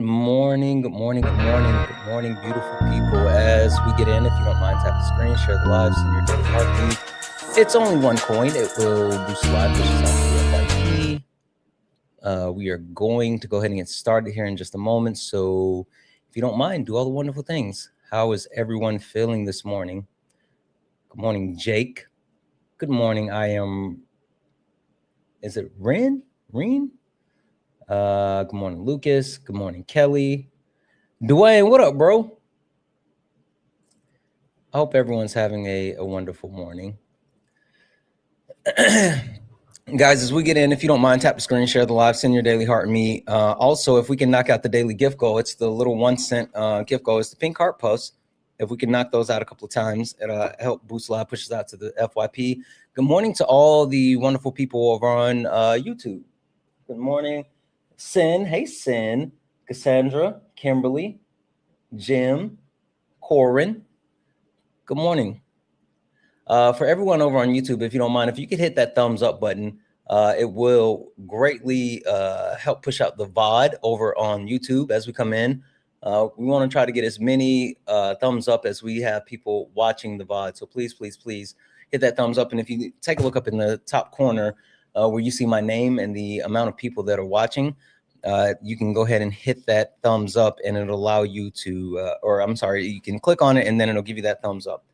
Morning, good morning, good morning, good morning, beautiful people. As we get in, if you don't mind, tap the screen, share the live, send your daily heartbeat. It's only one coin. It will boost the live, push us out to the FYP. We are going to go ahead and get started here in just a moment. So if you don't mind, do all the wonderful things. How is everyone feeling this morning? Good morning, Jake. Good morning. Is it Reen? Good morning, Lucas. Good morning, Kelly. Dwayne, what up, bro? I hope everyone's having a wonderful morning. Guys, as we get in, if you don't mind, tap the screen, share the live, send your daily heart and me. Also, if we can knock out the daily gift goal, it's the little 1 cent gift goal. It's the pink heart puffs. If we can knock those out a couple of times, it'll help boost live, push us out to the FYP. Good morning to all the wonderful people over on YouTube. Good morning, Sin. Hey, Sin. Cassandra, Kimberly, Jim, Corin. Good morning. For everyone over on YouTube, if you don't mind, if you could hit that thumbs up button, it will greatly help push out the VOD over on YouTube as we come in. We want to try to get as many thumbs up as we have people watching the VOD. So please, please, please hit that thumbs up. And if you take a look up in the top corner where you see my name and the amount of people that are watching, you can go ahead and hit that thumbs up and it'll allow you to, you can click on it and then it'll give you that thumbs up.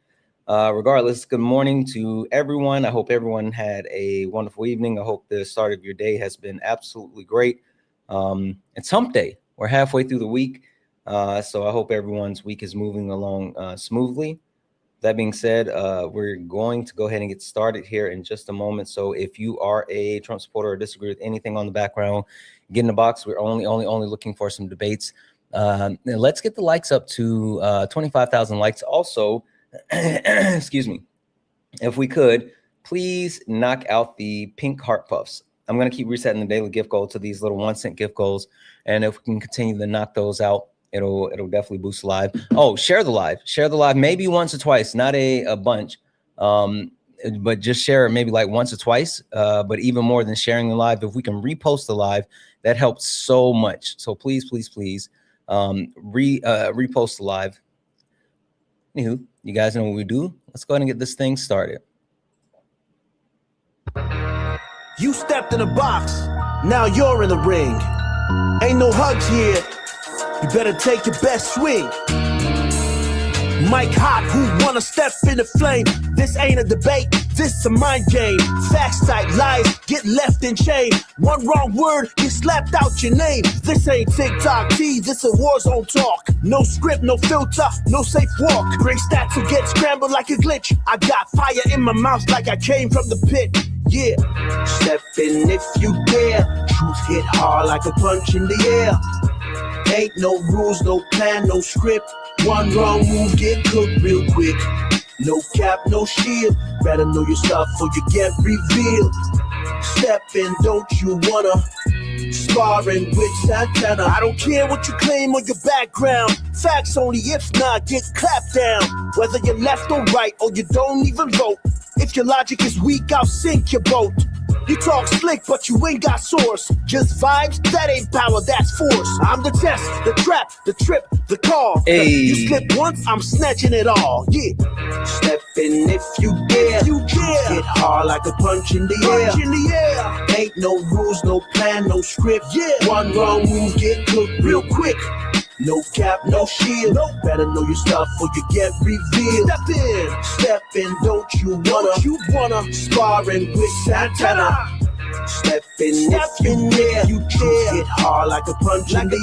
Regardless, good morning to everyone. I hope everyone had a wonderful evening. I hope the start of your day has been absolutely great. It's hump day. We're halfway through the week. So I hope everyone's week is moving along smoothly. That being said, we're going to go ahead and get started here in just a moment. So if you are a Trump supporter or disagree with anything on the background, get in the box. We're only looking for some debates. Let's get the likes up to 25,000 likes. Also, excuse me, if we could, please knock out the pink heart puffs. I'm going to keep resetting the daily gift goal to these little 1 cent gift goals. And if we can continue to knock those out, it'll definitely boost live. Oh, share the live, maybe once or twice, not a bunch. But just share it maybe like once or twice. But even more than sharing the live, if we can repost the live, that helps so much. So please, please, please repost the live. Anywho, you guys know what we do. Let's go ahead and get this thing started. You stepped in the box, now you're in the ring. Ain't no hugs here, you better take your best swing. Mike Hot, who wanna step in the flame? This ain't a debate, this a mind game. Facts type lies, get left in chain. One wrong word, get slapped out your name. This ain't TikTok T, this a war zone talk. No script, no filter, no safe walk. Bring stats or get scrambled like a glitch. I got fire in my mouth like I came from the pit. Yeah, step in if you dare. Truth hit hard like a punch in the air. Ain't no rules, no plan, no script. One wrong move, get cooked real quick. No cap, no shield. Better know your stuff or you get revealed. Step in, don't you wanna? Sparring with Santana. I don't care what you claim or your background. Facts only, if not, get clapped down. Whether you're left or right or you don't even vote. If your logic is weak, I'll sink your boat. You talk slick, but you ain't got source. Just vibes, that ain't power, that's force. I'm the test, the trap, the trip, the call. Hey. You slip once, I'm snatching it all. Yeah. Step in if you dare. If you dare. Hit hard like a punch in the air. Punch in the air. Ain't no rules, no plan, no script. Yeah. One wrong move, get cooked real quick. No cap, no shield. No. Better know your stuff or you get revealed. Step in, don't you wanna? Sparring with Santana. Step in if you dare. You hit hard like a punch in the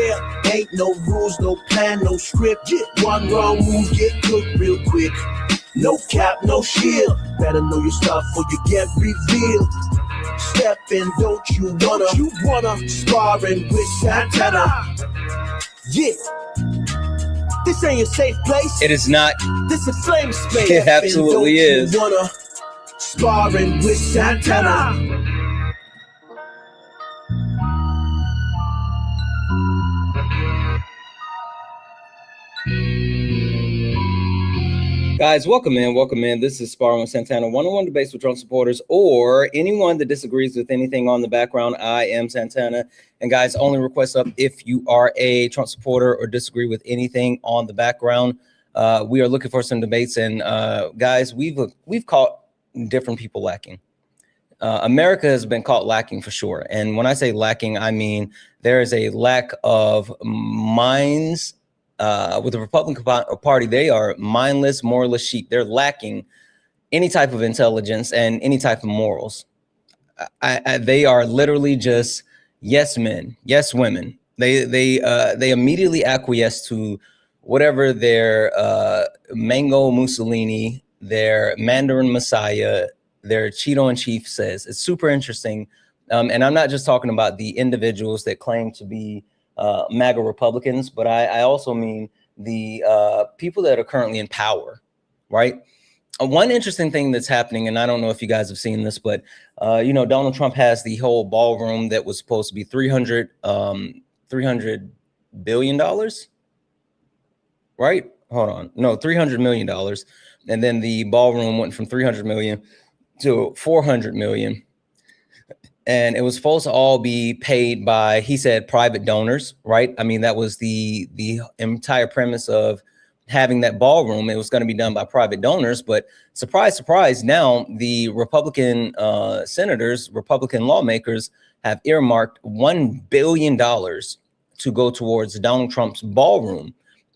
air. Ain't no rules, no plan, no script. One wrong move, get cooked real quick. No cap, no shield. Better know your stuff or you get revealed. Step in, don't you wanna? Sparring with Santana. Yeah. This ain't a safe place. It is not. This is flame space. It absolutely is. Sparring with Santana. Guys, welcome in, welcome in. This is Sparring with Santana, one-on-one debates with Trump supporters or anyone that disagrees with anything on the background. I am Santana. And guys, only request up if you are a Trump supporter or disagree with anything on the background. We are looking for some debates, and guys, we've caught different people lacking. America has been caught lacking for sure. And when I say lacking, I mean there is a lack of minds. With the Republican Party, they are mindless, moralist sheep. They're lacking any type of intelligence and any type of morals. They are literally just yes men, yes women. They immediately acquiesce to whatever their Mango Mussolini, their Mandarin Messiah, their Cheeto in Chief says. It's super interesting. And I'm not just talking about the individuals that claim to be MAGA Republicans, but I also mean the people that are currently in power, right? One interesting thing that's happening, and I don't know if you guys have seen this, but you know, Donald Trump has the whole ballroom that was supposed to be $300 billion, right? Hold on, no, $300 million, and then the ballroom went from 300 million to 400 million. And it was supposed to all be paid by, he said, private donors, right? I mean, that was the entire premise of having that ballroom. It was going to be done by private donors. But surprise, surprise, now the Republican senators, Republican lawmakers have earmarked $1 billion to go towards Donald Trump's ballroom.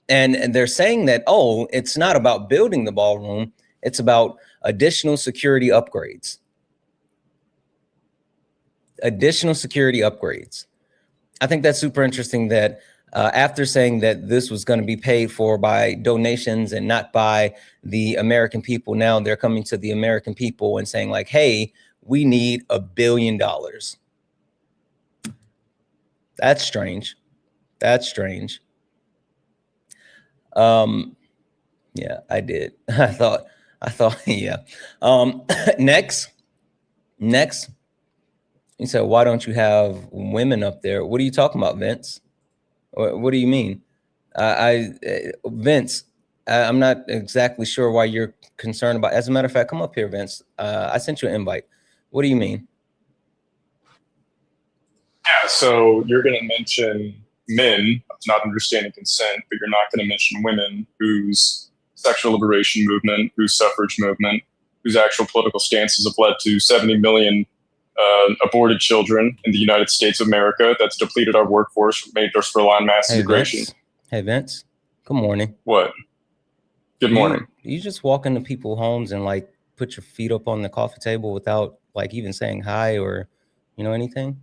And they're saying that, oh, it's not about building the ballroom. It's about additional security upgrades. Additional security upgrades. I think that's super interesting that after saying that this was going to be paid for by donations and not by the American people, now they're coming to the American people and saying like, hey, we need $1 billion. That's strange. That's strange. Yeah, I did. I thought, yeah. Next. He said, why don't you have women up there? What are you talking about, Vince? What do you mean? Vince, I'm not exactly sure why you're concerned about. As a matter of fact, come up here, Vince. I sent you an invite. What do you mean? Yeah, so you're going to mention men not understanding consent, but you're not going to mention women whose sexual liberation movement, whose suffrage movement, whose actual political stances have led to 70 million aborted children in the United States of America. That's depleted our workforce, made us rely on mass immigration. Hey, Vince. Good morning. What? Good morning. You just walk into people's homes and like put your feet up on the coffee table without like even saying hi or, you know, anything?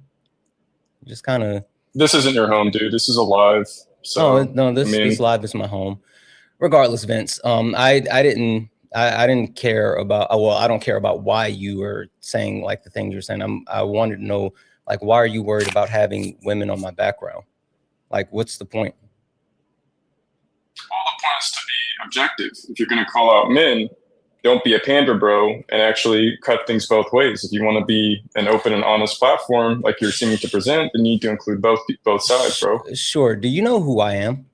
Just kind of. This isn't your home, dude. This is a live. So no, this live is my home. Regardless, Vince, I didn't care about, well, I don't care about why you were saying like the thing you're saying. I wanted to know, like, why are you worried about having women on my background? Like, what's the point? Well, the point is to be objective. If you're going to call out men, don't be a pander bro and actually cut things both ways. If you want to be an open and honest platform like you're seeming to present, then you need to include both sides, bro. Sure. Do you know who I am?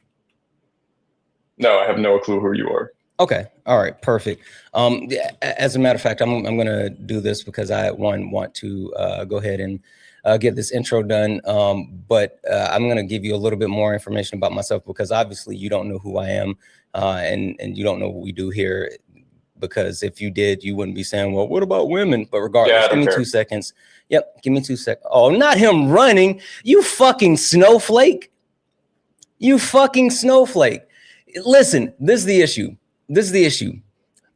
No, I have no clue who you are. Okay. All right. Perfect. As a matter of fact, I'm going to do this because I want to go ahead and get this intro done. But I'm going to give you a little bit more information about myself because obviously you don't know who I am and you don't know what we do here. Because if you did, you wouldn't be saying, well, what about women? But regardless, give me 2 seconds. Yep. Give me 2 seconds. Oh, not him running. You fucking snowflake. You fucking snowflake. Listen, this is the issue. This is the issue.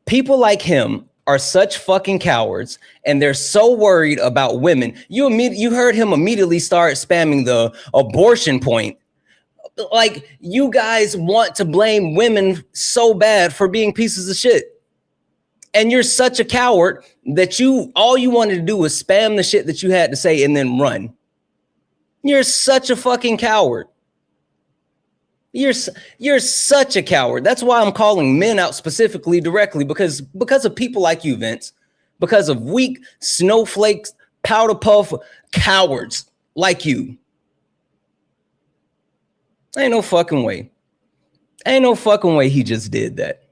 People like him are such fucking cowards and they're so worried about women. You heard him immediately start spamming the abortion point. Like, you guys want to blame women so bad for being pieces of shit. And you're such a coward that all you wanted to do was spam the shit that you had to say and then run. You're such a fucking coward. You're such a coward. That's why I'm calling men out specifically directly because of people like you, Vince, because of weak snowflakes, powder puff cowards like you. Ain't no fucking way. Ain't no fucking way he just did that.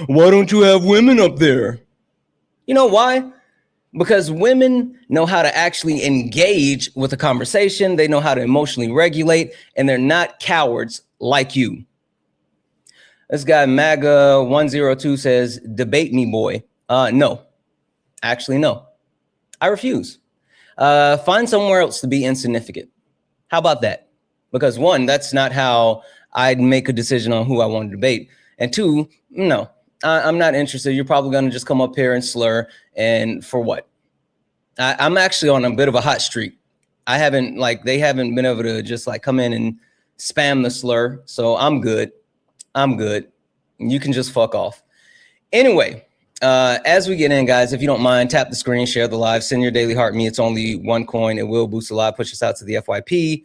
Why don't you have women up there? You know why? Because women know how to actually engage with a conversation. They know how to emotionally regulate, and they're not cowards like you. This guy MAGA 102 says, debate me, boy. No, actually, no. I refuse. Find somewhere else to be insignificant. How about that? Because one, that's not how I'd make a decision on who I want to debate. And two, no, I'm not interested. You're probably going to just come up here and slur. And for what? I'm actually on a bit of a hot streak. They haven't been able to just like come in and spam the slur. So I'm good. I'm good. You can just fuck off. Anyway, as we get in, guys, if you don't mind, tap the screen, share the live, send your daily heart me. It's only one coin. It will boost the live, push us out to the FYP.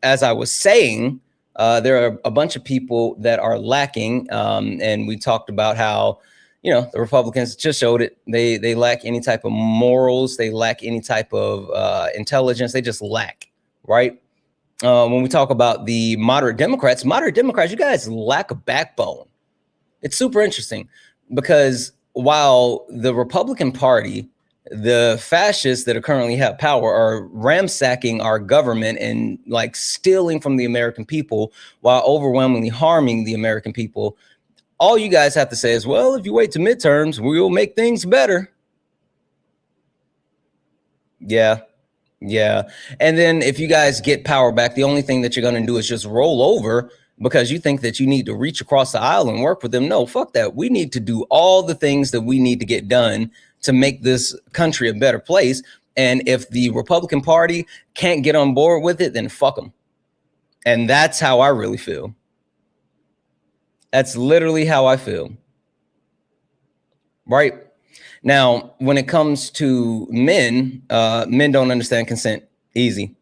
As I was saying, there are a bunch of people that are lacking. And we talked about how, you know, the Republicans just showed it. They lack any type of morals. They lack any type of intelligence. They just lack, right? When we talk about the moderate Democrats, you guys lack a backbone. It's super interesting because while the Republican Party, the fascists that are currently have power are ransacking our government and like stealing from the American people while overwhelmingly harming the American people, all you guys have to say is, well, if you wait to midterms, we'll make things better. Yeah. Yeah. And then if you guys get power back, the only thing that you're going to do is just roll over because you think that you need to reach across the aisle and work with them. No, fuck that. We need to do all the things that we need to get done to make this country a better place. And if the Republican Party can't get on board with it, then fuck them. And that's how I really feel. That's literally how I feel. Right? Now, when it comes to men, men don't understand consent. Easy.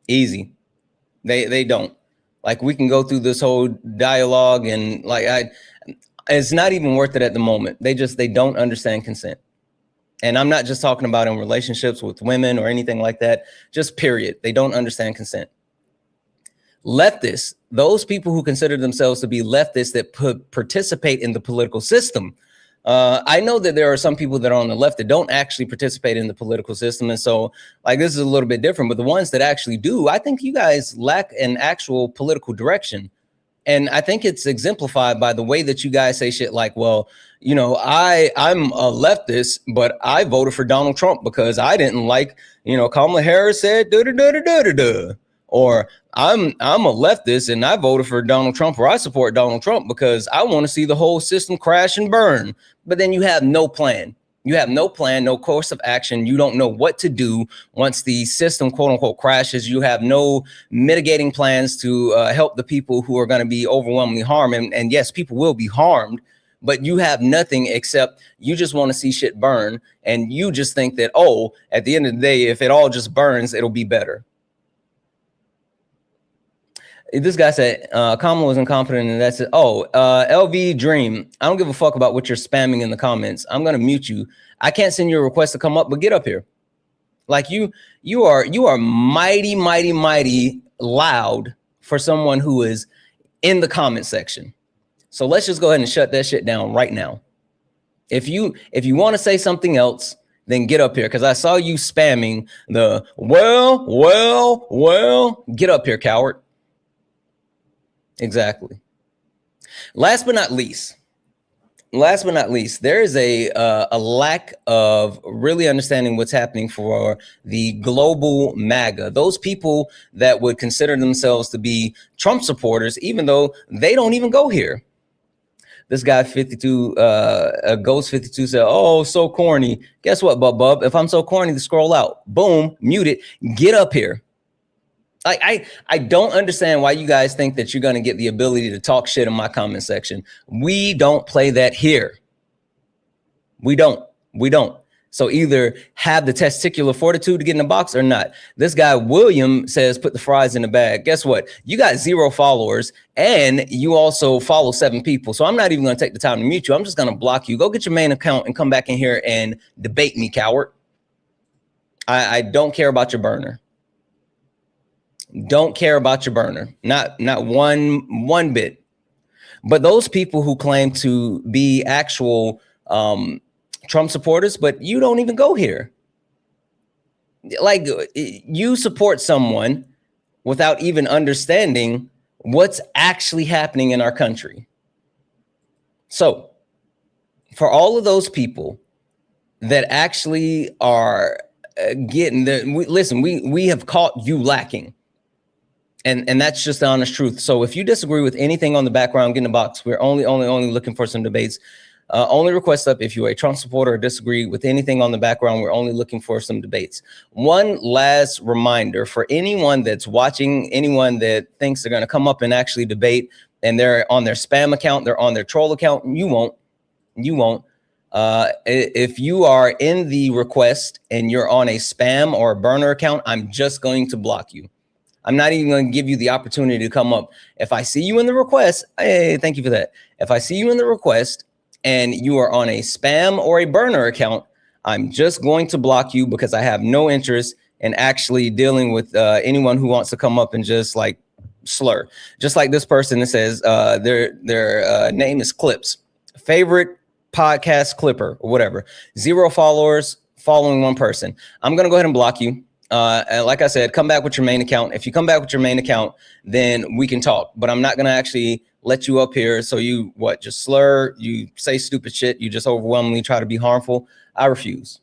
They don't. Like, we can go through this whole dialogue and like it's not even worth it at the moment. They don't understand consent. And I'm not just talking about in relationships with women or anything like that. Just period. They don't understand consent. Leftists, those people who consider themselves to be leftists that participate in the political system. I know that there are some people that are on the left that don't actually participate in the political system. And so like this is a little bit different, but the ones that actually do, I think you guys lack an actual political direction. And I think it's exemplified by the way that you guys say shit like, well, you know, I'm a leftist, but I voted for Donald Trump because I didn't like, you know, Kamala Harris said, da da da da da da da. Or I'm a leftist and I voted for Donald Trump, or I support Donald Trump because I want to see the whole system crash and burn. But then you have no plan. You have no plan, no course of action. You don't know what to do once the system, quote unquote, crashes. You have no mitigating plans to help the people who are going to be overwhelmingly harmed. And yes, people will be harmed, but you have nothing except you just want to see shit burn. And you just think that, oh, at the end of the day, if it all just burns, it'll be better. This guy said Kamala was incompetent, and that's it. Oh, LV Dream. I don't give a fuck about what you're spamming in the comments. I'm gonna mute you. I can't send you a request to come up, but get up here. Like you are mighty loud for someone who is in the comment section. So let's just go ahead and shut that shit down right now. If you want to say something else, then get up here, because I saw you spamming the well. Get up here, coward. Exactly. Last but not least, there is a lack of really understanding what's happening for the global MAGA. Those people that would consider themselves to be Trump supporters, even though they don't even go here. This guy 52, Ghost 52 said, "Oh, so corny." Guess what, bub? If I'm so corny to scroll out, boom, mute it. Get up here. Like I don't understand why you guys think that you're going to get the ability to talk shit in my comment section. We don't play that here. We don't. So either have the testicular fortitude to get in the box or not. This guy William says, put the fries in the bag. Guess what? You got 0 followers and you also follow 7 people. So I'm not even going to take the time to mute you. I'm just going to block you. Go get your main account and come back in here and debate me, coward. I don't care about your burner. Don't care about your burner. Not one bit. But those people who claim to be actual Trump supporters, but you don't even go here. Like, you support someone without even understanding what's actually happening in our country. So for all of those people that actually are getting listen, we have caught you lacking. And that's just the honest truth. So if you disagree with anything on the background, get in the box. We're only looking for some debates. Only request up if you're a Trump supporter or disagree with anything on the background. We're only looking for some debates. One last reminder for anyone that's watching, anyone that thinks they're going to come up and actually debate, and they're on their spam account, they're on their troll account. You won't. If you are in the request and you're on a spam or a burner account, I'm just going to block you. I'm not even going to give you the opportunity to come up. If I see you in the request, hey, thank you for that. If I see you in the request and you are on a spam or a burner account, I'm just going to block you because I have no interest in actually dealing with anyone who wants to come up and just like slur. Just like this person that says their name is Clips, favorite podcast clipper or whatever, 0 followers, following 1 person. I'm going to go ahead and block you. And like I said, come back with your main account. If you come back with your main account, then we can talk. But I'm not going to actually let you up here. So you just slur, you say stupid shit, you just overwhelmingly try to be harmful. I refuse.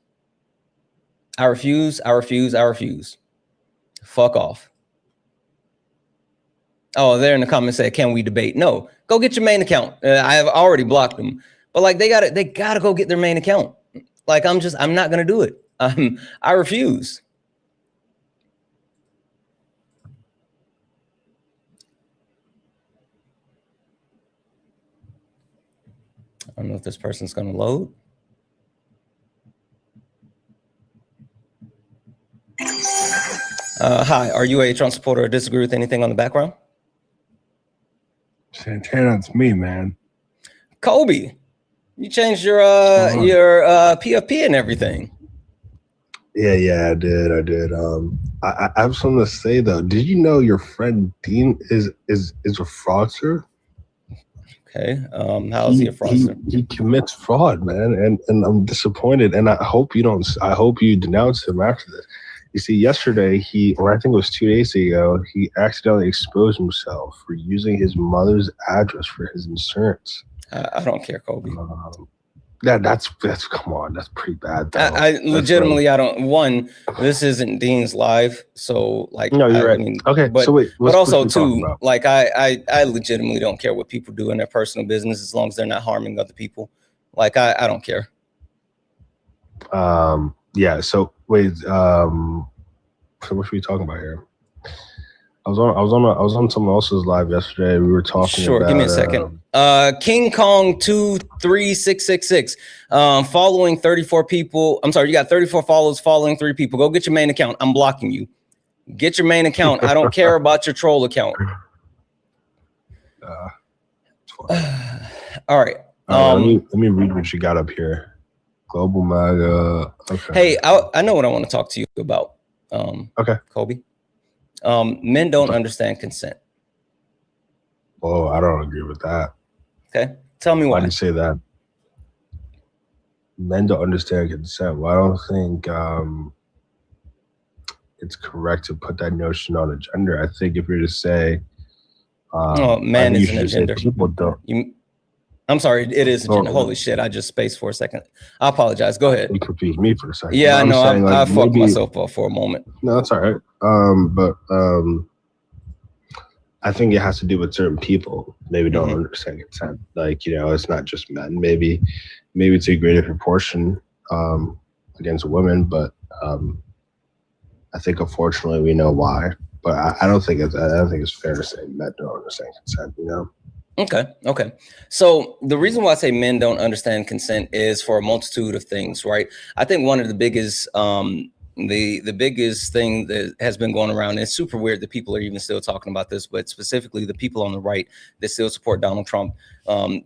I refuse. Fuck off. Oh, there in the comments say, can we debate? No, go get your main account. I have already blocked them. But like they gotta go get their main account. Like I'm not going to do it. I refuse. I don't know if this person's going to load. Hi, are you a Trump supporter or disagree with anything on the background? Santana, it's me, man. Kobe, you changed your PFP and everything. Yeah, I did. I have something to say though. Did you know your friend Dean is a fraudster? Okay. How is he a fraudster? He commits fraud, man, and I'm disappointed. And I hope you denounce him after this. You see, yesterday or I think it was 2 days ago, he accidentally exposed himself for using his mother's address for his insurance. I don't care, Kobe. That's come on, that's pretty bad. I legitimately, I don't. One, this isn't Dean's live, so like, no, you're right. Okay, but, so wait, but also too, like I legitimately don't care what people do in their personal business as long as they're not harming other people. Like I don't care. Yeah. So wait, so what are we talking about here? I was on someone else's live yesterday. We were talking. Sure, about, give me a second. King Kong 23666. Following 34 people. I'm sorry, you got 34 followers, following 3 people. Go get your main account. I'm blocking you. Get your main account. I don't care about your troll account. All right. Let me read what you got up here. Global MAGA. Okay. Hey, I know what I want to talk to you about. Okay. Kobe. Men don't understand consent. Oh, I don't agree with that. Okay. Tell me why. Why do you say that? Men don't understand consent. Well, I don't think it's correct to put that notion on a gender. I think if you're to say man isn't a gender. People don't. I'm sorry, it is a gender. Holy shit, I just spaced for a second. I apologize. Go ahead. You confused me for a second. Yeah, I know. I fucked myself up for a moment. No, that's all right. But I think it has to do with certain people. Maybe don't understand consent. Like, it's not just men. Maybe it's a greater proportion against women, but I think unfortunately we know why. But I don't think it's fair to say men don't understand consent. Okay. So the reason why I say men don't understand consent is for a multitude of things, right? I think one of the biggest, the biggest thing that has been going around, and it's super weird that people are even still talking about this, but specifically the people on the right that still support Donald Trump,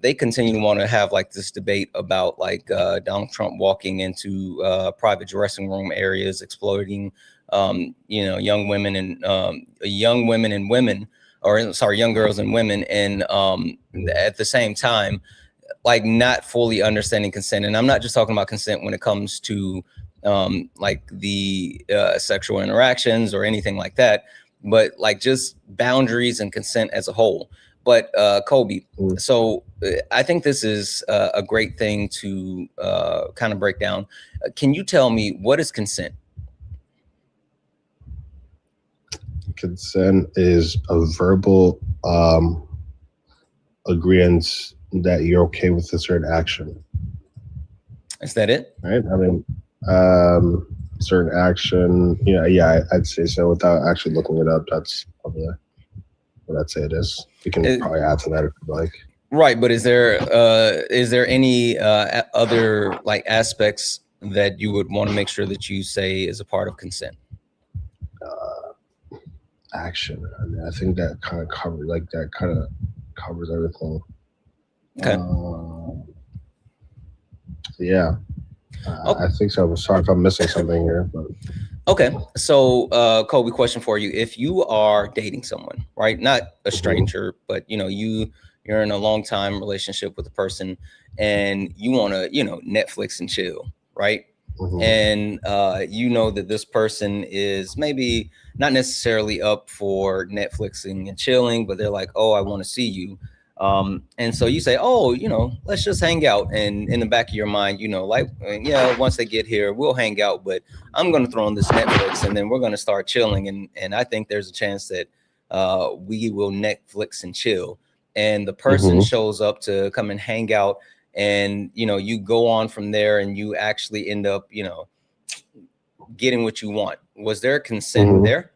they continue to want to have like this debate about like Donald Trump walking into private dressing room areas, exploiting, young women and women. or sorry, young girls and women, and at the same time, like not fully understanding consent. And I'm not just talking about consent when it comes to like the sexual interactions or anything like that, but like just boundaries and consent as a whole. But Kobe, so I think this is a great thing to kind of break down. Can you tell me, what is consent? Consent is a verbal agreement that you're okay with a certain action. Is that it? Right? I mean, certain action, yeah, I'd say so without actually looking it up. That's probably what I'd say it is. You can probably add to that if you like. Right, but is there any other like aspects that you would want to make sure that you say is a part of consent? Action. I mean, I think that kind of covers everything. Okay. Yeah. I think so. I'm sorry if I'm missing something here, but okay. So Kobe, question for you. If you are dating someone, right? Not a stranger, but you're in a long time relationship with a person and you want to, Netflix and chill, right? And you know that this person is maybe not necessarily up for Netflixing and chilling, but they're like, oh, I want to see you. And so you say, oh, let's just hang out. And in the back of your mind, like, yeah, once they get here, we'll hang out, but I'm going to throw on this Netflix and then we're going to start chilling. And I think there's a chance that we will Netflix and chill. And the person shows up to come and hang out, and you go on from there and you actually end up getting what you want. Was there consent there?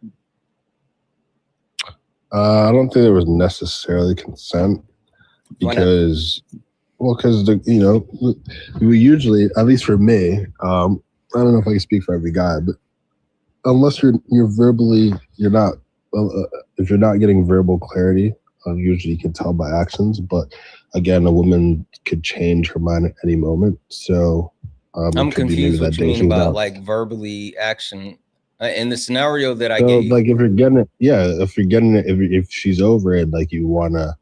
I don't think there was necessarily consent because we usually, at least for me, I don't know if I can speak for every guy, but unless you're verbally, if you're not getting verbal clarity, usually you can tell by actions. But again, a woman could change her mind at any moment. So I'm confused what you mean about like verbally action in the scenario that I gave. Like if you're getting it, if she's over it, like you want to,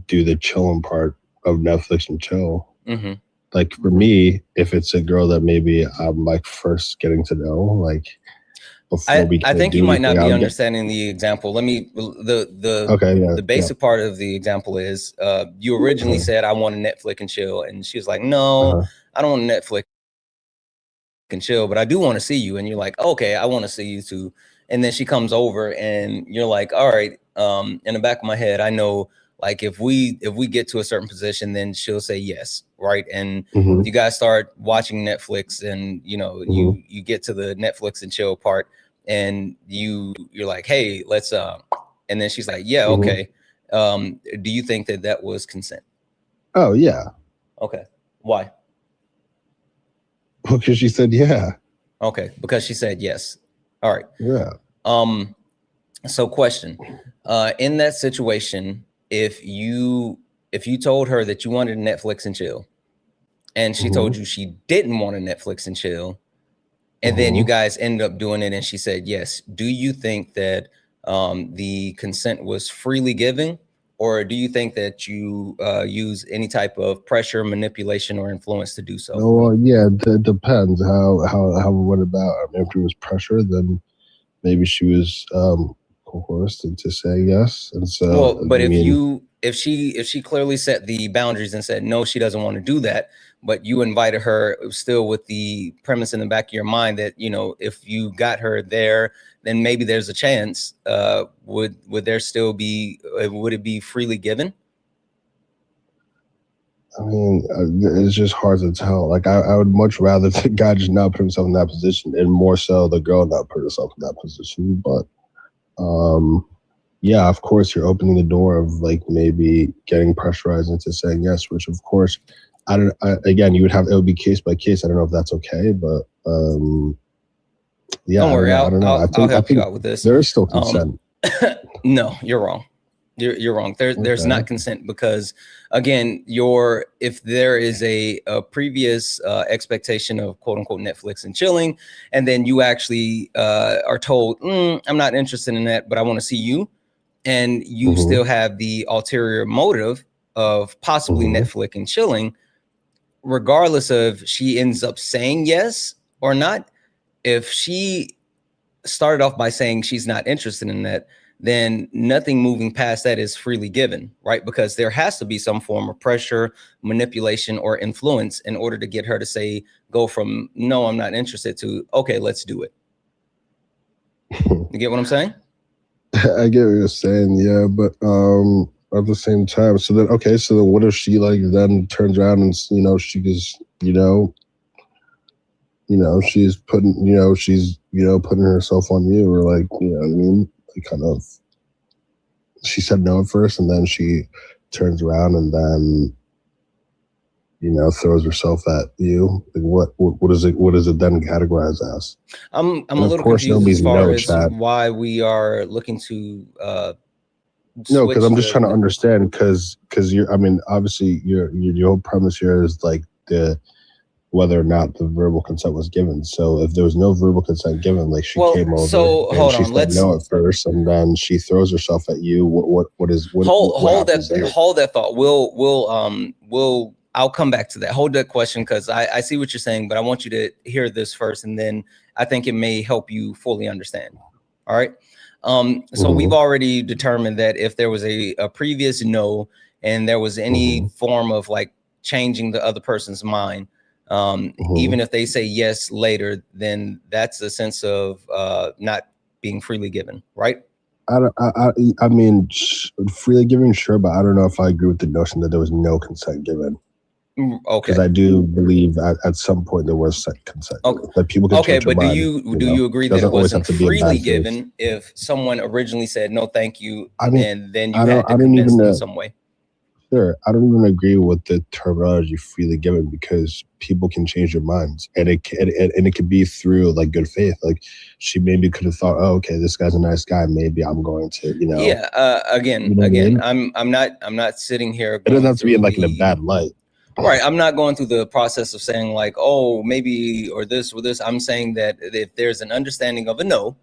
do the chilling part of Netflix and chill. Like for me, if it's a girl that maybe I'm like first getting to know, like before we I think you might not be understanding the example. Let me the basic part of the example is you originally said I want to Netflix and chill, and she was like, no, I don't want to Netflix and chill, but I do want to see you. And you're like, okay, I want to see you too. And then she comes over and you're like, all right, in the back of my head, I know like if we get to a certain position, then she'll say yes, right? And you guys start watching Netflix, and you get to the Netflix and chill part, and you're like, hey, let's and then she's like, yeah, okay. Do you think that was consent? Oh yeah. Okay. Why? Because she said yeah. Okay, because she said yes. All right. Yeah. So question, in that situation, if you told her that you wanted Netflix and chill, and she told you she didn't want to Netflix and chill, and then you guys ended up doing it and she said yes, do you think that the consent was freely given, or do you think that you use any type of pressure, manipulation, or influence to do so? Well, yeah, it depends how it went about. I mean, if it was pressure, then maybe she was coerced into saying yes. And so, well, but if she clearly set the boundaries and said no, she doesn't want to do that, but you invited her still with the premise in the back of your mind that if you got her there, then maybe there's a chance. Would there still be? Would it be freely given? I mean, it's just hard to tell. Like, I would much rather the guy just not put himself in that position, and more so the girl not put herself in that position. But yeah, of course, you're opening the door of like maybe getting pressurized into saying yes, which of course, again, it would be case by case. I don't know if that's okay, but yeah. Don't worry, I'll help you out with this. There is still consent. No, you're wrong. You're wrong. There's not consent, because again, if there is a previous expectation of quote unquote Netflix and chilling, and then you actually are told, I'm not interested in that, but I want to see you. and you still have the ulterior motive of possibly Netflix and chilling, regardless of she ends up saying yes or not. If she started off by saying she's not interested in that, then nothing moving past that is freely given, right? Because there has to be some form of pressure, manipulation, or influence in order to get her to say, go from no, I'm not interested to, okay, let's do it. You get what I'm saying? I get what you're saying, yeah, but at the same time, so then okay, so then what if she like then turns around and she goes, she's putting she's putting herself on you, or like what I mean, like kind of she said no at first and then she turns around and then throws herself at you. Like what is it then categorized as? I'm a little confused as far as why we are looking to no, because I'm just trying to understand because obviously your whole premise here is like whether or not the verbal consent was given. So if there was no verbal consent given, like she came over and she said no at first, and then she throws herself at you. What hold that thought. I'll come back to that. Hold that question, because I see what you're saying, but I want you to hear this first, and then I think it may help you fully understand. All right. So we've already determined that if there was a previous no and there was any form of like changing the other person's mind, even if they say yes later, then that's a sense of not being freely given, right? I mean, freely given, sure, but I don't know if I agree with the notion that there was no consent given. Okay. Because I do believe at some point there was consent. Okay. Like people can change their mind, do you agree that it wasn't freely given if someone originally said no, thank you, and then you had to convince them some way? Sure, I don't even agree with the terminology freely given, because people can change their minds, and it could be through like good faith. Like she maybe could have thought, oh, okay, this guy's a nice guy, maybe I'm going to, Yeah. Again, I'm not sitting here. It doesn't have to be in like in a bad light. Right. I'm not going through the process of saying like, oh, maybe, or this. I'm saying that if there's an understanding of a no,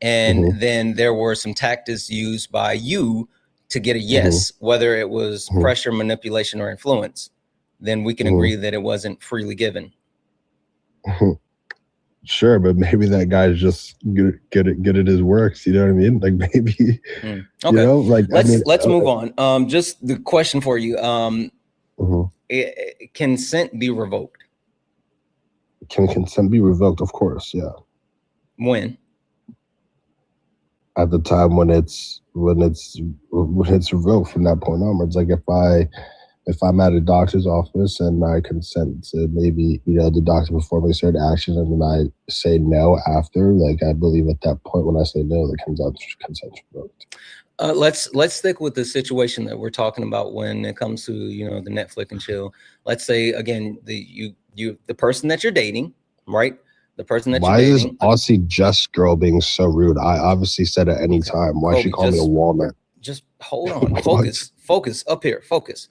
and then there were some tactics used by you to get a yes, whether it was pressure, manipulation, or influence, then we can agree that it wasn't freely given. Sure, but maybe that guy's just good at his works. You know what I mean? Like maybe, okay. Like let's move on. Just the question for you. Consent be revoked? Can consent be revoked? Of course, yeah. When? At the time when it's revoked from that point onwards. Like if I'm at a doctor's office and I consent to maybe the doctor performing certain actions, and then I say no after, like I believe at that point when I say no, the consent's revoked. Let's stick with the situation that we're talking about when it comes to the Netflix and chill. Let's say again the person that you're dating, right? The person that Why you're is dating. this Aussie just girl being so rude? I obviously said at any time. Why she call me a walnut? Just hold on. Focus up here. Focus.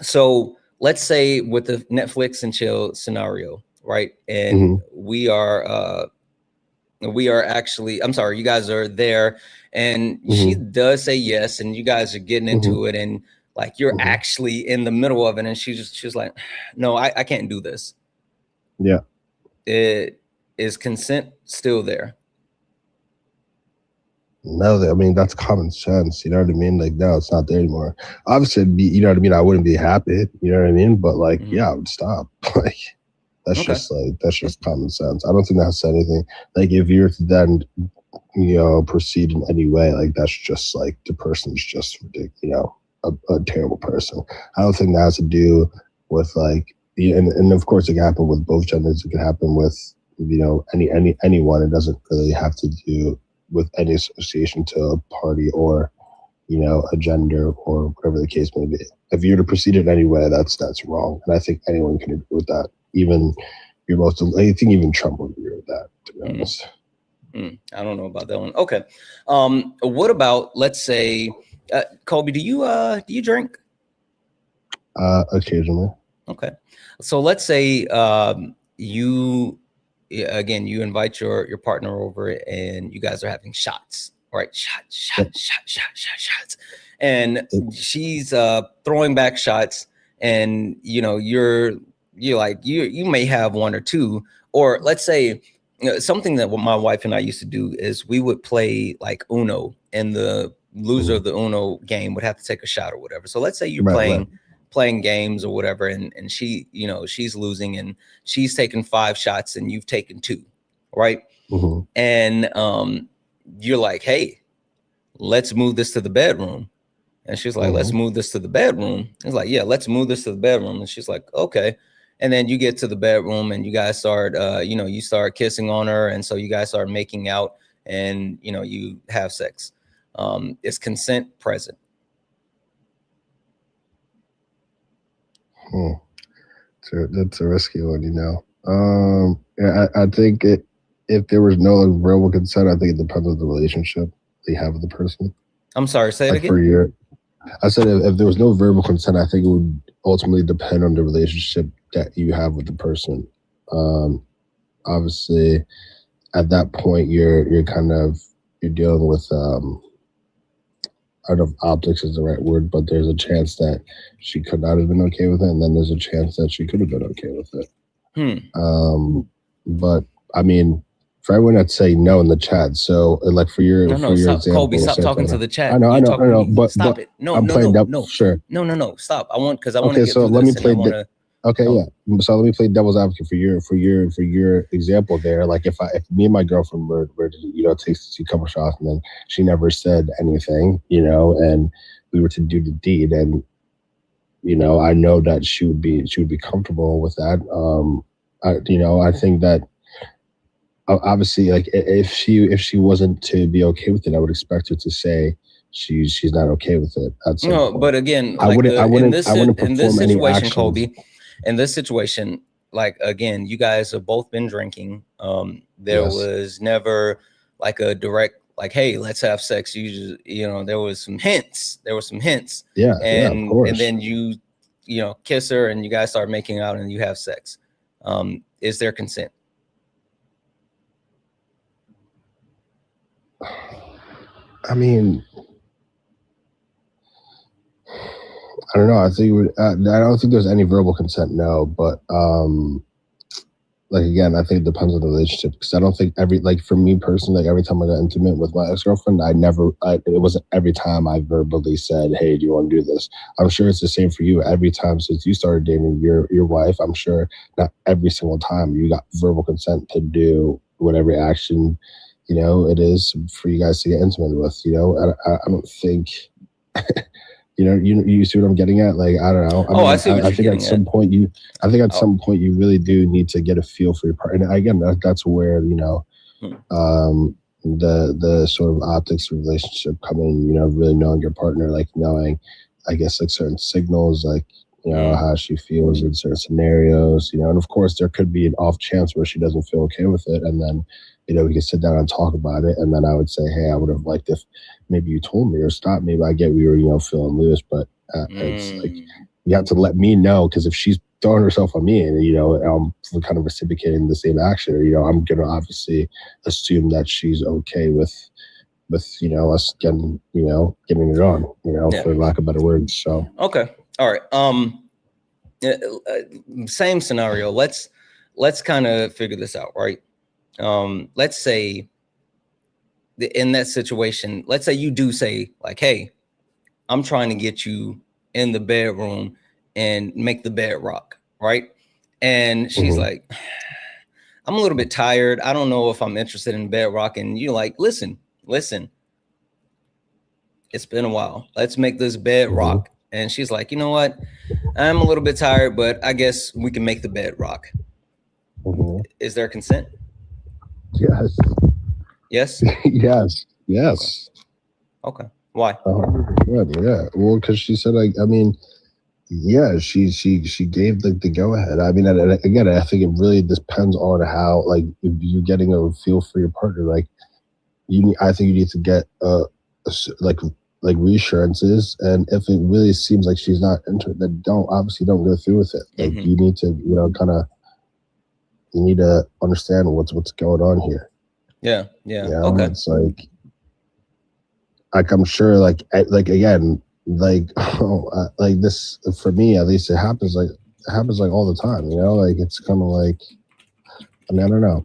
So let's say with the Netflix and chill scenario, right? And we are actually, I'm sorry, you guys are there, and she does say yes, and you guys are getting into it, and like you're actually in the middle of it, and she's like, no, I can't do this. Yeah. Is consent still there? No, I mean, that's common sense. You know what I mean? Like, no, it's not there anymore. Obviously, you know what I mean? I wouldn't be happy. You know what I mean? But like, yeah, I would stop. Like, that's just common sense. I don't think that's anything. Like, if you're to then, proceed in any way, like that's just like the person's just ridiculous, a terrible person. I don't think that has to do with like, and of course it can happen with both genders. It can happen with anyone. It doesn't really have to do with any association to a party or a gender or whatever the case may be. If you're to proceed in any way, that's wrong, and I think anyone can agree with that. Even I think even Trump would agree with that, to be honest. I don't know about that one. Okay. What about, let's say, Colby, do you drink? Occasionally. Okay. So let's say you invite your partner over and you guys are having shots, right? Shots. And she's throwing back shots, and you know, you're like, you may have one or two, or let's say something that my wife and I used to do is we would play like Uno, and the loser of the Uno game would have to take a shot or whatever. So let's say you're playing games or whatever, and she, you know, she's losing and she's taken 5 shots and you've taken 2, right? And you're like, hey, let's move this to the bedroom. And she's like, let's move this to the bedroom. It's like, yeah, let's move this to the bedroom. And she's like, okay. And then you get to the bedroom and you guys start, you know, you start kissing on her. And so you guys start making out and, you know, you have sex. Is consent present? That's a risky one, you know. Yeah, I think if there was no verbal consent, I think it depends on the relationship they have with the person. I'm sorry, say it again. I said if there was no verbal consent, I think it would ultimately depend on the relationship that you have with the person. Obviously, at that point, you're dealing with I don't know if optics is the right word, but there's a chance that she could not have been okay with it, and then there's a chance that she could have been okay with it. But I mean, for everyone that's saying no in the chat, so like for your stop, example, Colby, stop talking to the chat. I know, but stop it. No, I'm playing sure. No, stop. I want to okay, get so through let this me play. Okay, no. Yeah. So let me play devil's advocate for your example there. Like if me and my girlfriend were you know, takes a couple shots and then she never said anything, you know, and we were to do the deed, and you know, I know that she would be comfortable with that. I think that obviously, like if she wasn't to be okay with it, I would expect her to say she's not okay with it. No, but again, I wouldn't perform any actions. Colby, in this situation, like again, you guys have both been drinking. There was never like a direct like, hey, let's have sex. You know, there was some hints. Yeah, and of course. And then you know, kiss her and you guys start making out and you have sex. Is there consent? I mean, I don't know. I think I don't think there's any verbal consent, no. But like again, I think it depends on the relationship, because I don't think for me personally, like every time I got intimate with my ex-girlfriend, it wasn't every time I verbally said, "Hey, do you want to do this?" I'm sure it's the same for you. Every time since you started dating your wife, I'm sure not every single time you got verbal consent to do whatever action, you know, it is for you guys to get intimate with. You know, I don't think. You know, you see what I'm getting at? Like, I don't know. I see what you're getting at. I think at some point you really do need to get a feel for your partner. And again, that's where, you know, the sort of optics of relationship come in, you know, really knowing your partner, like knowing, I guess, like certain signals, like, you know, how she feels in certain scenarios, you know, and of course there could be an off chance where she doesn't feel okay with it. And then, you know, we can sit down and talk about it. And then I would say, hey, I would have liked if maybe you told me or stopped me. But I get we were, you know, feeling loose, but it's like, you have to let me know, because if she's throwing herself on me and, you know, I'm kind of reciprocating the same action, you know, I'm going to obviously assume that she's okay with, you know, us getting it on, you know, for lack of better words. So, okay. All right. Same scenario. Let's kind of figure this out, right? Let's say in that situation, let's say you do say like, hey, I'm trying to get you in the bedroom and make the bed rock, right? And she's like, I'm a little bit tired. I don't know if I'm interested in bed rock. And you're like, listen, it's been a while. Let's make this bed rock. And she's like, you know what? I'm a little bit tired, but I guess we can make the bed rock. Is there consent? Yes. Yes? Yes. Okay. Why? Yeah. Well, because she said, like, I mean, yeah, she gave the go ahead. I mean, again, I think it really depends on how, like, if you're getting a feel for your partner. Like, I think you need to get like reassurances, and if it really seems like she's not interested, then don't go through with it. Like, you need to, you know, you need to understand what's going on here. Yeah. You know? Okay. It's like, like I'm sure, like again, like like this for me at least, it happens like all the time. You know, like it's kind of like, I mean, I don't know.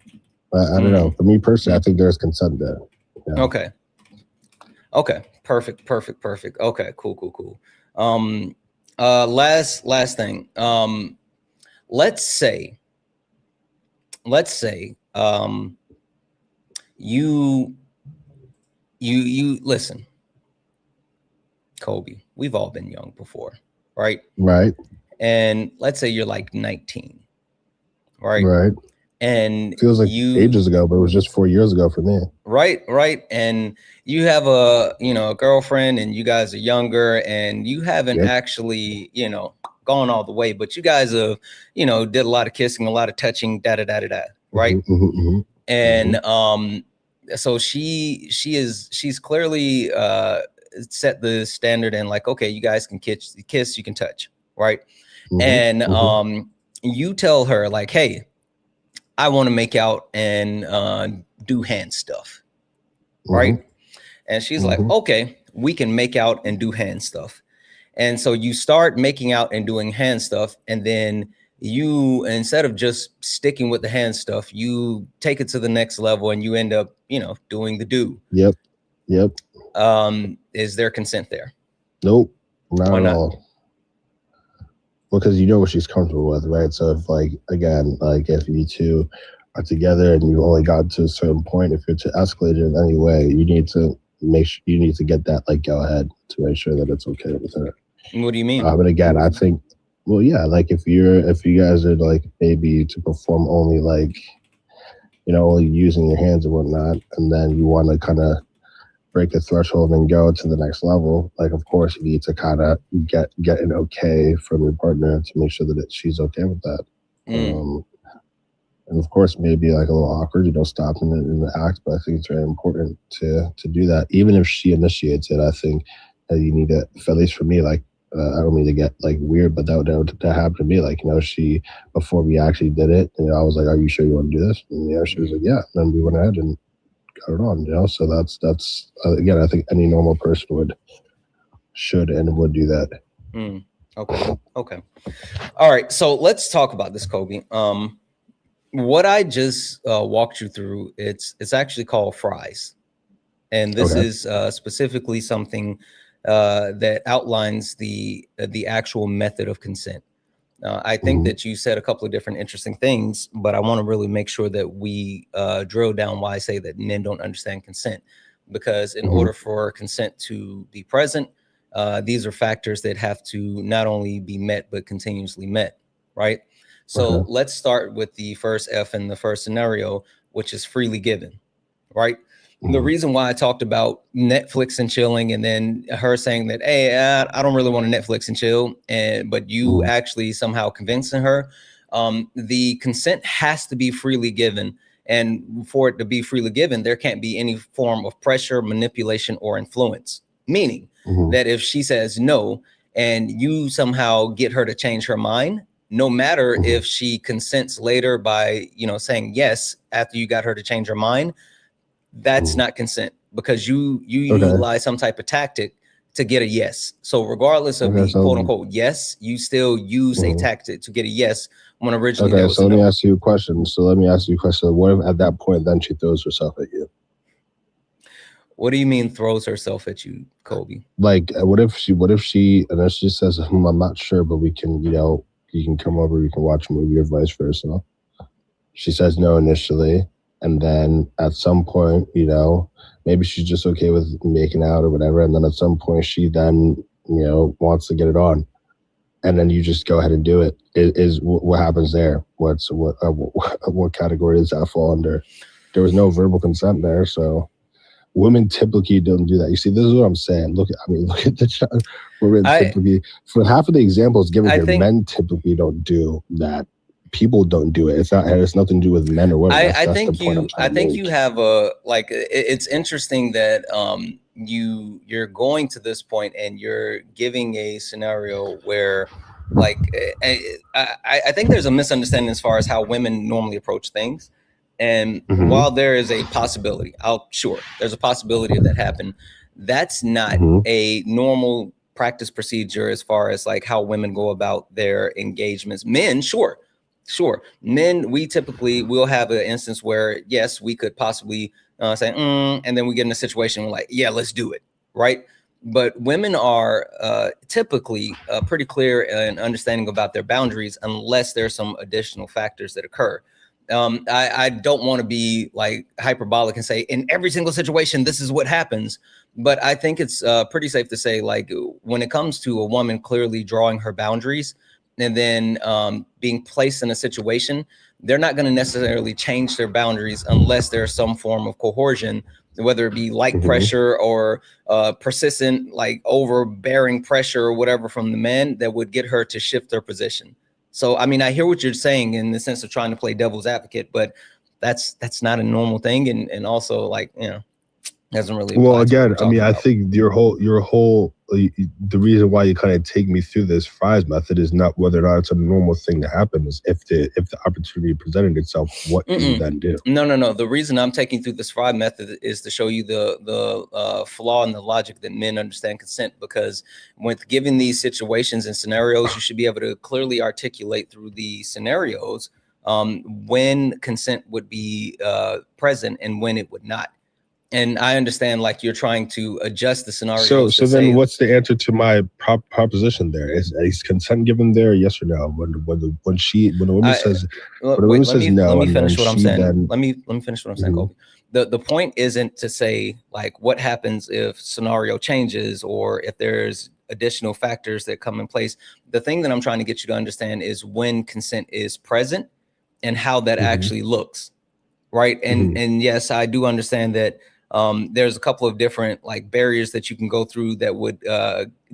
I don't know. For me personally, I think there's consent there. You know? Okay. Okay. Perfect. Okay. Cool. Last thing. Let's say, you listen, Kobe, we've all been young before, right? Right. And let's say you're like 19, right? Right. And feels like ages ago, but it was just 4 years ago for me. Right. And you have a girlfriend, and you guys are younger, and you haven't actually, gone all the way, but you guys have, did a lot of kissing, a lot of touching, right? And so she's clearly set the standard, and like, okay, you guys can kiss, you can touch, right? And you tell her like, hey, I want to make out and do hand stuff, right? And she's like, okay, we can make out and do hand stuff. And so you start making out and doing hand stuff, and then you, instead of just sticking with the hand stuff, you take it to the next level, and you end up, doing the do. Yep. Is there consent there? Nope, not at all. Because you know what she's comfortable with, right? So if, like, again, like if you two are together and you only got to a certain point, if you're to escalate it in any way, you need to get that like go ahead to make sure that it's okay with her. What do you mean? But again, I think, well, yeah, like if you guys are like maybe to perform only like, only using your hands and whatnot, and then you want to kind of break the threshold and go to the next level, like of course you need to kind of get an okay from your partner to make sure that she's okay with that. And of course maybe like a little awkward, stopping it in the act, but I think it's very important to do that. Even if she initiates it, I think that you need to, at least for me, like I don't mean to get like weird, but that happened to me. Like, she, before we actually did it, I was like, are you sure you want to do this? And she was like, yeah. And then we went ahead and got it on, so that's again, I think any normal person should and would do that. Okay. All right, so let's talk about this, Kobe. What I just walked you through, it's actually called fries, and this is specifically something that outlines the actual method of consent. I think that you said a couple of different interesting things, but I want to really make sure that we drill down why I say that men don't understand consent. Because in order for consent to be present, these are factors that have to not only be met, but continuously met, right? So let's start with the first F in the first scenario, which is freely given, right? The reason why I talked about Netflix and chilling, and then her saying that, hey, I don't really want to Netflix and chill, but you actually somehow convincing her, the consent has to be freely given. And for it to be freely given, there can't be any form of pressure, manipulation, or influence. Meaning that if she says no, and you somehow get her to change her mind, no matter if she consents later by, saying yes after you got her to change her mind, that's not consent, because you utilize some type of tactic to get a yes. So regardless of the quote unquote yes, you still use a tactic to get a yes when originally there was so a no. Let me ask you a question. What if at that point then she throws herself at you? What do you mean throws herself at you, Kobe? Like what if she and then she says, I'm not sure, but we can, you can come over, we can watch a movie, or vice versa. She says no initially. And then at some point, maybe she's just okay with making out or whatever. And then at some point she then, wants to get it on. And then you just go ahead and do it. What happens there? What category does that fall under? There was no verbal consent there. So women typically don't do that. You see, this is what I'm saying. Look at the child. Women typically, for half of the examples given here, men typically don't do that. People don't do it. It's nothing to do with men or women. I think you have it's interesting that you're going to this point and you're giving a scenario where I think there's a misunderstanding as far as how women normally approach things. And while there is a possibility, there's a possibility of that happen, That's not a normal practice procedure as far as like how women go about their engagements. Men, sure. Men, we typically will have an instance where, yes, we could possibly say, and then we get in a situation where like, yeah, let's do it, right? But women are typically pretty clear and understanding about their boundaries unless there's some additional factors that occur. I don't want to be like hyperbolic and say in every single situation, this is what happens. But I think it's pretty safe to say, like, when it comes to a woman clearly drawing her boundaries and then being placed in a situation, they're not going to necessarily change their boundaries unless there's some form of coercion, whether it be like pressure or persistent, like overbearing pressure or whatever from the men that would get her to shift their position. So, I mean, I hear what you're saying in the sense of trying to play devil's advocate, but that's not a normal thing. And also, like, you know, doesn't really apply. Well, again, I mean, I think your whole the reason why you kind of take me through this fries method is not whether or not it's a normal thing to happen, is if the opportunity presented itself, what do you then do? No. The reason I'm taking through this fry method is to show you the flaw in the logic that men understand consent, because with given these situations and scenarios, you should be able to clearly articulate through the scenarios when consent would be present and when it would not. And I understand, like, you're trying to adjust the scenario. So then what's the answer to my proposition there? Is consent given there, yes or no? When a woman says no, let me finish what I'm saying. Let me finish what I'm saying, Colby. The point isn't to say, like, what happens if scenario changes or if there's additional factors that come in place. The thing that I'm trying to get you to understand is when consent is present and how that actually looks, right? And yes, I do understand that there's a couple of different like barriers that you can go through that would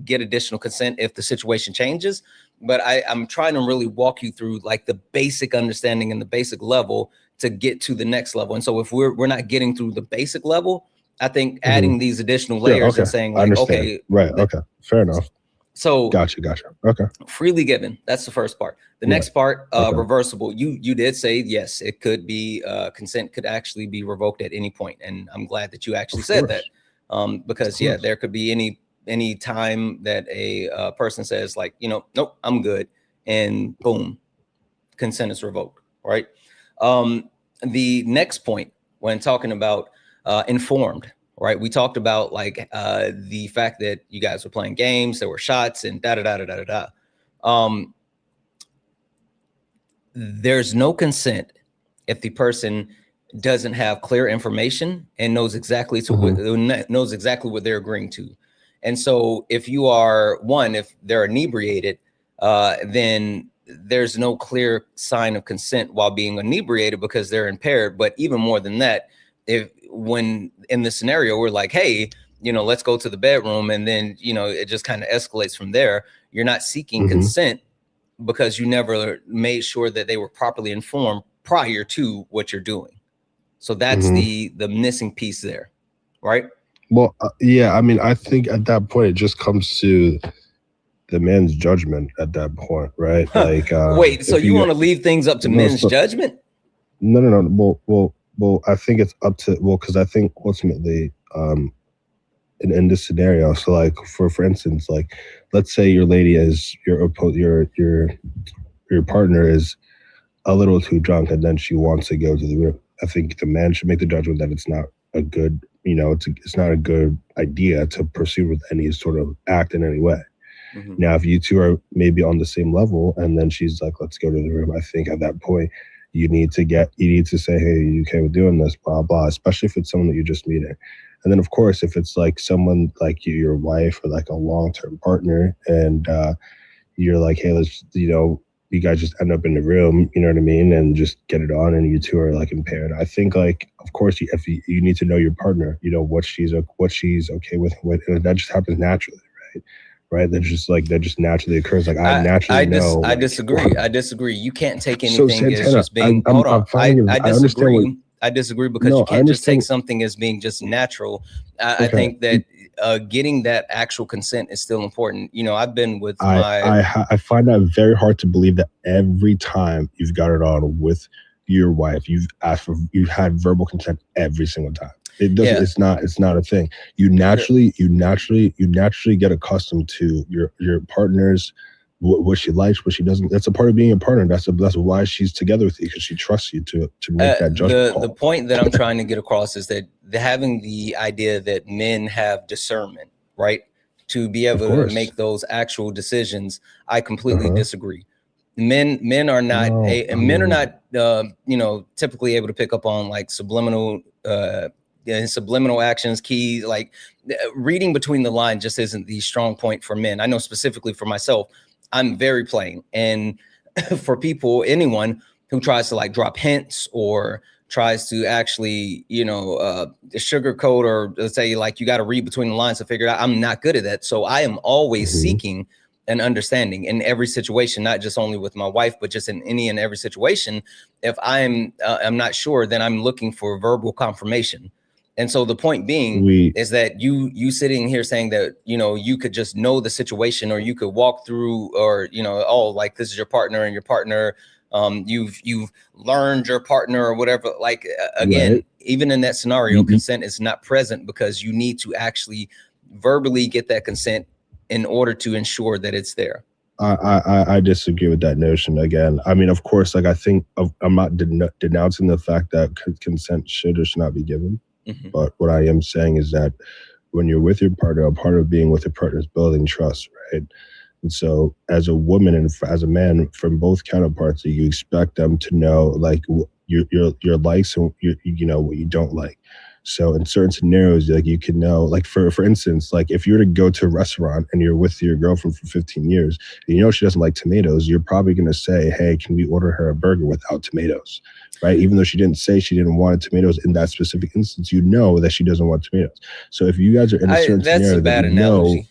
get additional consent if the situation changes. But I'm trying to really walk you through like the basic understanding and the basic level to get to the next level. And so if we're not getting through the basic level, I think adding these additional layers and saying like, okay, right, okay, fair enough. So gotcha. Okay. Freely given. That's the first part. The next part, reversible. You did say, yes, it could be consent could actually be revoked at any point. And I'm glad that you actually said that. Because yeah, there could be any time that a person says like, you know, nope, I'm good. And boom, consent is revoked. Right. The next point when talking about informed, right? We talked about like the fact that you guys were playing games, there were shots and there's no consent if the person doesn't have clear information and knows exactly knows exactly what they're agreeing to. And so if you are if they're inebriated, then there's no clear sign of consent while being inebriated because they're impaired. But even more than that, when in the scenario we're like, hey, you know, let's go to the bedroom, and then, you know, it just kind of escalates from there. You're not seeking consent because you never made sure that they were properly informed prior to what you're doing. So that's the missing piece there, right? Well, yeah, I mean, I think at that point it just comes to the man's judgment at that point, right? Like, wait, so you want to leave things up to men's judgment? No. Well, I think it's up to, because I think ultimately, in this scenario, so like for instance, like let's say your lady is your partner is a little too drunk and then she wants to go to the room. I think the man should make the judgment that it's not a good, you know, it's not a good idea to pursue with any sort of act in any way. Now, if you two are maybe on the same level and then she's like, let's go to the room, I think at that point you need to say, hey, you okay with doing this, blah, blah, especially if it's someone that you're just meeting. And then, of course, if it's like someone like your wife or like a long-term partner and you're like, hey, let's, you know, you guys just end up in the room, you know what I mean, and just get it on, and you two are like impaired. I think, like, of course, if you need to know your partner, you know, what she's okay with, and that just happens naturally, right? That just naturally occurs. Like I naturally know. I disagree. You can't take anything Santana, as just being. Hold on. I disagree. I disagree because you can't just take something as being just natural. I think that getting that actual consent is still important. You know, I've been with I find that very hard to believe that every time you've got it on with your wife, you've had verbal consent every single time. It doesn't. It's not. It's not a thing. You naturally get accustomed to your partner's what she likes, what she doesn't. That's a part of being a partner. That's why she's together with you, because she trusts you to make that judgment call. The point that I'm trying to get across is that having the idea that men have discernment, right, to be able to make those actual decisions, I completely disagree. Men are not men are not you know, typically able to pick up on like subliminal actions, keys, like reading between the lines just isn't the strong point for men. I know specifically for myself, I'm very plain. And for people, anyone who tries to like drop hints or tries to actually, you know, sugarcoat or say like you got to read between the lines to figure it out, I'm not good at that. So I am always seeking an understanding in every situation, not just only with my wife, but just in any and every situation. If I'm not sure, then I'm looking for verbal confirmation. And so the point being is that you sitting here saying that, you know, you could just know the situation, or you could walk through, or, you know, oh, like this is your partner, and your partner, you've learned your partner or whatever. Like, again, even in that scenario, consent is not present, because you need to actually verbally get that consent in order to ensure that it's there. I disagree with that notion. Again, I mean, of course, like I think I'm not denouncing the fact that consent should or should not be given. But what I am saying is that when you're with your partner, a part of being with your partner is building trust, right? And so as a woman and as a man, from both counterparts, you expect them to know like your likes and you know what you don't like. So in certain scenarios, like you can know, like for instance, like if you were to go to a restaurant and you're with your girlfriend for 15 years, and you know she doesn't like tomatoes, you're probably going to say, hey, can we order her a burger without tomatoes? Right? Even though she didn't say she didn't want tomatoes in that specific instance, you know that she doesn't want tomatoes. So if you guys are in a certain scenario, bad analogy.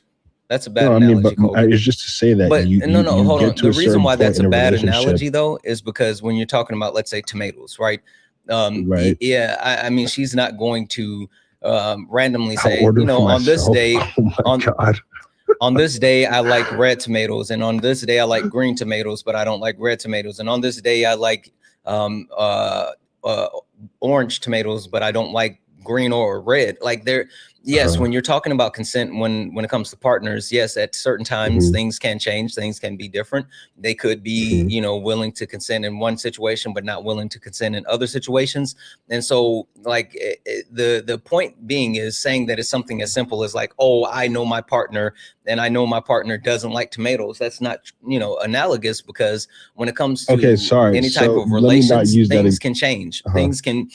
That's a bad analogy. I mean, but it's just to say that hold on. The reason why that's a bad analogy, though, is because when you're talking about, let's say, tomatoes, right? Yeah, I mean, she's not going to randomly say, you know, on this day, on this day, I like red tomatoes, and on this day, I like green tomatoes, but I don't like red tomatoes, and on this day, I like orange tomatoes, but I don't like green or red. Like yes, when you're talking about consent, when it comes to partners, yes, at certain times things can change, things can be different. They could be, you know, willing to consent in one situation, but not willing to consent in other situations. And so like the point being is saying that it's something as simple as like, oh, I know my partner and I know my partner doesn't like tomatoes. That's not, you know, analogous, because when it comes to any type of relations, things can change. Things can,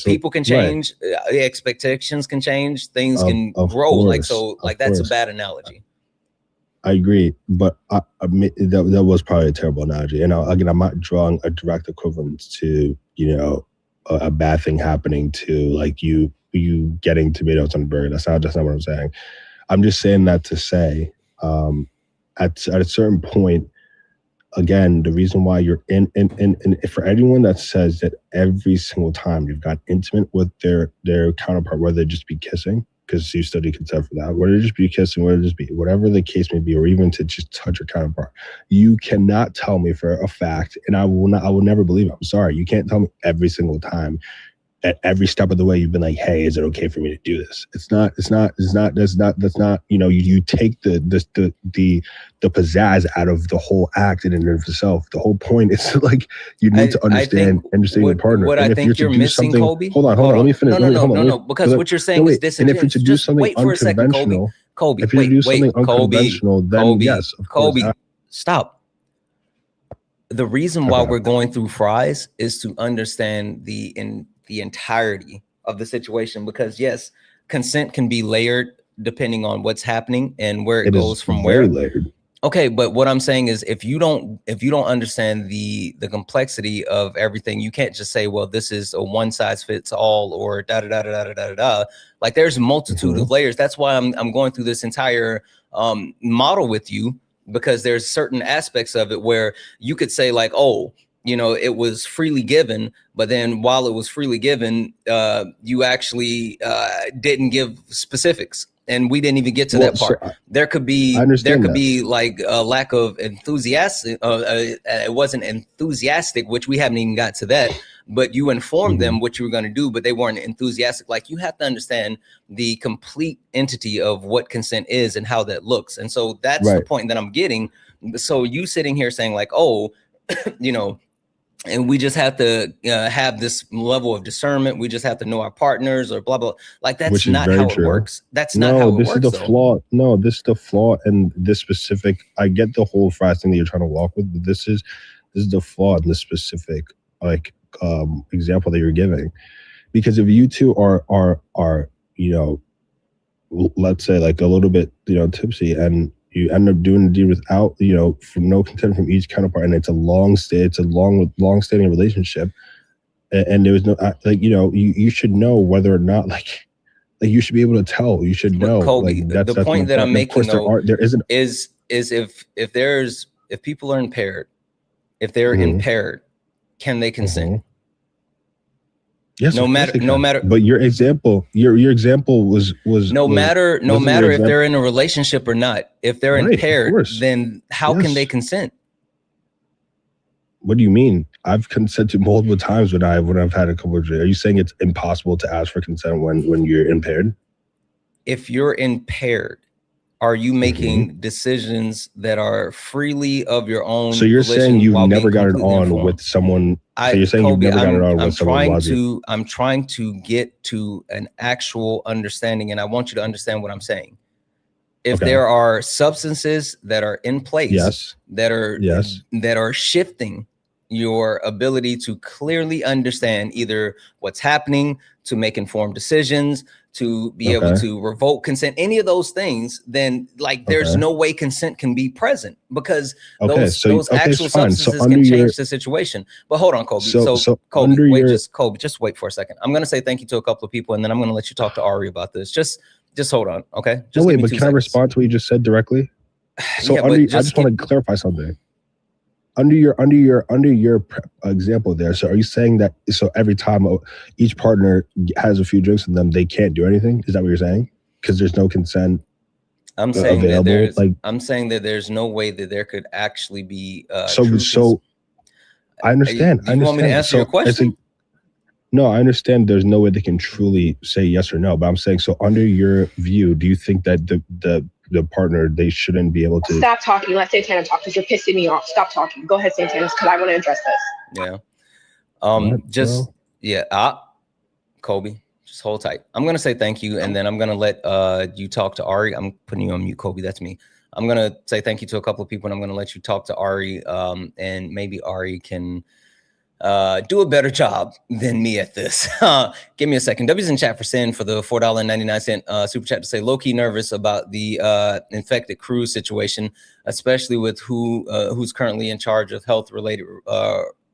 people can change, expectations can change, things can grow. Like, so like that's a bad analogy. I agree, but that was probably a terrible analogy. And again, I'm not drawing a direct equivalence to, you know, a bad thing happening to like you getting tomatoes on a burger. That's not what I'm saying. I'm just saying that to say, at a certain point, again, the reason why you're in for anyone that says that every single time you've got intimate with their counterpart, whether it just be kissing, because you study consent for that, whether it just be kissing, whether it just be whatever the case may be, or even to just touch your counterpart, you cannot tell me for a fact, and I will never believe it. I'm sorry, you can't tell me every single time, at every step of the way, you've been like, hey, is it okay for me to do this? That's not, you know, you take the pizzazz out of the whole act in and of itself. The whole point is like, you need to understand your partner. What I think you're missing, Kobe. Hold on, let me finish. No, because what you're saying is this. And if you're to do something unconventional, Kobe, then yes, of course. Kobe, stop. The reason why we're going through fries is to understand the entirety of the situation, because yes, consent can be layered depending on what's happening and where it goes from where. Layered. Okay, but what I'm saying is if you don't understand the complexity of everything, you can't just say, well, this is a one size fits all, or da da da da da da da. Like there's a multitude of layers. That's why I'm going through this entire model with you, because there's certain aspects of it where you could say like, oh, you know, it was freely given, but then while it was freely given, you actually didn't give specifics. and we didn't even get to Well, that part. so There could be I understand that. like a lack of enthusiastic. It wasn't enthusiastic, which we haven't even got to that. But you informed them what you were going to do, but they weren't enthusiastic. Like, you have to understand the complete entity of what consent is and how that looks. And so that's the point that I'm getting. So you sitting here saying like, oh, you know, and we just have to have this level of discernment. We just have to know our partners or blah, blah. Like, that's Which is not very how true. it works. That's not how it works. This is the flaw. No, this is the flaw in this specific. I get the whole fries thing that you're trying to walk with, but this is the flaw in this specific like example that you're giving. Because if you two are you know, let's say like a little bit, you know, tipsy, and you end up doing the deed without, you know, from no consent from each counterpart, and it's a long-standing relationship, and there was no like, you know, you should know whether or not like you should be able to tell. You should know. Kobe, like, that's the point that I'm making though is if people are impaired, if they're impaired, can they consent? Yes, no matter. But your example was no matter if they're in a relationship or not. If they're impaired, then how can they consent? What do you mean? I've consented multiple times when I've had a couple of drinks. Are you saying it's impossible to ask for consent when you're impaired? If you're impaired, are you making decisions that are freely of your own? So you're saying you've never got it on with someone. So you're saying you've never got it on with someone. I'm trying to get to an actual understanding, and I want you to understand what I'm saying. If there are substances that are in place, that are shifting your ability to clearly understand either what's happening, to make informed decisions, to be able to revoke consent, any of those things, then like there's no way consent can be present, because those actual substances can change the situation. But hold on, Kobe. So Kobe, just wait for a second. I'm going to say thank you to a couple of people, and then I'm going to let you talk to Ari about this. Just hold on, okay? Just wait, but can I respond to what you just said directly? So I just want to clarify something. Under your example there, so are you saying that every time each partner has a few drinks with them, they can't do anything? Is that what you're saying? Because there's no consent. I'm saying that there's no way that there could actually be. So I understand. You want me to answer your question? No, I understand. There's no way they can truly say yes or no. But I'm saying, so under your view, do you think that the partner, they shouldn't be able to stop talking? Let Santana talk, because you're pissing me off. Stop talking. Go ahead, Santana, because I want to address this. Kobe, just hold tight. I'm gonna say thank you, and then I'm gonna let you talk to Ari. I'm putting you on mute, Kobe. That's me. I'm gonna say thank you to a couple of people, and I'm gonna let you talk to Ari. And maybe Ari can do a better job than me at this. Give me a second. W's in chat for Sin for the $4.99 super chat to say low-key nervous about the infected crew situation, especially with who's currently in charge of health related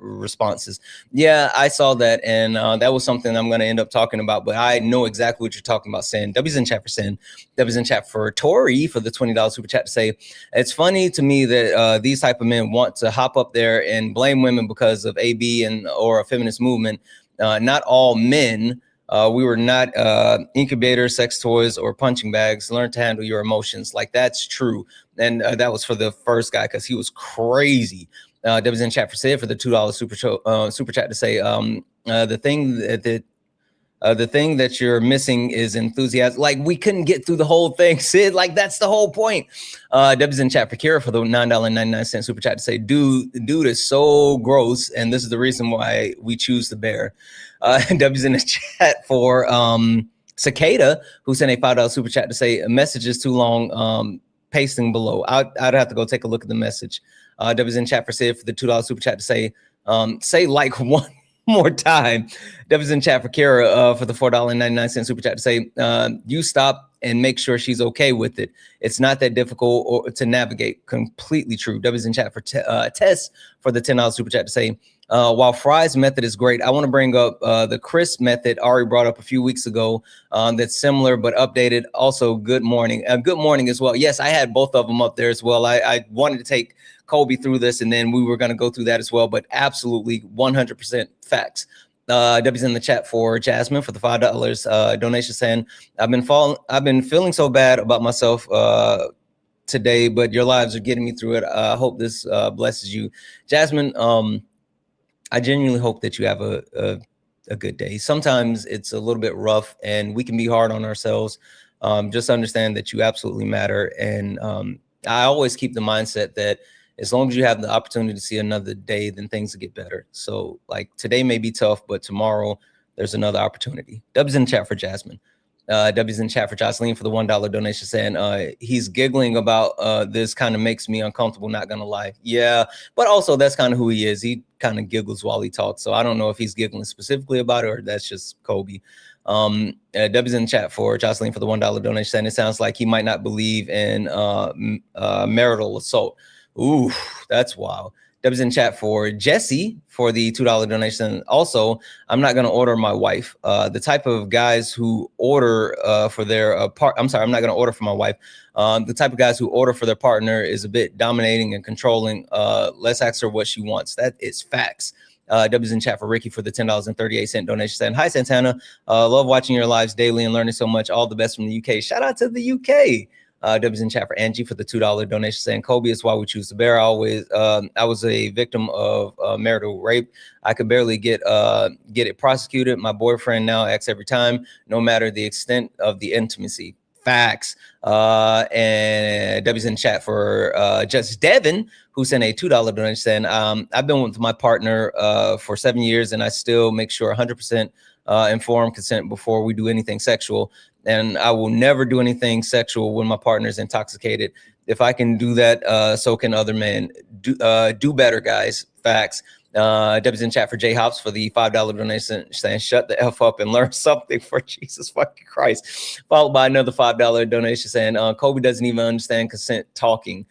responses. Yeah, I saw that, and that was something I'm going to end up talking about, but I know exactly what you're talking about. Sin. W's in chat for Sin. W's in chat for Tori for the $20 super chat to say, it's funny to me that these type of men want to hop up there and blame women because of AB or a feminist movement. Not all men. We were not incubators, sex toys, or punching bags. Learn to handle your emotions. Like, that's true. And that was for the first guy, because he was crazy. That was in chat for Sid for the $2 super chat to say the thing that you're missing is enthusiasm. Like, we couldn't get through the whole thing, Sid. Like, that's the whole point. Deb's in chat for Kira for the $9.99 super chat to say, dude is so gross, and this is the reason why we choose the bear. Deb's in the chat for Cicada, who sent a $5 super chat to say, a message is too long. Pasting below. I'd have to go take a look at the message. W's in chat for Sid for the $2 super chat to say like one more time. W's in chat for Kara for the $4.99 super chat to say you stop and make sure she's okay with it. It's not that difficult to navigate. Completely true. W's in chat for Tess for the $10 super chat to say while Fry's method is great, I want to bring up the Chris method Ari brought up a few weeks ago that's similar but updated. Also, good morning. Good morning as well. Yes, I had both of them up there as well. I wanted to take Kobe through this, and then we were going to go through that as well, but absolutely 100% facts. W's in the chat for Jasmine for the $5 donation, saying, I've been feeling so bad about myself today, but your lives are getting me through it. I hope this blesses you. Jasmine, I genuinely hope that you have a good day. Sometimes it's a little bit rough and we can be hard on ourselves. Just understand that you absolutely matter. And I always keep the mindset that as long as you have the opportunity to see another day, then things will get better. So like today may be tough, but tomorrow there's another opportunity. W's in the chat for Jasmine. W's in the chat for Jocelyn for the $1 donation, saying he's giggling about this kind of makes me uncomfortable, not gonna lie. Yeah, but also that's kind of who he is. He kind of giggles while he talks. So I don't know if he's giggling specifically about it or that's just Kobe. W's in the chat for Jocelyn for the $1 donation, saying it sounds like he might not believe in marital assault. Ooh, that's wild. W's in chat for Jesse for the $2 donation. Also, I'm not going to order my wife. The type of guys who order for their I'm not going to order for my wife. The type of guys who order for their partner is a bit dominating and controlling. Let's ask her what she wants. That is facts. W's in chat for Ricky for the $10.38 donation, saying, hi, Santana. Love watching your lives daily and learning so much. All the best from the UK. Shout out to the UK. W's in chat for Angie for the $2 donation, saying, Kobe is why we choose to bear. I was a victim of marital rape. I could barely get it prosecuted. My boyfriend now acts every time, no matter the extent of the intimacy. Facts. And W's in chat for just Devin, who sent a $2 donation, saying, I've been with my partner for 7 years, and I still make sure 100% informed consent before we do anything sexual. And I will never do anything sexual when my partner is intoxicated. If I can do that, so can other men. Do better, guys. Facts. W's in chat for J Hops for the $5 donation, saying, shut the F up and learn something for Jesus fucking Christ. Followed by another $5 donation saying, Kobe doesn't even understand consent talking.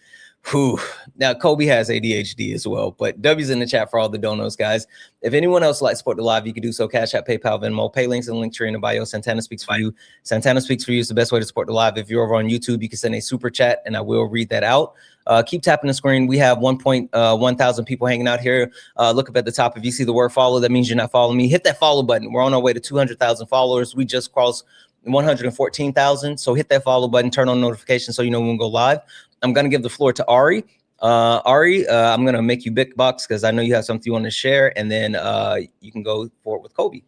Whew. Now, Kobe has ADHD as well, but W's in the chat for all the donos, guys. If anyone else would like to support the live, you can do so. Cash App, PayPal, Venmo, pay links, and link tree in the bio. Santana speaks for you. Santana speaks for you is the best way to support the live. If you're over on YouTube, you can send a super chat, and I will read that out. Keep tapping the screen. We have 1,000 people hanging out here. Look up at the top. If you see the word follow, that means you're not following me. Hit that follow button. We're on our way to 200,000 followers. We just crossed 114,000. So hit that follow button, turn on notifications so you know when we go live. I'm going to give the floor to Ari. Ari, I'm going to make you big bucks because I know you have something you want to share, and then you can go forward with Kobe.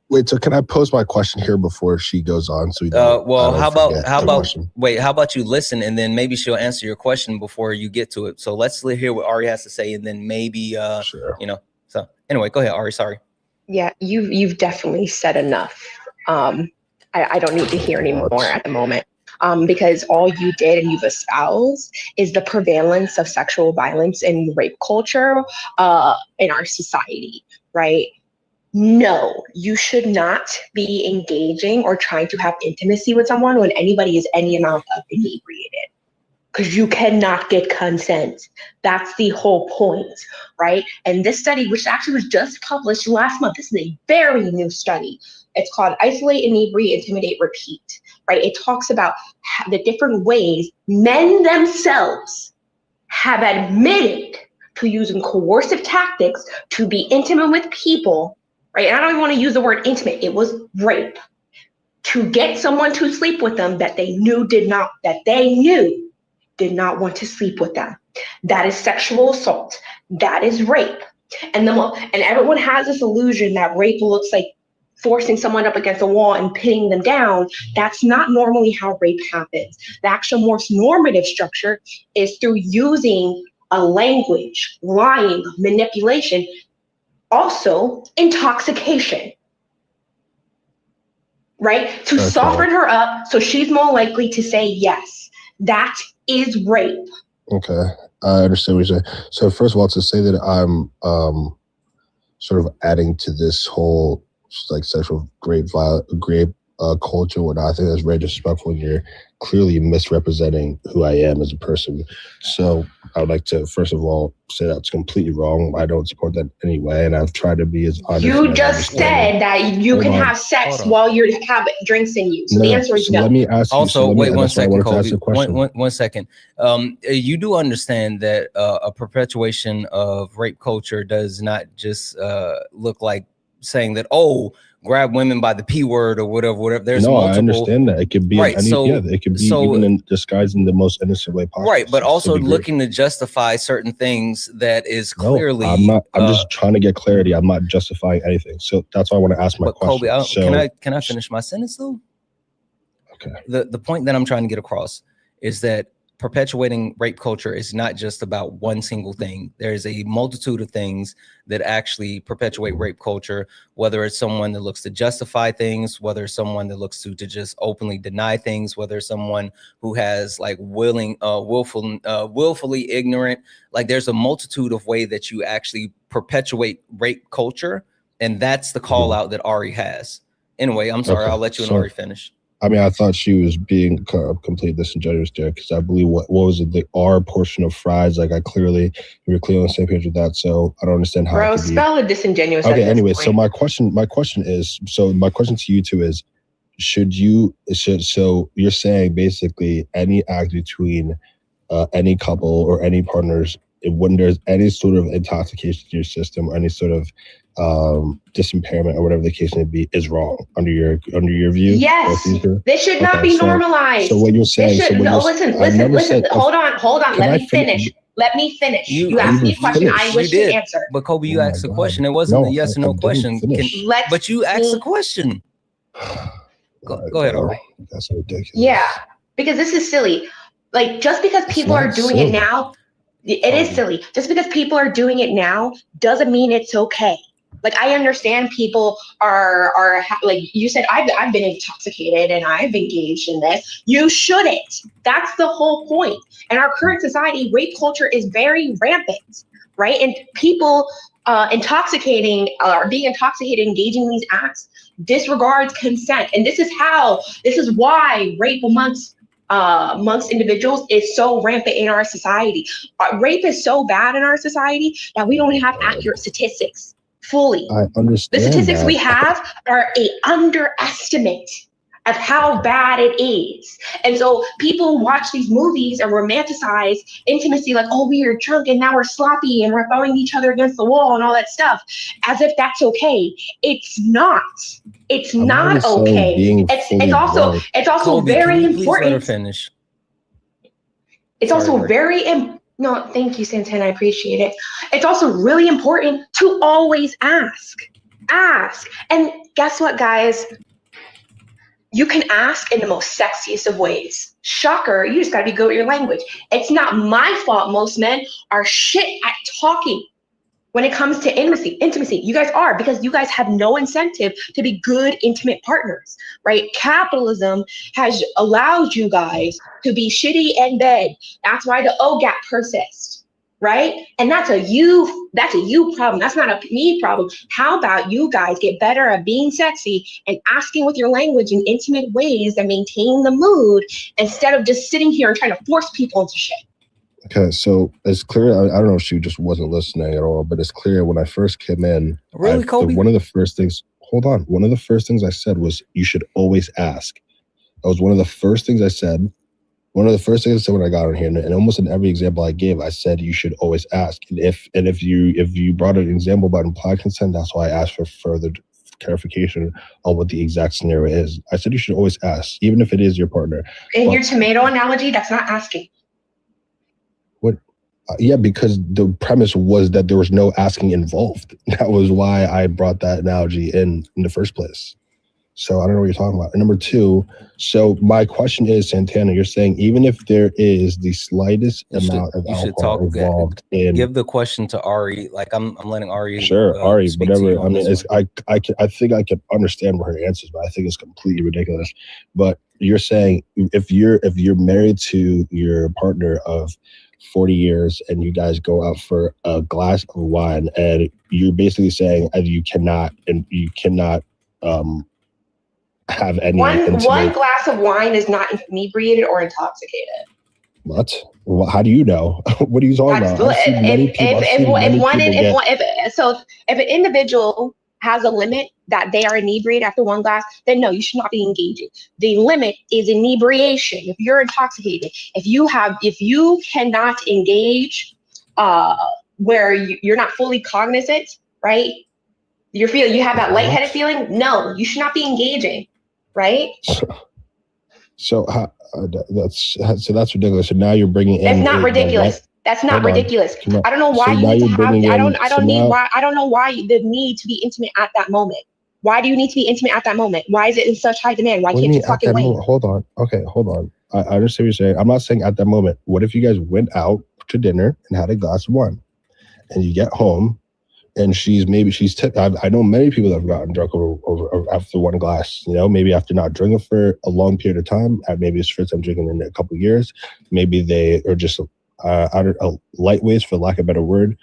Wait, so can I pose my question here before she goes on? So well, how about you listen, and then maybe she'll answer your question before you get to it. So let's hear what Ari has to say, and then maybe sure. So anyway, go ahead, Ari. Sorry. Yeah, you've definitely said enough. I don't need to hear any more at the moment. Because all you did and you've espoused is the prevalence of sexual violence and rape culture in our society, right? No, you should not be engaging or trying to have intimacy with someone when anybody is any amount of inebriated, because you cannot get consent. That's the whole point, right? And this study, which actually was just published last month, this is a very new study. It's called Isolate, Inebriate, Intimidate, Repeat, right? It talks about the different ways men themselves have admitted to using coercive tactics to be intimate with people, right? And I don't even want to use the word intimate. It was rape, to get someone to sleep with them that they knew did not want to sleep with them. That is sexual assault. That is rape. And everyone has this illusion that rape looks like forcing someone up against a wall and pinning them down. That's not normally how rape happens. The actual more normative structure is through using a language, lying, manipulation, also intoxication, right? To soften her up so she's more likely to say yes. That is rape. Okay, I understand what you're saying. So first of all, to say that I'm sort of adding to this whole like sexual grape culture, whatnot, I think that's very disrespectful, and you're clearly misrepresenting who I am as a person. So I would like to first of all say that's completely wrong. I don't support that anyway, and I've tried to be as honest. You just said that you can have sex while you're having drinks in you. So the answer is no. Let me ask you. Also, wait 1 second, Kobe. One second. You do understand that a perpetuation of rape culture does not just look like saying that, oh, grab women by the P word or whatever. There's no, multiple. I understand that. It could be right. it could be even in disguised in the most innocent way possible. Right, but also looking to justify certain things that is clearly. No, I'm not. I'm just trying to get clarity. I'm not justifying anything. So that's why I want to ask my question. Kobe, can I finish my sentence though? Okay. The point that I'm trying to get across is that perpetuating rape culture is not just about one single thing. There's a multitude of things that actually perpetuate rape culture, whether it's someone that looks to justify things, whether it's someone that looks to just openly deny things, whether it's someone who has like willfully ignorant. Like there's a multitude of ways that you actually perpetuate rape culture. And that's the call out that Ari has. Anyway, I'm sorry. Okay. I'll let you and Ari finish. I mean, I thought she was being completely disingenuous there because I believe what was it, the R portion of fries? Like we were clearly on the same page with that. So I don't understand how. Bro, spell a disingenuous. Okay. Anyway, so my question to you two is, so you're saying basically any act between any couple or any partners, when there's any sort of intoxication to your system or any sort of disimpairment or whatever the case may be is wrong under your view? Yes, this should not be normalized. So what you're saying? Listen. Hold on. Let me finish. You asked me a question. I wish to answer. But Kobe, you asked a question. It wasn't a yes or no question. But you asked a question. Go ahead, Ari. That's ridiculous. Yeah, because this is silly. Like just because people are doing it now, it is silly. Just because people are doing it now doesn't mean it's okay. Like I understand people are like you said, I've been intoxicated and I've engaged in this. You shouldn't. That's the whole point. In our current society, rape culture is very rampant, right? And people being intoxicated, engaging in these acts disregards consent. And this is why rape amongst individuals is so rampant in our society. Rape is so bad in our society that we don't have accurate statistics fully. I understand. The statistics we have are an underestimate of how bad it is. And so people watch these movies and romanticize intimacy like, oh, we are drunk and now we're sloppy and we're throwing each other against the wall and all that stuff, as if that's okay. It's not. It's not okay. It's also Kobe, very important. Let her finish. It's also very important. No, thank you, Santana. I appreciate it. It's also really important to always ask. And guess what, guys? You can ask in the most sexiest of ways. Shocker, you just gotta be good with your language. It's not my fault most men are shit at talking when it comes to intimacy. You guys are, because you guys have no incentive to be good, intimate partners, right? Capitalism has allowed you guys to be shitty in bed. That's why the O gap persists, right? And that's a you problem. That's not a me problem. How about you guys get better at being sexy and asking with your language in intimate ways that maintain the mood instead of just sitting here and trying to force people into shit? Okay, so it's clear. I don't know if she just wasn't listening at all, but it's clear when I first came in. Really, Kobe? One of the first things. Hold on. One of the first things I said was you should always ask. That was one of the first things I said. One of the first things I said when I got on here, and almost in every example I gave, I said you should always ask. And if you brought an example about implied consent, that's why I asked for further clarification on what the exact scenario is. I said you should always ask, even if it is your partner. In your tomato analogy, that's not asking. What? Yeah, because the premise was that there was no asking involved. That was why I brought that analogy in the first place. So I don't know what you're talking about. And number two, so my question is, Santana, you're saying even if there is the slightest amount of alcohol involved in... Give the question to Ari. Like I'm letting Ari... Sure, Ari, whatever. I mean, I think I can understand what her answers, but I think it's completely ridiculous. But you're saying if you're married to your partner of 40 years and you guys go out for a glass of wine, and you're basically saying you cannot have any one glass of wine is not inebriated or intoxicated. What? Well, how do you know? What are you talking about? If an individual has a limit that they are inebriated after one glass, then no, you should not be engaging. The limit is inebriation. If you're intoxicated, if you cannot engage where you're not fully cognizant, right? You have that lightheaded feeling. No, you should not be engaging, right? So that's ridiculous. So now you're bringing in. That's not ridiculous. That's not ridiculous. I don't know why you need to have. I don't know why the need to be intimate at that moment. Why do you need to be intimate at that moment? Why is it in such high demand? Why can't you fucking wait? Hold on. Okay, hold on. I understand what you're saying. I'm not saying at that moment. What if you guys went out to dinner and had a glass of wine, and you get home, and she's I know many people that have gotten drunk over after one glass. You know, maybe after not drinking for a long period of time. Maybe it's first time drinking in a couple of years. Maybe they are just lightweights, for lack of a better word.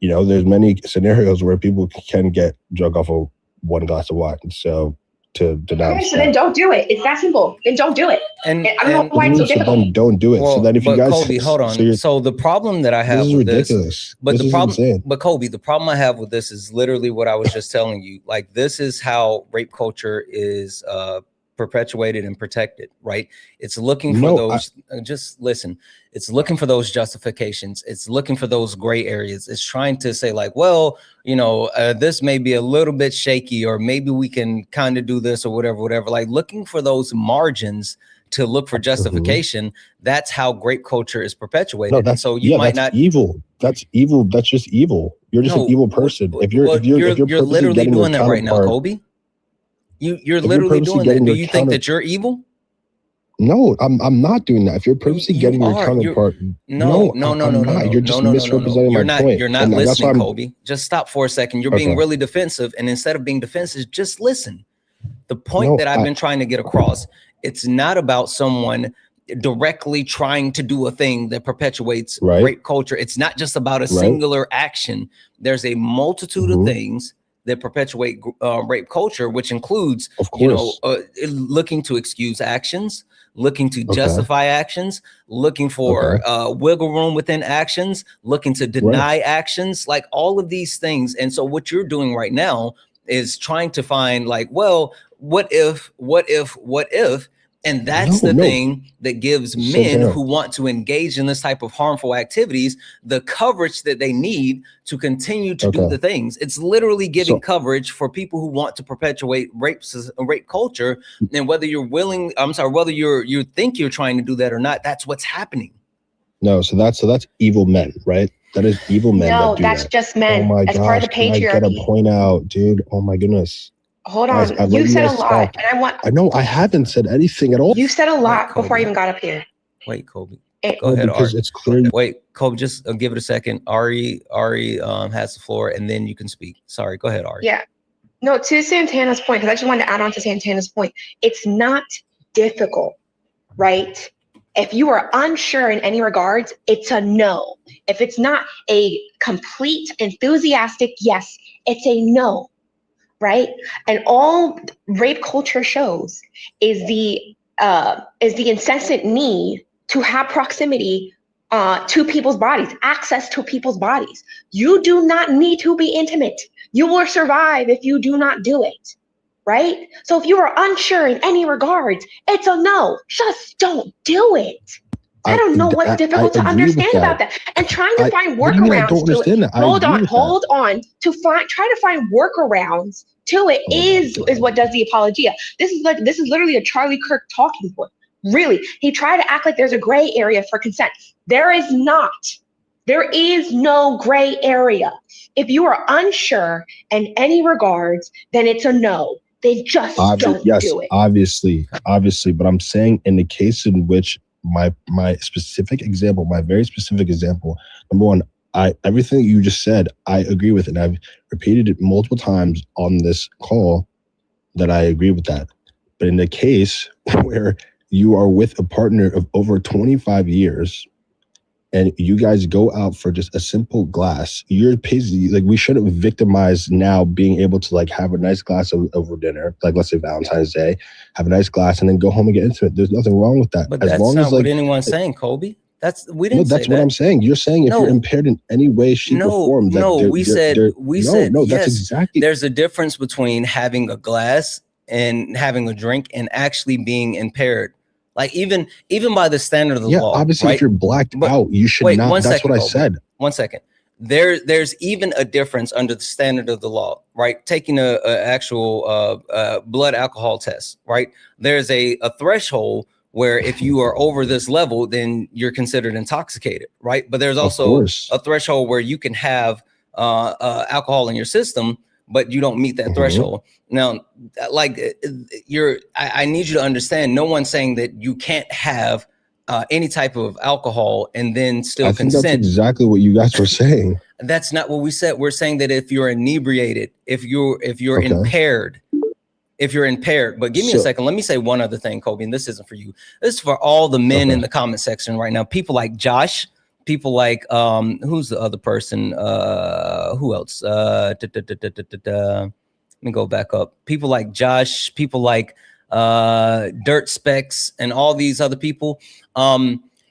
You know, there's many scenarios where people can get drunk off of one glass of wine. So to denounce. Okay, so then don't do it. It's that simple. Then don't do it. And I don't know why it's so difficult. Then don't do it. Well, so then if you guys, Colby, hold on. So the problem that I have with this, Colby, the problem I have with this is literally what I was just telling you. Like, this is how rape culture is perpetuated and protected, right? It's looking for those. Just listen. It's looking for those justifications. It's looking for those gray areas. It's trying to say like, well, you know, this may be a little bit shaky, or maybe we can kind of do this or whatever. Like, looking for those margins to look for justification. That's how grape culture is perpetuated. No, that's, so you might not evil. That's evil. That's just evil. You're just an evil person. If you're literally doing that right now, Colby. You're literally doing that. Do you think that you're evil? No, I'm not doing that. If you're purposely getting your counterpart, no. You're just misrepresenting my point. You're not listening, Colby. Just stop for a second. You're being really defensive, and instead of being defensive, just listen. The point that I've been trying to get across, it's not about someone directly trying to do a thing that perpetuates rape culture. It's not just about a singular action. There's a multitude of things that perpetuate rape culture, which includes, looking to excuse actions, looking to justify actions, looking for wiggle room within actions, looking to deny actions, like all of these things. And so what you're doing right now is trying to find like, well, what if, and that's the thing that gives men who want to engage in this type of harmful activities the coverage that they need to continue to do the things. It's literally giving coverage for people who want to perpetuate rape culture. And whether you're willing, whether you think you're trying to do that or not, that's what's happening. No, so that's evil men, right? That is evil men. No, that's just men. Oh my gosh, part of the patriarchy. I gotta point out, dude. Oh my goodness. Hold on, you said a lot, and I know I haven't said anything at all. You said a lot before I even got up here. Wait, Colby. Go ahead, because Ari. It's clear. Wait, Colby, just give it a second. Ari has the floor, and then you can speak. Sorry, go ahead, Ari. Yeah, no, to Santana's point, because I just wanted to add on to Santana's point. It's not difficult, right? If you are unsure in any regards, it's a no. If it's not a complete enthusiastic yes, it's a no. Right? And all rape culture shows is the incessant need to have proximity to people's bodies, access to people's bodies. You do not need to be intimate. You will survive if you do not do it. Right? So if you are unsure in any regards, it's a no. Just don't do it. I don't know what's difficult to understand about that. And trying to find workarounds to it. Hold on. Try to find workarounds to it is what does the apologia. This is literally a Charlie Kirk talking point. Really, he tried to act like there's a gray area for consent. There is not. There is no gray area. If you are unsure in any regards, then it's a no. They just don't do it. Obviously, but I'm saying in the case in which my specific example, my very specific example, number one, everything you just said, I agree with it. And I've repeated it multiple times on this call that I agree with that. But in the case where you are with a partner of over 25 years and you guys go out for just a simple glass, you're basically like, we shouldn't victimize now being able to like have a nice glass over dinner, like let's say Valentine's Day, have a nice glass and then go home and get intimate. There's nothing wrong with that. But that's not what anyone's saying, Colby. That's what I'm saying. You're saying if you're impaired in any way, shape, or form. We said that's exactly. There's a difference between having a glass and having a drink and actually being impaired. Like even by the standard of the law. Obviously, if you're blacked out, you should not. That's what I said. 1 second. there's even a difference under the standard of the law, right? Taking a actual blood alcohol test, right? There's a threshold where if you are over this level, then you're considered intoxicated, right? But there's also a threshold where you can have alcohol in your system, but you don't meet that threshold. Now, like I need you to understand, no one's saying that you can't have any type of alcohol and then still consent. That's exactly what you guys were saying. That's not what we said. We're saying that if you're inebriated, if you're impaired, but give me a second. Let me say one other thing, Kobe, and this isn't for you. This is for all the men in the comment section right now. People like Josh, people like, who's the other person? Who else? Let me go back up. People like Josh, people like Dirt Specs, and all these other people.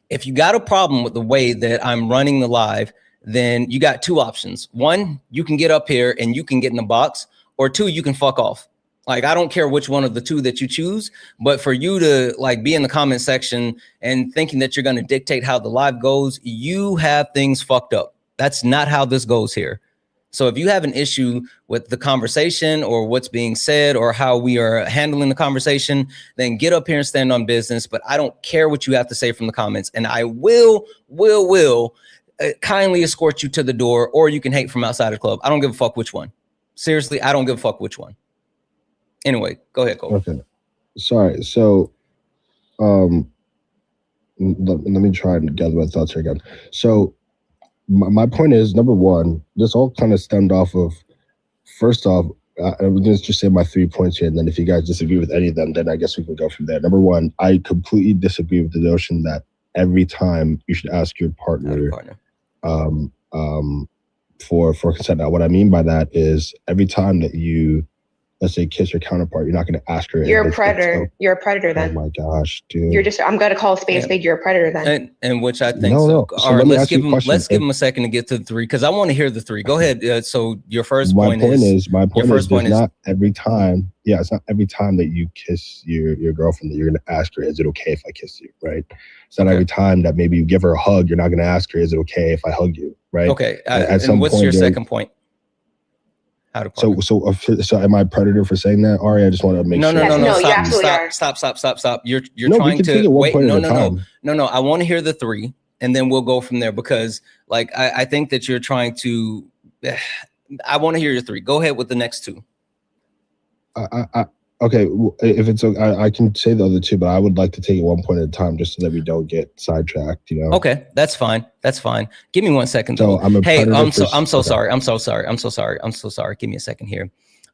If you got a problem with the way that I'm running the live, then you got two options. One, you can get up here and you can get in the box, or two, you can fuck off. Like, I don't care which one of the two that you choose, but for you to like be in the comment section and thinking that you're going to dictate how the live goes, you have things fucked up. That's not how this goes here. So if you have an issue with the conversation or what's being said or how we are handling the conversation, then get up here and stand on business. But I don't care what you have to say from the comments, and I will kindly escort you to the door, or you can hate from outside the club. I don't give a fuck which one. Seriously, I don't give a fuck which one. Anyway, go ahead, Cole. Okay. Sorry. So, let me try and gather my thoughts here again. So, my point is, number one, this all kind of stemmed off of, first off, I'm going to just say my 3 points here, and then if you guys disagree with any of them, then I guess we can go from there. Number one, I completely disagree with the notion that every time you should ask your partner for consent. Now, what I mean by that is every time that you, let's say, kiss your counterpart, you're not going to ask her. You're a predator. You're a predator then. Oh my gosh, dude. You're just, I'm going to call a spade spade. You're a predator then. And which I think so. All right, let's give him a second to get to the three, because I want to hear the three. Go ahead. So your first point is not every time. Yeah, it's not every time that you kiss your girlfriend that you're going to ask her, is it okay if I kiss you, right? It's not every time that maybe you give her a hug, you're not going to ask her, is it okay if I hug you, right? Okay. And what's your second point? So am I a predator for saying that, Ari? I just want to make sure. No, you absolutely are. Stop. You're trying to wait. No. I want to hear the three, and then we'll go from there, because like I think that you're trying to. I want to hear your three. Go ahead with the next two. Okay, if it's okay, I can say the other two, but I would like to take it one point at a time, just so that we don't get sidetracked. You know. Okay, that's fine. Give me 1 second. So I'm so sorry. I'm so sorry. Give me a second here.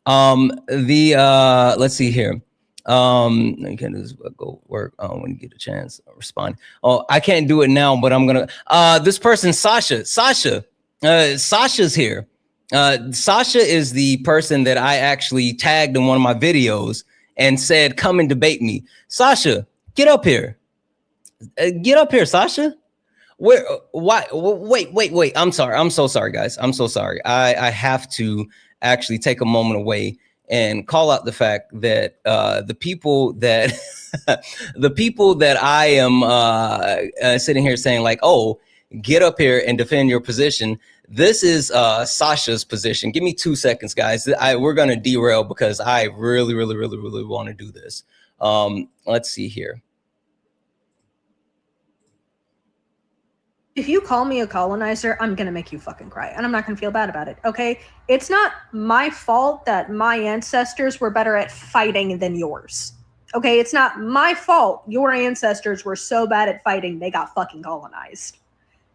Let's see here. You can just go work when you get a chance. Respond. Oh, I can't do it now, but I'm gonna. This person, Sasha's here. Sasha is the person that I actually tagged in one of my videos and said, come and debate me. Sasha, get up here. Sasha. Why? Wait. I'm sorry. I'm so sorry, guys. I'm so sorry. I have to actually take a moment away and call out the fact that the people that I am sitting here saying like, oh, get up here and defend your position. This is Sasha's position. Give me 2 seconds, guys. We're going to derail because I really want to do this. Let's see here. If you call me a colonizer, I'm going to make you fucking cry. And I'm not going to feel bad about it, okay? It's not my fault that my ancestors were better at fighting than yours. Okay? It's not my fault your ancestors were so bad at fighting they got fucking colonized.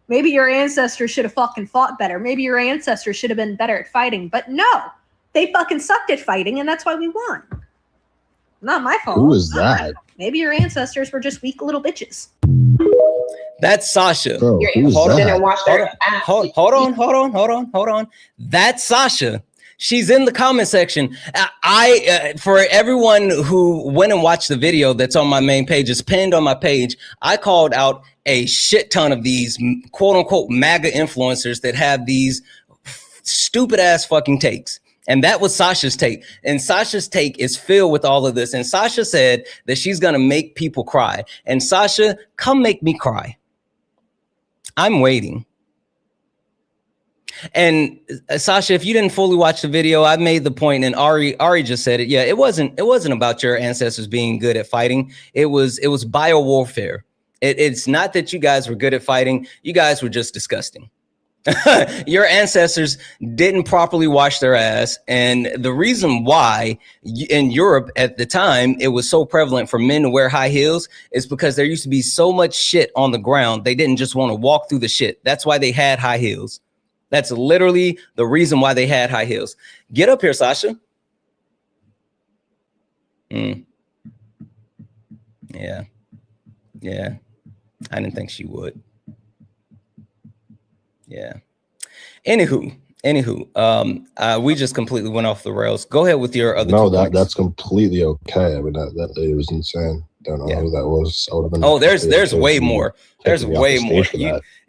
Maybe your ancestors should have fucking fought better. Maybe your ancestors should have been better at fighting. But no, they fucking sucked at fighting, and that's why we won. Not my fault. Who is that? Maybe your ancestors were just weak little bitches. That's Sasha. Bro, Your ancestors didn't wash their ass. Hold on. That's Sasha. She's in the comment section. For everyone who went and watched the video that's on my main page, it's pinned on my page. I called out a shit ton of these quote unquote MAGA influencers that have these stupid ass fucking takes. And that was Sasha's take. And Sasha's take is filled with all of this. And Sasha said that she's going to make people cry. And Sasha, come make me cry. I'm waiting. And Sasha, if you didn't fully watch the video, I made the point, and Ari just said it. Yeah, it wasn't about your ancestors being good at fighting. It was bio warfare. It's not that you guys were good at fighting. You guys were just disgusting. Your ancestors didn't properly wash their ass, and the reason why in Europe at the time it was so prevalent for men to wear high heels is because there used to be so much shit on the ground. They didn't just want to walk through the shit. That's why they had high heels. That's literally the reason why they had high heels. Get up here, Sasha. Yeah. I didn't think she would. Yeah. Anywho, we just completely went off the rails. Go ahead with your other. No, that's completely okay. I mean, that lady was insane. Don't know who that was. I would have been. Oh, there's way more. There's way more.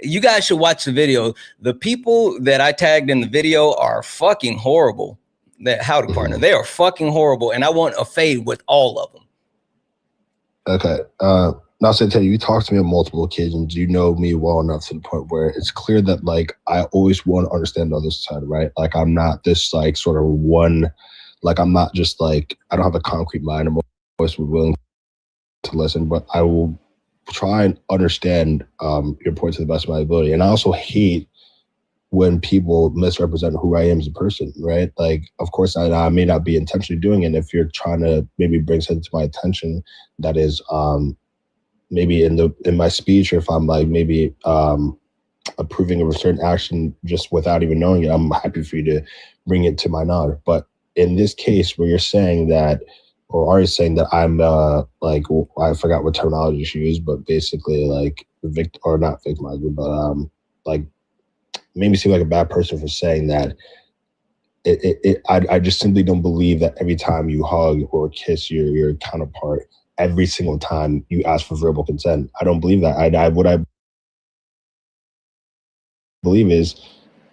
You guys should watch the video. The people that I tagged in the video are fucking horrible. That howdy partner, they are fucking horrible, and I want a fade with all of them. Okay. Now, Santana, you talked to me on multiple occasions. You know me well enough to the point where it's clear that, like, I always want to understand the other side, right? Like, I'm not this, like, sort of one, like, I'm not just, like, I don't have a concrete mind. I'm always willing to listen, but I will try and understand your point to the best of my ability. And I also hate when people misrepresent who I am as a person, right? Like, of course, I may not be intentionally doing it. If you're trying to maybe bring something to my attention that is, maybe in my speech, or if I'm like maybe approving of a certain action just without even knowing it, I'm happy for you to bring it to my nod. But in this case where you're saying that, or are you saying that I'm like, I forgot what terminology she used, but basically like or not victimized, but like made me seem like a bad person for saying that. I just simply don't believe that every time you hug or kiss your counterpart, every single time you ask for verbal consent. I don't believe that. What I believe is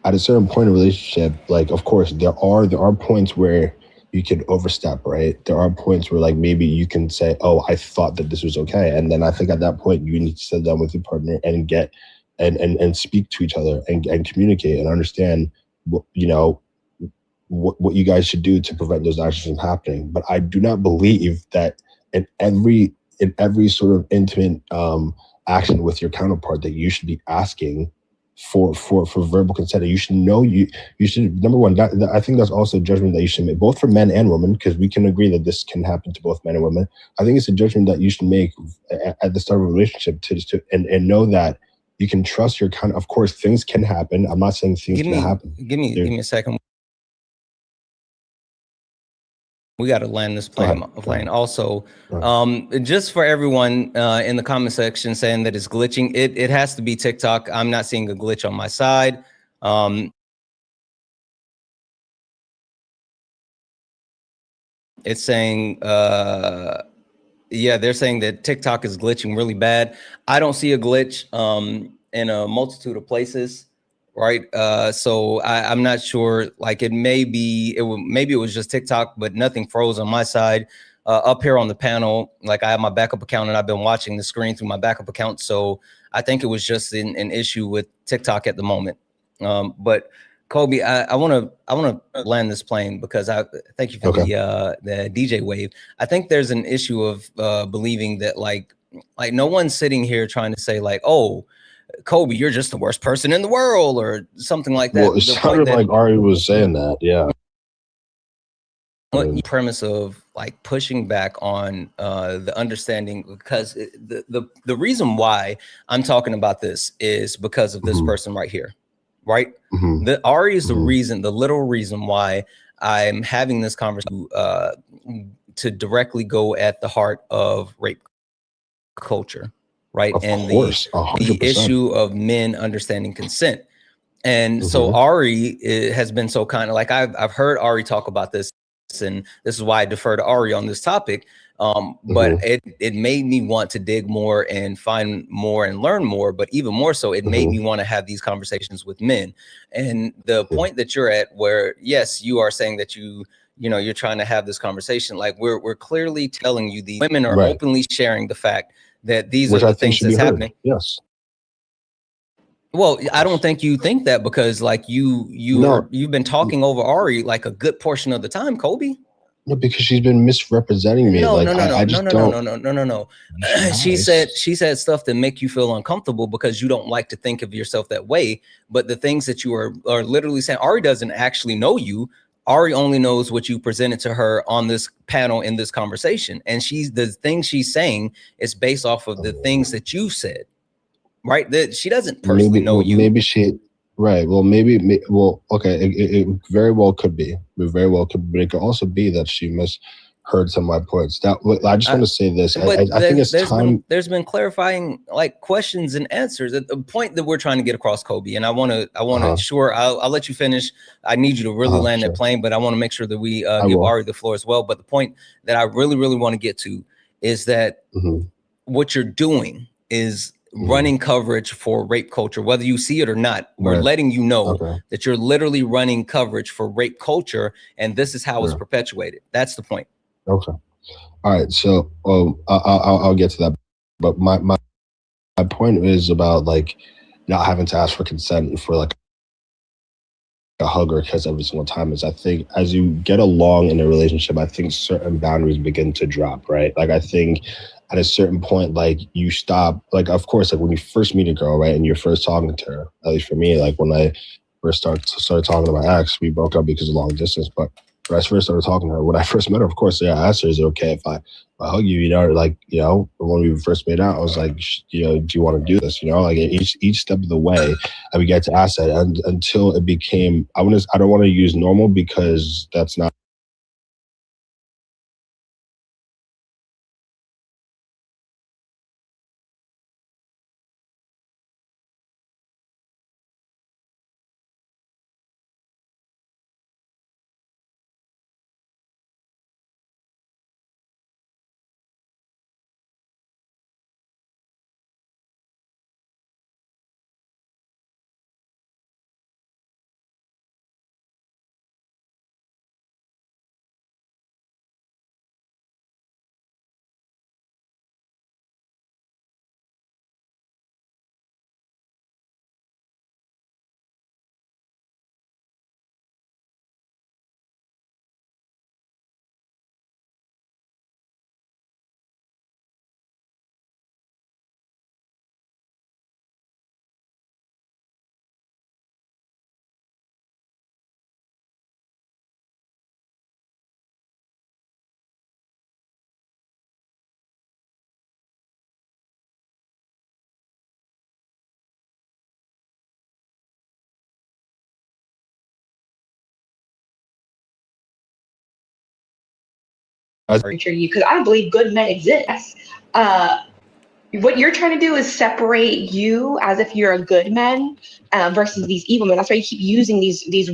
at a certain point in a relationship, like, of course, there are points where you can overstep, right? There are points where, like, maybe you can say, oh, I thought that this was okay. And then I think at that point, you need to sit down with your partner and get and speak to each other and communicate and understand, you know, what you guys should do to prevent those actions from happening. But I do not believe that in every sort of intimate action with your counterpart that you should be asking for verbal consent. You should know, you should, number one, I think that's also a judgment that you should make, both for men and women, because we can agree that this can happen to both men and women. I think it's a judgment that you should make at the start of a relationship to and know that you can trust your of course, things can happen. I'm not saying things can happen. Give me a second. We got to land this plane. Also, just for everyone in the comment section saying that it's glitching, it has to be TikTok. I'm not seeing a glitch on my side. It's saying, yeah, they're saying that TikTok is glitching really bad. I don't see a glitch in a multitude of places. Right. So I'm not sure, like maybe it was just TikTok, but nothing froze on my side. Up here on the panel, like I have my backup account and I've been watching the screen through my backup account. So I think it was just an issue with TikTok at the moment. But Kobe, I want to land this plane because I thank you for the DJ wave. I think there's an issue of believing that like no one's sitting here trying to say like, oh, Kobe, you're just the worst person in the world or something like that. Well, it sounded like Ari was saying that, yeah. The premise of like pushing back on the understanding, because the reason why I'm talking about this is because of this person right here, right? The Ari is the reason, the literal reason why I'm having this conversation to directly go at the heart of rape culture. Right. And the issue of men understanding consent. And so Ari has been so kind of like I've heard Ari talk about this, and this is why I defer to Ari on this topic. But it made me want to dig more and find more and learn more. But even more so, it made me want to have these conversations with men. And the point that you're at, where, yes, you are saying that you're trying to have this conversation, like we're clearly telling you the women are openly sharing the fact that these are the things that's happening. Yes. Well, I don't think you think that because like you've been talking over Ari like a good portion of the time, Kobe. No, because she's been misrepresenting me. No, Like no, no, no, I no, just no, no, don't. no, no, no, no, no. She She said stuff that make you feel uncomfortable because you don't like to think of yourself that way. But the things that you are literally saying, Ari doesn't actually know you. Ari only knows what you presented to her on this panel in this conversation, and the thing she's saying is based off of the things that you said, right? That she doesn't personally know you. Maybe she. Right. Well, well, okay. It very well could be. It very well could be. But it could also be that she misheard some of my points. That I just want to say this. I think it's time. There's been clarifying like questions and answers. The point that we're trying to get across, Kobe, and I want to. Sure, I'll let you finish. I need you to really land that plane, but I want to make sure that we give Ari the floor as well. But the point that I really want to get to is that what you're doing is running coverage for rape culture, whether you see it or not. We're letting you know that you're literally running coverage for rape culture, and this is how it's perpetuated. That's the point. Okay. All right. So I'll get to that. But my point is about like not having to ask for consent for like a hug or a kiss every single time. Is I think as you get along in a relationship, I think certain boundaries begin to drop, right? Like I think at a certain point, like you stop, like of course, like when you first meet a girl, right, and you're first talking to her, at least for me, like when I first started talking to my ex, we broke up because of long distance, but when I first started talking to her, when I first met her, of course, yeah, I asked her, is it okay if I hug you, you know, like, you know, when we first made out, I was like, you know, do you want to do this? You know, like each step of the way, I began to ask that, and until it became, I don't want to use normal because that's not. Because I don't believe good men exist. What you're trying to do is separate you as if you're a good man versus these evil men. That's why you keep using these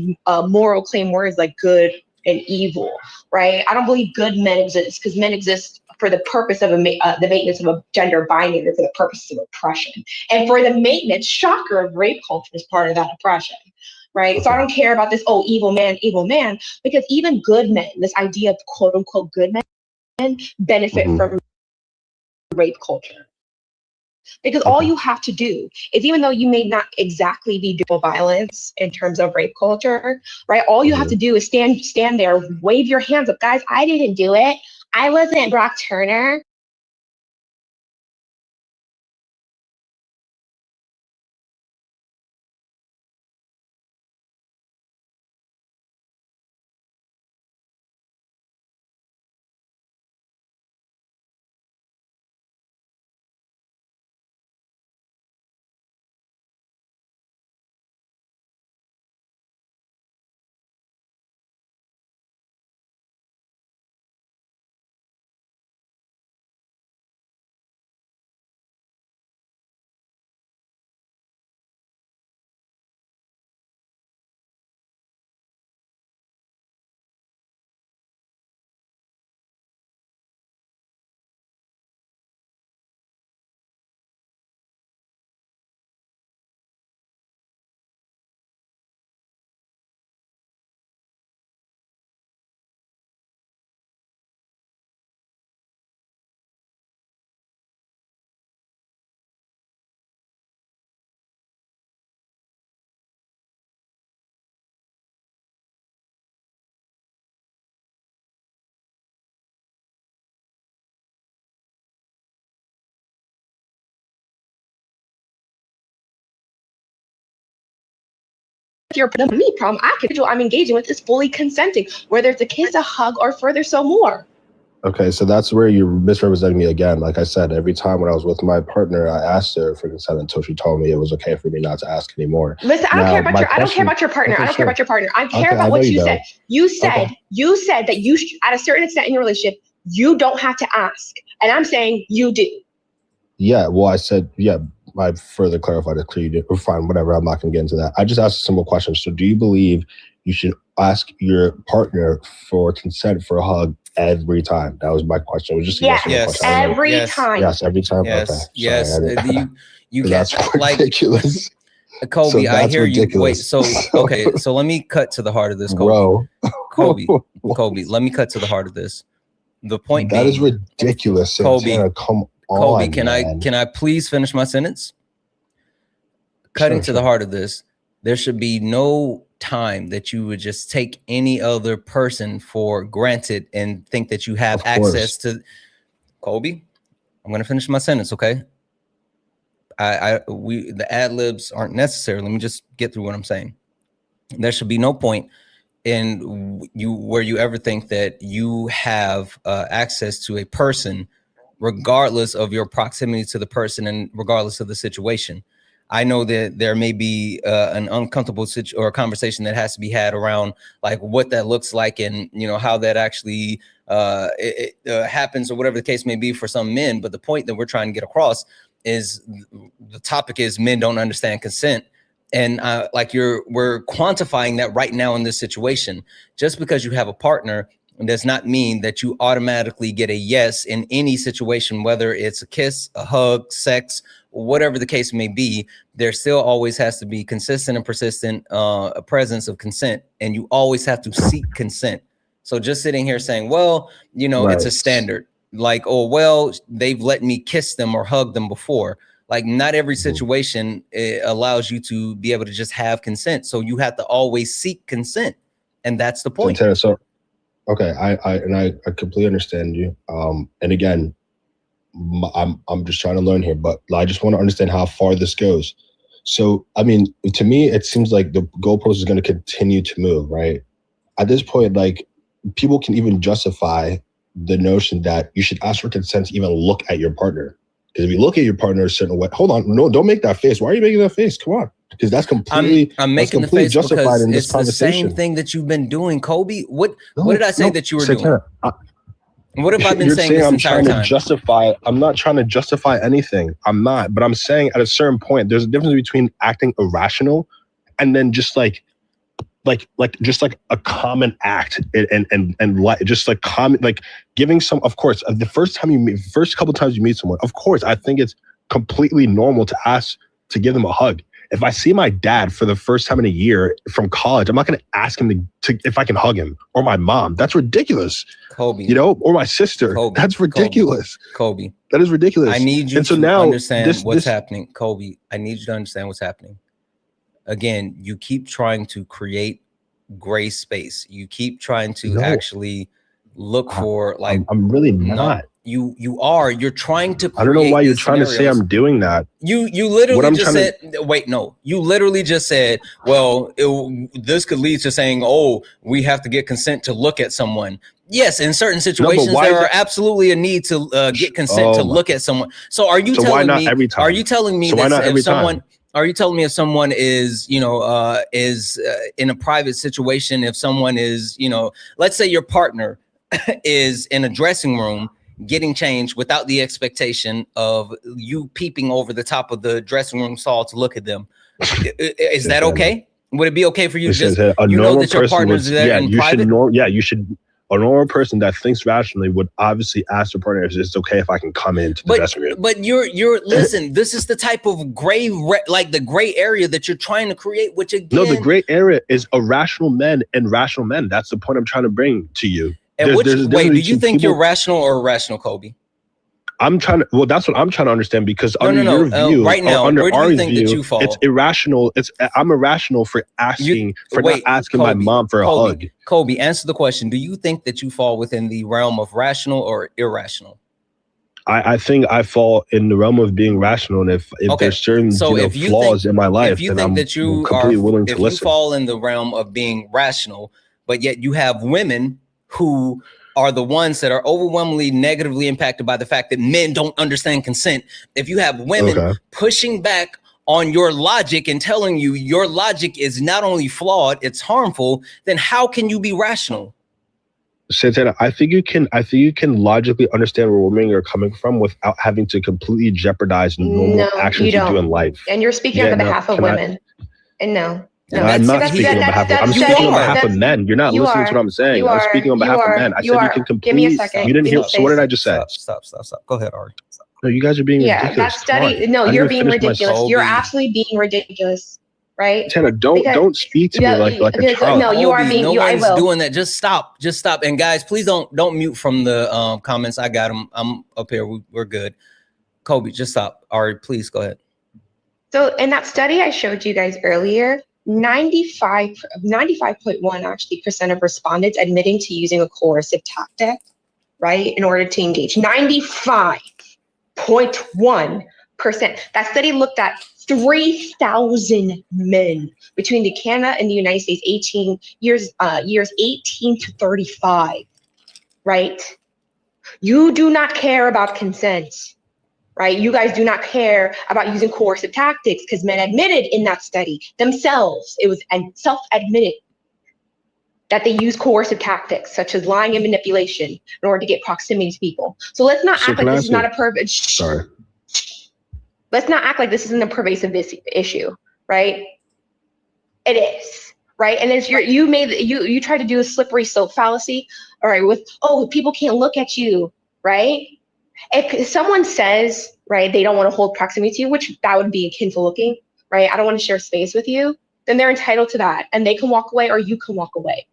moral claim words like good and evil, right? I don't believe good men exist because men exist for the purpose of the maintenance of a gender binary for the purposes of oppression. And for the maintenance, shocker, of rape culture is part of that oppression, right? So I don't care about this, oh, evil man, because even good men, this idea of quote unquote good men, benefit from rape culture. Because all you have to do is, even though you may not exactly be doing violence in terms of rape culture, right? All you have to do is stand there, wave your hands up, guys. I didn't do it. I wasn't Brock Turner. your me problem. I'm engaging with is fully consenting, whether it's a kiss, a hug, or further so more. Okay, so that's where you're misrepresenting me again. Like I said, every time when I was with my partner, I asked her for consent until she told me it was okay for me not to ask anymore. Listen, I don't care about your partner. I don't care about your partner. I care about what you said. You said that you at a certain extent in your relationship, you don't have to ask. And I'm saying you do. Yeah, well, I said, yeah, I further clarified it clearly. Fine, whatever. I'm not going to get into that. I just asked a simple question. So do you believe you should ask your partner for consent for a hug every time? That was my question. It was just a yes question. Every time. Yes, every time. Yes, okay. yes. Sorry, you that's like ridiculous. Kobe, So I hear ridiculous. you. Wait, okay. So let me cut to the heart of this, Kobe. Bro. Kobe, let me cut to the heart of this. The point that being, is ridiculous, Santana. Come on, Kobe, man. can I please finish my sentence? Cutting to the heart of this, there should be no time that you would just take any other person for granted and think that you have access to. Kobe, I'm going to finish my sentence, okay? The ad libs aren't necessary. Let me just get through what I'm saying. There should be no point in where you ever think that you have access to a person, regardless of your proximity to the person and regardless of the situation. I know that there may be an uncomfortable or a conversation that has to be had around like what that looks like and how that actually happens or whatever the case may be for some men. But the point that we're trying to get across is the topic is men don't understand consent. And we're quantifying that right now in this situation. Just because you have a partner does not mean that you automatically get a yes in any situation, whether it's a kiss, a hug, sex, whatever the case may be. There still always has to be consistent and persistent presence of consent, and you always have to seek consent. So just sitting here saying, well, it's a standard, like, oh, well, they've let me kiss them or hug them before. Like, not every situation allows you to be able to just have consent. So you have to always seek consent. And that's the point. Santana, so, okay, I completely understand you. And again, I'm just trying to learn here, but I just want to understand how far this goes. So, I mean, to me, it seems like the goalpost is going to continue to move, right? At this point, like, people can even justify the notion that you should ask for consent to even look at your partner. Because if you look at your partner a certain way, hold on, no, don't make that face. Why are you making that face? Come on, because that's completely. I'm making the face justified because in this it's the same thing that you've been doing, Kobe. What did I say that you were doing? What have I been saying this entire time? I'm not trying to justify anything. I'm not, but I'm saying at a certain point, there's a difference between acting irrational and then just like a common act and just like common, like giving some, of course, the first couple times you meet someone, of course, I think it's completely normal to ask to give them a hug. If I see my dad for the first time in a year from college, I'm not going to ask him to if I can hug him, or my mom. That's ridiculous. Kobe, or my sister. Kobe, that's ridiculous. Kobe, that is ridiculous. I need you to understand what's happening. Kobe, I need you to understand what's happening. Again, you keep trying to create gray space. You keep trying to actually look for like. I'm really not. You are. You're trying to create. I don't know why you're trying to say I'm doing that. You literally just said. Wait, no. You literally just said, well, this could lead to saying, oh, we have to get consent to look at someone. Yes, in certain situations, there are absolutely a need to get consent to look at someone. So are you telling me? Every time? Are you telling me that if someone? Are you telling me if someone is, is in a private situation, if someone is, let's say your partner is in a dressing room getting changed without the expectation of you peeping over the top of the dressing room stall to look at them. Is that okay? Would it be okay for you to just, that your partner's there in private? You should. A normal person that thinks rationally would obviously ask their partner if it's okay if I can come into the dressing room. But you're listen, this is the type of gray, like the gray area that you're trying to create, which again. No, the gray area is irrational men and rational men. That's the point I'm trying to bring to you. And wait, do you think you're rational or irrational, Kobe? That's what I'm trying to understand, because under your view, right now, where do you think that you fall? It's irrational. I'm irrational for asking, not asking Kobe, my mom for a hug. Kobe, answer the question. Do you think that you fall within the realm of rational or irrational? I think I fall in the realm of being rational, and if Okay, there's certain so if you flaws think- in my life, if you then think I'm that you completely are, willing to if you listen. fall in the realm of being rational, but yet you have women who are the ones that are overwhelmingly negatively impacted by the fact that men don't understand consent. If you have women Okay. pushing back on your logic and telling you your logic is not only flawed, it's harmful, then how can you be rational? Santana, I think you can logically understand where women are coming from without having to completely jeopardize normal actions you do in life. And you're speaking on behalf of women. And no. I'm not speaking on behalf of. I'm speaking on behalf of men. You're not listening to what I'm saying. I'm speaking on behalf of men. I said you can completely. Give me a second. You didn't hear. So what did I just say? Stop. Go ahead, Ari. No, you guys are being ridiculous. That study. No, you're being ridiculous. You're absolutely being ridiculous, right? Santana, don't speak to me like a child. No, you are being. No I one's will. doing that. Just stop. And guys, please don't mute from the comments. I got them. I'm up here. We're good. Kobe, just stop. Ari, please go ahead. So in that study I showed you guys earlier, 95.1 actually percent of respondents admitting to using a coercive tactic, right, in order to engage. 95.1%. That study looked at 3,000 men between the Canada and the United States, 18 years 18 to 35, right? You do not care about consent. Right? You guys do not care about using coercive tactics because men admitted in that study themselves, it was self-admitted that they use coercive tactics such as lying and manipulation in order to get proximity to people. So let's not act like this is not a Sorry. Let's not act like this isn't a pervasive issue, right? It is, right? And as you try to do a slippery slope fallacy, all right, with people can't look at you, right? If someone says, right, they don't want to hold proximity to you, which that would be akin to looking, right? I don't want to share space with you, then they're entitled to that. And they can walk away or you can walk away,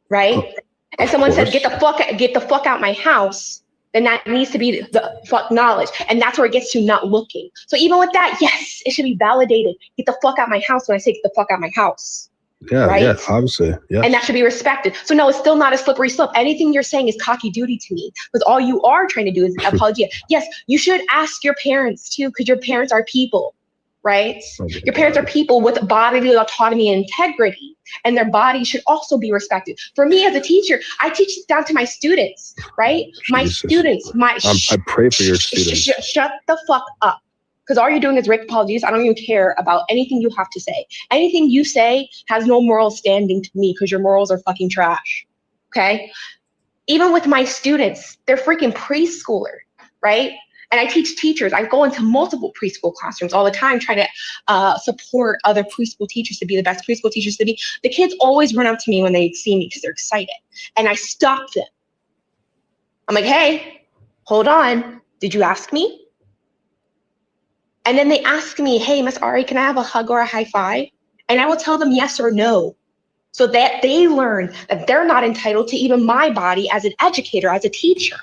right? And someone says, get the fuck out my house, then that needs to be the fuck knowledge. And that's where it gets to not looking. So even with that, yes, it should be validated. Get the fuck out my house when I say get the fuck out my house. Yeah, right? Yeah, obviously. Yeah. And that should be respected. So no, it's still not a slippery slope. Anything you're saying is cocky duty to me because all you are trying to do is apologia. Yes, you should ask your parents too because your parents are people, right? Your parents are people with bodily autonomy and integrity, and their body should also be respected. For me as a teacher, I teach down to my students, right? My students, I pray for your students. Shut the fuck up. Because all you're doing is rape apologies. I don't even care about anything you have to say. Anything you say has no moral standing to me because your morals are fucking trash, okay? Even with my students, they're freaking preschooler, right? And I teach teachers. I go into multiple preschool classrooms all the time trying to support other preschool teachers to be the best preschool teachers to be. The kids always run up to me when they see me because they're excited. And I stop them. I'm like, hey, hold on. Did you ask me? And then they ask me, hey, Miss Ari, can I have a hug or a high five? And I will tell them yes or no, so that they learn that they're not entitled to even my body as an educator, as a teacher.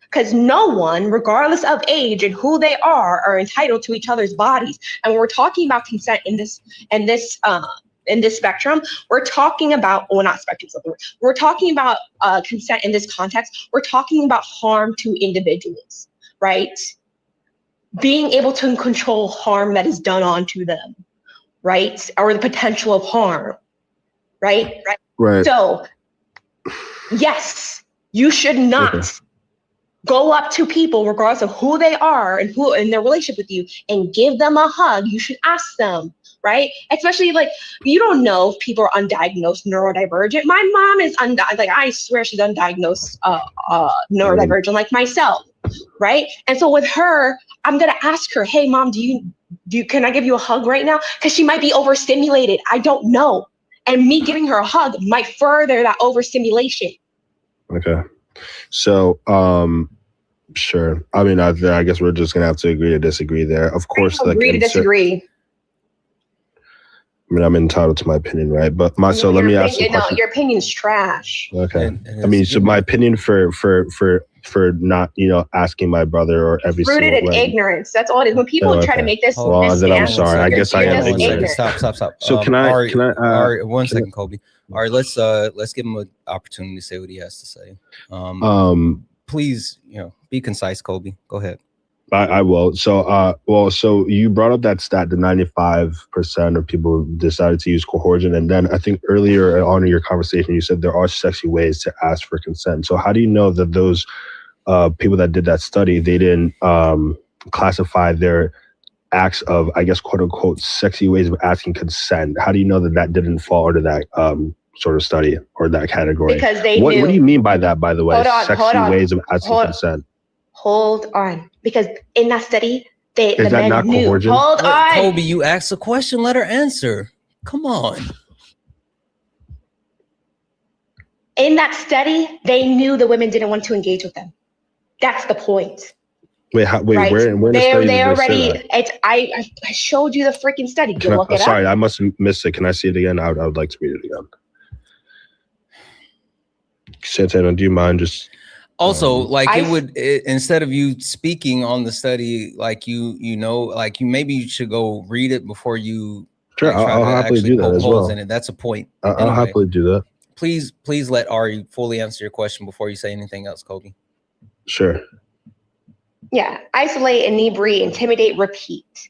Because no one, regardless of age and who they are entitled to each other's bodies. And when we're talking about consent in this spectrum, we're talking about, well, not spectrum, we're talking about consent in this context. We're talking about harm to individuals, right? Being able to control harm that is done onto them, right? Or the potential of harm, right? Right. So, yes, you should not go up to people, regardless of who they are and who in their relationship with you, and give them a hug. You should ask them, right? Especially like, you don't know if people are undiagnosed neurodivergent. My mom is I swear she's undiagnosed neurodivergent like myself, right? And so with her, I'm gonna ask her, hey mom, can I give you a hug right now? Because she might be overstimulated. I don't know. And me giving her a hug might further that overstimulation. Okay. So, sure. I mean, I guess we're just gonna have to agree to disagree there. Of course, agree to disagree. I mean, I'm entitled to my opinion, right? But so let me ask you a question. Your opinion's trash. Okay. I mean, so my opinion for not, asking my brother or every single rooted in ignorance. That's all it is. When people try to make this, then I'm sorry. I guess I am ignorant. Stop. So can I? One second, Kobe. All right, let's give him an opportunity to say what he has to say. please, be concise, Kobe. Go ahead. I will. So, so you brought up that stat, the 95% of people decided to use coercion. And then I think earlier on in your conversation, you said there are sexy ways to ask for consent. So how do you know that those people that did that study, they didn't classify their acts of, I guess, quote unquote, sexy ways of asking consent? How do you know that that didn't fall under that sort of study or that category? Because they knew. What do you mean by that, by the way? Sexy ways of asking consent. Hold on, because in that study, the men knew. Coercion? Hold on, Kobe, you asked a question, let her answer. Come on. In that study, they knew the women didn't want to engage with them. That's the point. Wait, right? where in the study they already. It's I showed you the freaking study. Go look it up. Sorry, I must have missed it. Can I see it again? I would like to read it again. Santana, do you mind just? Also, like instead of you speaking on the study, like maybe you should go read it before you. Sure, I'll happily do that as well. In it. That's a point. I'll happily do that. Please let Ari fully answer your question before you say anything else, Kobe. Sure. Yeah, isolate, inebriate, intimidate, repeat.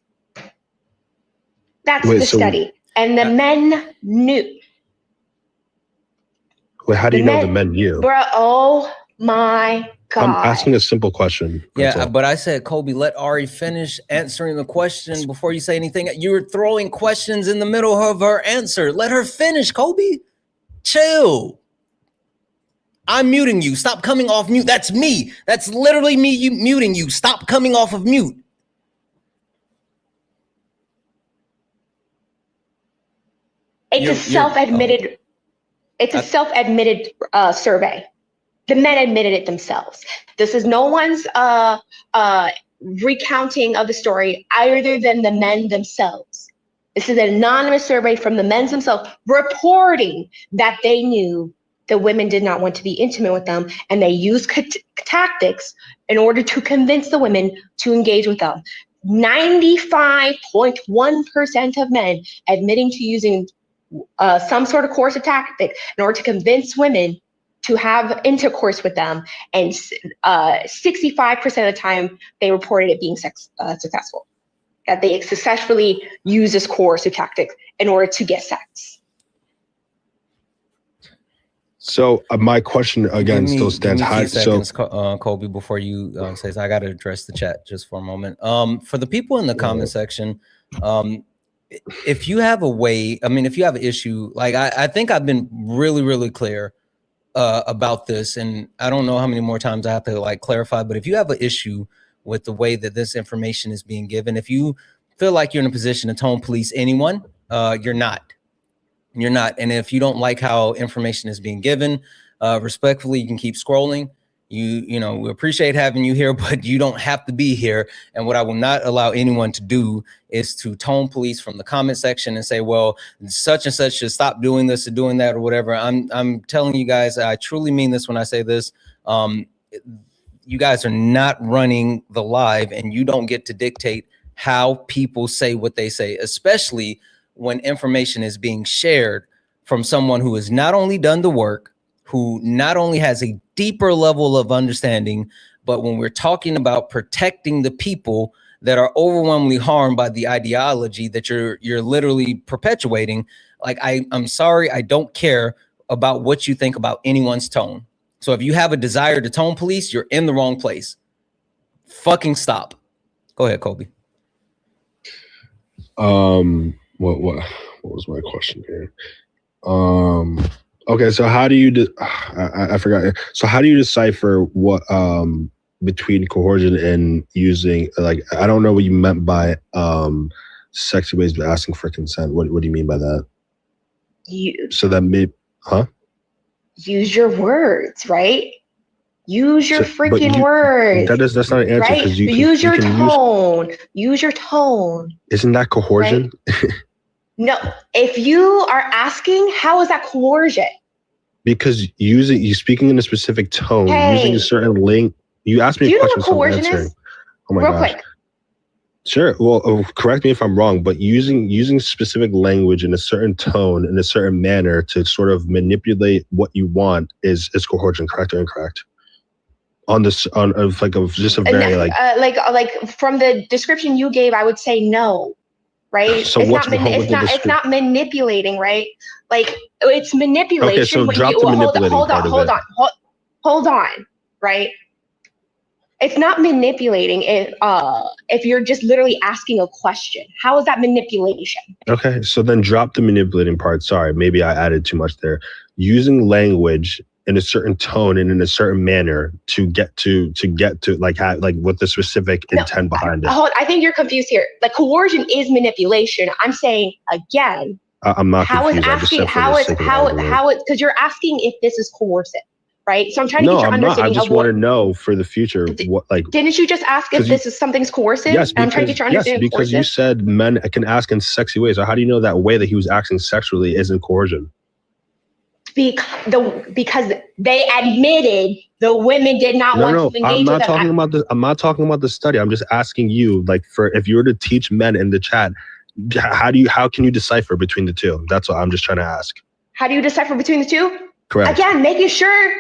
That's the study, and the men knew. Wait, how do you know the men knew? Bro, oh my God. I'm asking a simple question. Yeah, but I said, Kobe, let Ari finish answering the question before you say anything. You're throwing questions in the middle of her answer. Let her finish, Kobe. Chill. I'm muting you. Stop coming off mute. That's me. That's literally me muting you. Stop coming off of mute. It's a self-admitted. It's a self-admitted survey. The men admitted it themselves. This is no one's recounting of the story other than the men themselves. This is an anonymous survey from the men themselves reporting that they knew the women did not want to be intimate with them, and they used tactics in order to convince the women to engage with them. 95.1% of men admitting to using some sort of coercive tactic in order to convince women to have intercourse with them, and 65% of the time they reported it being successful, that they successfully use this coercive tactic in order to get sex. So my question again still stands high. Seconds, Kobe, before you say, I got to address the chat just for a moment. For the people in the comment section, if you have a way, if you have an issue, like I think I've been really, really clear about this, and I don't know how many more times I have to clarify, but if you have an issue with the way that this information is being given, if you feel like you're in a position to tone police anyone, you're not. You're not. And if you don't like how information is being given, respectfully, you can keep scrolling. We appreciate having you here, but you don't have to be here. And what I will not allow anyone to do is to tone police from the comment section and say, well, such and such should stop doing this or doing that or whatever. I'm telling you guys, I truly mean this when I say this. You guys are not running the live, and you don't get to dictate how people say what they say, especially when information is being shared from someone who has not only done the work, who not only has a deeper level of understanding, but when we're talking about protecting the people that are overwhelmingly harmed by the ideology that you're literally perpetuating, I'm sorry, I don't care about what you think about anyone's tone. So if you have a desire to tone police, you're in the wrong place. Fucking stop. Go ahead, Kobe. What was my question here? Okay, so how do you I forgot. So how do you decipher what between coercion and using, I don't know what you meant by sexy ways of asking for consent. What do you mean by that? So that use your words, right? Use your freaking words. That's not an answer, right? Use your tone. Use your tone. Isn't that coercion? Right? No, if you are asking, how is that coercion? Because you speaking in a specific tone, using a certain link. You asked me a question, so I'm answering. Oh my gosh. Real quick. Sure. Well, correct me if I'm wrong, but using specific language in a certain tone, in a certain manner to sort of manipulate what you want is coercion, correct or incorrect? on this of just a very like from the description you gave, I would say no. Right? So it's not manipulating, right? Like it's manipulation. Okay, so drop the manipulating part of it. Hold on, right? It's not manipulating if you're just literally asking a question. How is that manipulation? Okay, so then drop the manipulating part. Sorry, maybe I added too much there. Using language in a certain tone and in a certain manner to get to like with the specific intent behind it. I think you're confused here. Like coercion is manipulation. I'm saying again. I'm not confused. Because you're asking if this is coercive, right? So I'm trying to get your understanding. I just want to know for the future what Didn't you just ask if this is something's coercive? Yes, I'm trying to get your understanding. Yes, because you said men can ask in sexy ways. So how do you know that way that he was acting sexually isn't coercion? Because they admitted the women did not want to engage with them. I'm not talking about the study. I'm just asking you, like, for if you were to teach men in the chat, how can you decipher between the two? That's what I'm just trying to ask. How do you decipher between the two? Correct. Again, making sure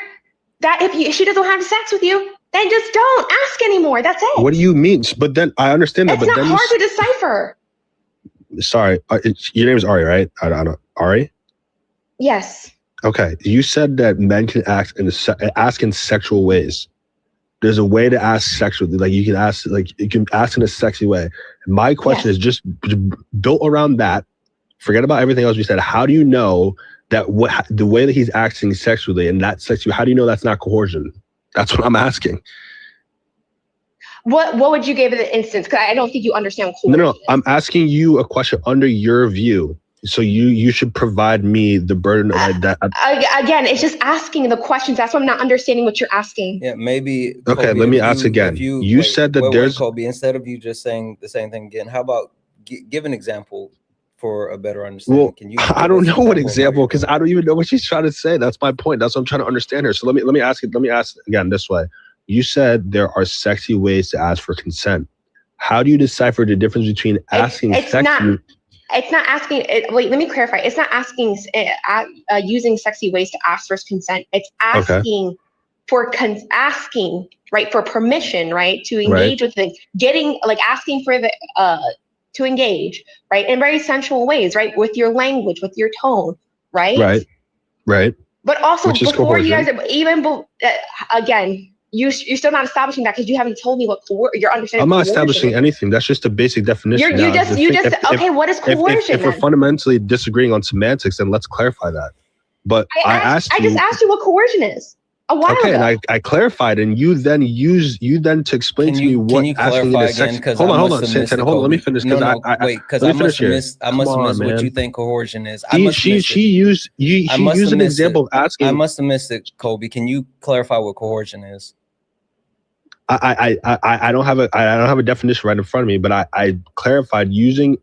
that if she doesn't have sex with you, then just don't ask anymore. That's it. What do you mean? But then I understand that. It's not hard to decipher. Sorry, your name is Ari, right? I don't know. Ari? Yes. Okay, you said that men can ask in sexual ways. There's a way to ask sexually, like you can ask in a sexy way. My question is just built around that. Forget about everything else we said. How do you know that the way that he's acting sexually and that sexual? How do you know that's not coercion? That's what I'm asking. What would you give it an instance? Because I don't think you understand coercion. No, I'm asking you a question under your view. So you should provide me the burden of that. Again, it's just asking the questions. That's why I'm not understanding what you're asking. Yeah, maybe. Okay, Kobe, let me ask again. You said that there's Kobe. Instead of you just saying the same thing again, how about give an example for a better understanding? Well, Can you? I don't know what example because I don't even know what she's trying to say. That's my point. That's what I'm trying to understand her. So let me ask it. Let me ask again this way. You said there are sexy ways to ask for consent. How do you decipher the difference between asking sexy? It's not asking. Wait, let me clarify. It's not asking using sexy ways to ask for consent. It's asking for for permission, right, to engage with things. Asking for the to engage, right, in very sensual ways, right, with your language, with your tone, right. But also before you guys again. You're still not establishing that because you haven't told me what your understanding. I'm not establishing anything. That's just a basic definition. What is coercion? If we're fundamentally disagreeing on semantics, then let's clarify that. But I just asked you what coercion is a while ago. And I clarified, and you then to explain to me what asking in a sex. Hold on, Santana. Hold on, let me finish. Because I must have missed what you think coercion is. She used an example of asking. I must have missed it, Kobe. Can you clarify what coercion is? I don't have a definition right in front of me, but I clarified using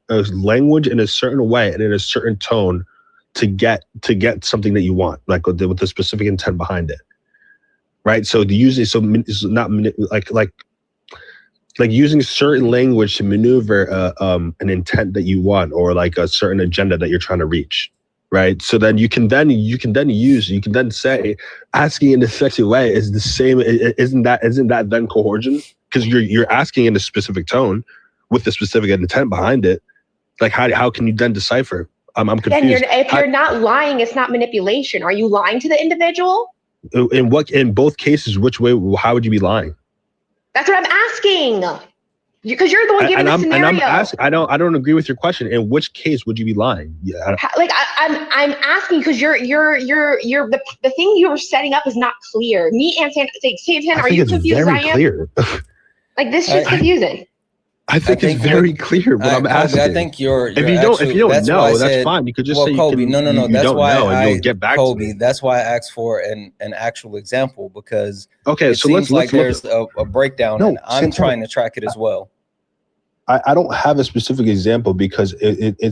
a language in a certain way and in a certain tone to get something that you want, like with the specific intent behind it, right? So it's not like using certain language to maneuver an intent that you want or like a certain agenda that you're trying to reach. Right. So then you can then say asking in a sexy way is the same. Isn't that then coercion? Because you're asking in a specific tone with the specific intent behind it. Like how can you then decipher? I'm confused. If you're not lying, it's not manipulation. Are you lying to the individual? In both cases, which way? How would you be lying? That's what I'm asking. Because you're the one giving the scenario. I don't agree with your question. In which case would you be lying? I'm asking because you're the thing you were setting up is not clear. Me and Santana, are you confused? Very clear. Like this is confusing. I think it's very clear, but I'm asking. I think you're if you don't know, that's fine. You could just say Kobe. No. That's why you'll get back Kobe. To me. That's why I asked for an actual example because so let's there's a breakdown, and I'm trying to track it as well. I don't have a specific example because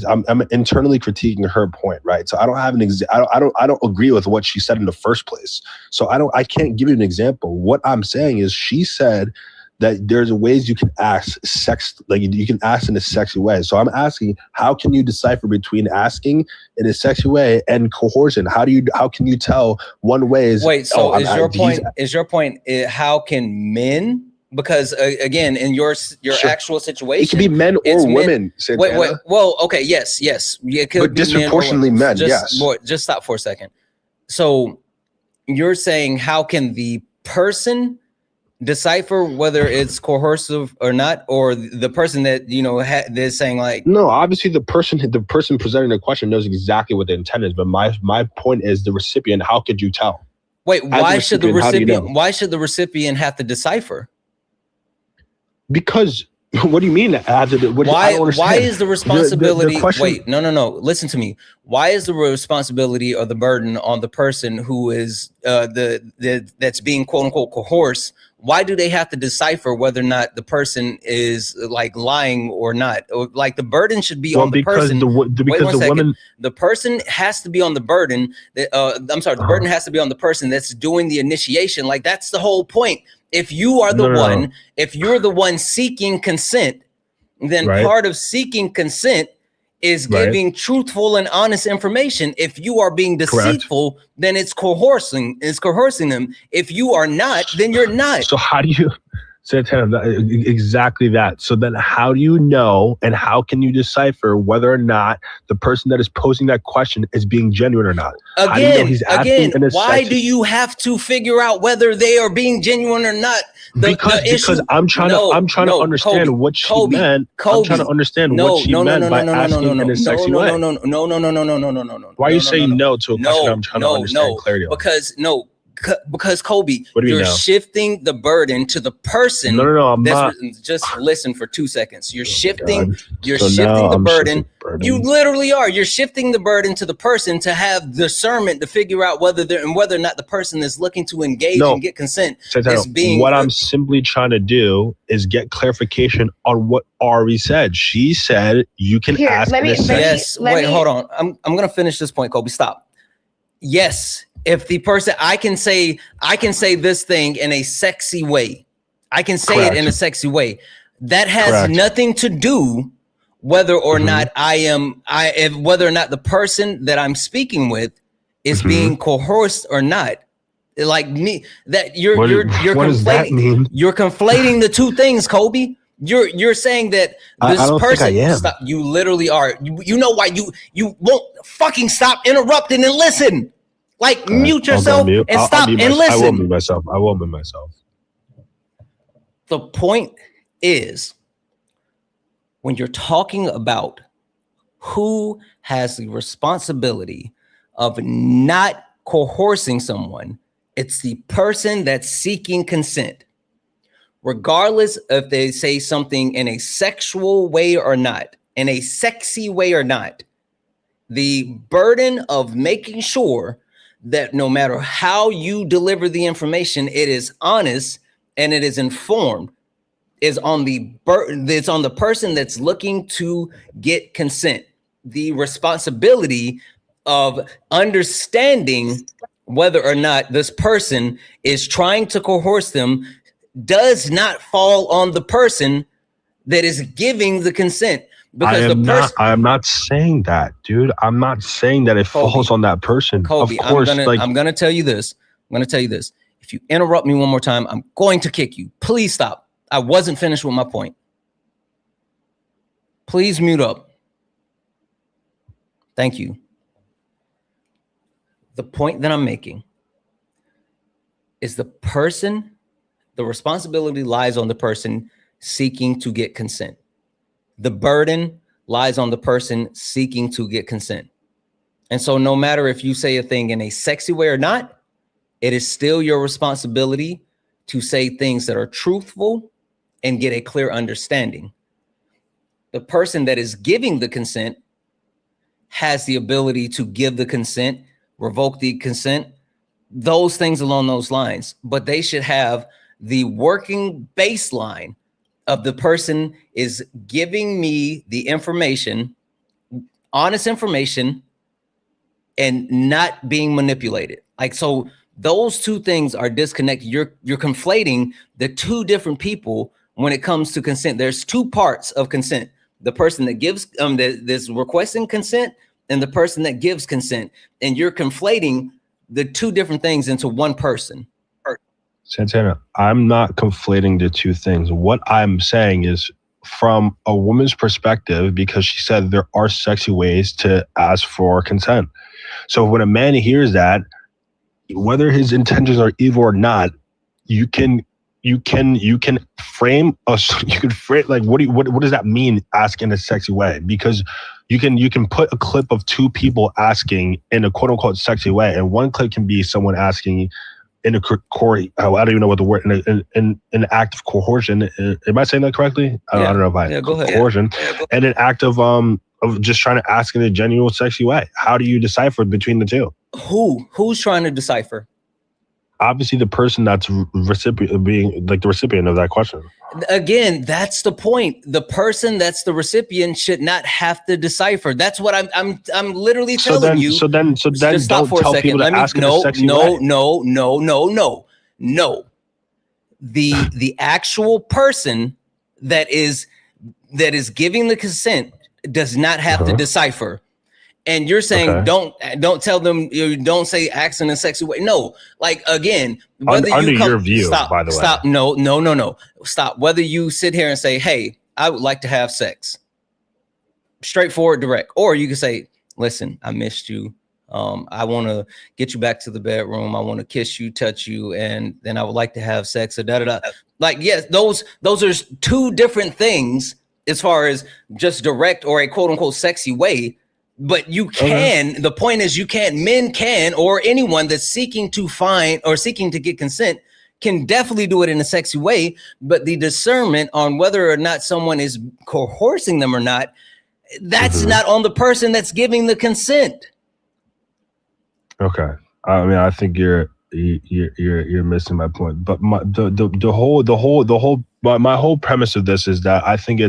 I'm internally critiquing her point, right? So I don't have an I don't agree with what she said in the first place. So I can't give you an example. What I'm saying is she said that there's ways you can ask like you can ask in a sexy way. So I'm asking, how can you decipher between asking in a sexy way and coercion? How can you tell one way is wait, so is your point how can men, because again, in your Sure. actual situation, it can be men or women. Santana. Wait, well, okay, yes, it could but be disproportionately men, yes. Boy, just stop for a second. So you're saying, how can the person decipher whether it's coercive or not, or the person that they're saying like, no, obviously the person presenting the question knows exactly what the intent is, but my point is the recipient. How could you tell? Wait, why should the recipient have to decipher? Because what do you mean? Why is the responsibility? The question, wait, no. Listen to me. Why is the responsibility or the burden on the person who is that's being quote unquote coerced? Why do they have to decipher whether or not the person is like lying or not? Or, like, the burden should be on the person. The person has to be on the burden. The burden has to be on the person that's doing the initiation. Like, that's the whole point. If you are if you're the one seeking consent, then part of seeking consent is giving truthful and honest information. If you are being deceitful, then it's coercing them. If you are not, then you're not. So how do you, Santana, exactly that. So then how do you know, and how can you decipher whether or not the person that is posing that question is being genuine or not? Again, why do you have to figure out whether they are being genuine or not? Because I'm trying to understand what she meant. I'm trying to understand what she meant by asking in a sexy way. No. Why are you saying no to a question I'm trying to understand clarity on? Because Kobe, you're shifting the burden to the person. No, I'm not. Just listen for 2 seconds. You're shifting the burden. You literally are. You're shifting the burden to the person to have discernment to figure out whether or not the person is looking to engage and get consent. What I'm simply trying to do is get clarification on what Ari said. She said you can ask. Wait, hold on. I'm gonna finish this point, Kobe. Stop. Yes. If the person, I can say this thing in a sexy way. I can say it in a sexy way. That has nothing to do whether or not whether or not the person that I'm speaking with is being coerced or not. Like me, that you're what does that mean? You're conflating the two things, Kobe. You're saying that this I don't person. think I am. Stop. You literally are. You know why you won't fucking stop interrupting and listen. Like, mute yourself and stop and listen. I won't mute myself. The point is, when you're talking about who has the responsibility of not coercing someone, it's the person that's seeking consent. Regardless if they say something in a sexual way or not, in a sexy way or not, the burden of making sure that no matter how you deliver the information, it is honest and it is informed, is on it's on the person that's looking to get consent. The responsibility of understanding whether or not this person is trying to coerce them does not fall on the person that is giving the consent. Because I am not saying that, dude. I'm not saying that it falls on that person. Kobe, of course, I'm gonna tell you this. If you interrupt me one more time, I'm going to kick you. Please stop. I wasn't finished with my point. Please mute up. Thank you. The point that I'm making is the responsibility lies on the person seeking to get consent. The burden lies on the person seeking to get consent. And so no matter if you say a thing in a sexy way or not, it is still your responsibility to say things that are truthful and get a clear understanding. The person that is giving the consent has the ability to give the consent, revoke the consent, those things along those lines. But they should have the working baseline of the person is giving me the information, honest information, and not being manipulated. Like, so Those two things are disconnected. You're conflating the two different people when it comes to consent. There's two parts of consent: the person that gives that's requesting consent, and the person that gives consent. And you're conflating the two different things into one person. Santana, I'm not conflating the two things. What I'm saying is, from a woman's perspective, because she said there are sexy ways to ask for consent. So when a man hears that, whether his intentions are evil or not, you can frame us. You can frame like what does that mean? Ask in a sexy way, because you can put a clip of two people asking in a quote unquote sexy way, and one clip can be someone asking in a I don't even know what the word in an act of coercion. Am I saying that correctly? I don't know if I go ahead. Coercion and an act of just trying to ask in a genuine sexy way. How do you decipher between the two? Who's trying to decipher? Obviously, the person that's being like the recipient of that question. Again, that's the point. The person that's the recipient should not have to decipher. That's what I'm literally telling you. So then Just stop don't for a tell second. people to ask in a sexy way. No. The actual person that is giving the consent does not have to decipher. And you're saying don't tell them, don't say act in a sexy way. No, like again, whether under you come, your view, stop, by the way. Stop. No. Stop. Whether you sit here and say, hey, I would like to have sex. Straightforward, direct. Or you can say, listen, I missed you. I want to get you back to the bedroom. I want to kiss you, touch you, and then I would like to have sex. Or da. Like, yes, those are two different things as far as just direct or a quote unquote sexy way. But you can, the point is men can, or anyone that's seeking to find or seeking to get consent can definitely do it in a sexy way. But the discernment on whether or not someone is coercing them or not, that's not on the person that's giving the consent. Okay. I mean, I think you're missing my point. But my whole premise of this is that I think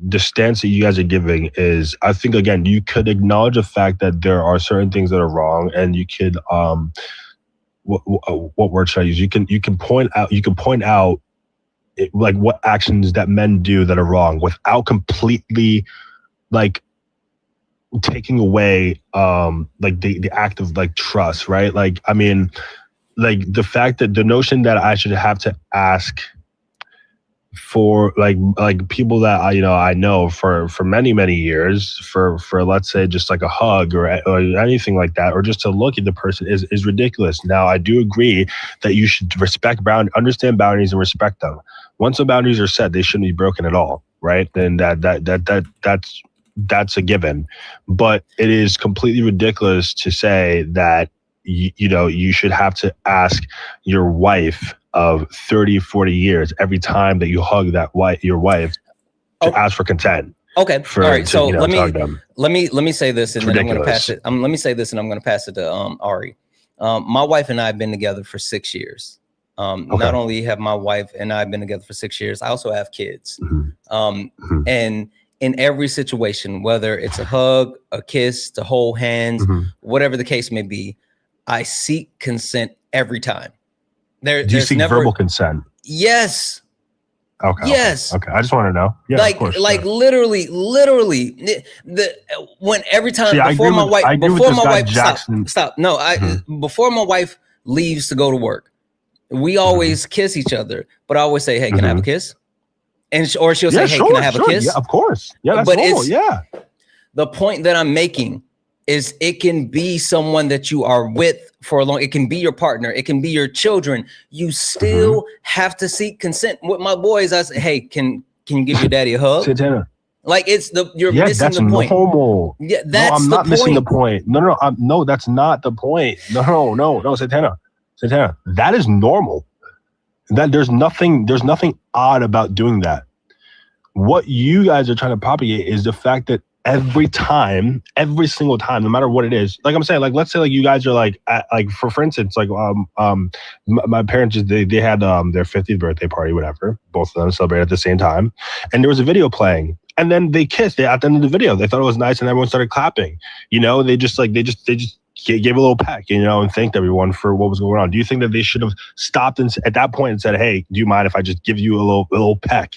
the stance that you guys are giving is, I think, again, you could acknowledge the fact that there are certain things that are wrong, and you could what word should I use? You can point out like what actions that men do that are wrong without completely like taking away like the act of like trust, right? Like, I mean, like the fact that the notion that I should have to ask for like people that I know for many years for let's say just like a hug or anything like that, or just to look at the person is ridiculous. Now, I do agree that you should understand boundaries and respect them. Once the boundaries are set, they shouldn't be broken at all, right? Then that's a given. But it is completely ridiculous to say that you should have to ask your wife of 30, 40 years every time that you hug your wife to ask for consent. Okay. All right. So let me say this, and then I'm going to pass it. Let me say this, and I'm going to pass it to Ari. My wife and I have been together for 6 years. Not only have my wife and I been together for 6 years, I also have kids. And in every situation, whether it's a hug, a kiss, to hold hands, whatever the case may be, I seek consent every time. Do you seek verbal consent? Yes. Okay. Yes. Okay. I just want to know. Yeah. Like, of course, literally, every time See, before my wife, stop. No, before my wife leaves to go to work, we always kiss each other. But I always say, "Hey, can I have a kiss?" Or she'll say, "Hey, can I have a kiss?" Yeah, of course. Yeah, that's normal. Yeah. The point that I'm making is it can be someone that you are with for a long, it can be your partner, it can be your children. You still have to seek consent. With my boys, I say, hey, can you give your daddy a hug? Santana. Like you're missing the point. Normal. Yeah, that's I'm the not point. missing the point. No, that's not the point. No, Santana, that is normal. That there's nothing odd about doing that. What you guys are trying to propagate is the fact that every single time, no matter what it is, like I'm saying, like let's say like you guys are like for instance, like my parents they had their 50th birthday party, whatever. Both of them celebrated at the same time, and there was a video playing, and then they kissed. At the end of the video, they thought it was nice, and everyone started clapping. They just gave a little peck, you know, and thanked everyone for what was going on. Do you think that they should have stopped at that point and said, "Hey, do you mind if I just give you a little peck?"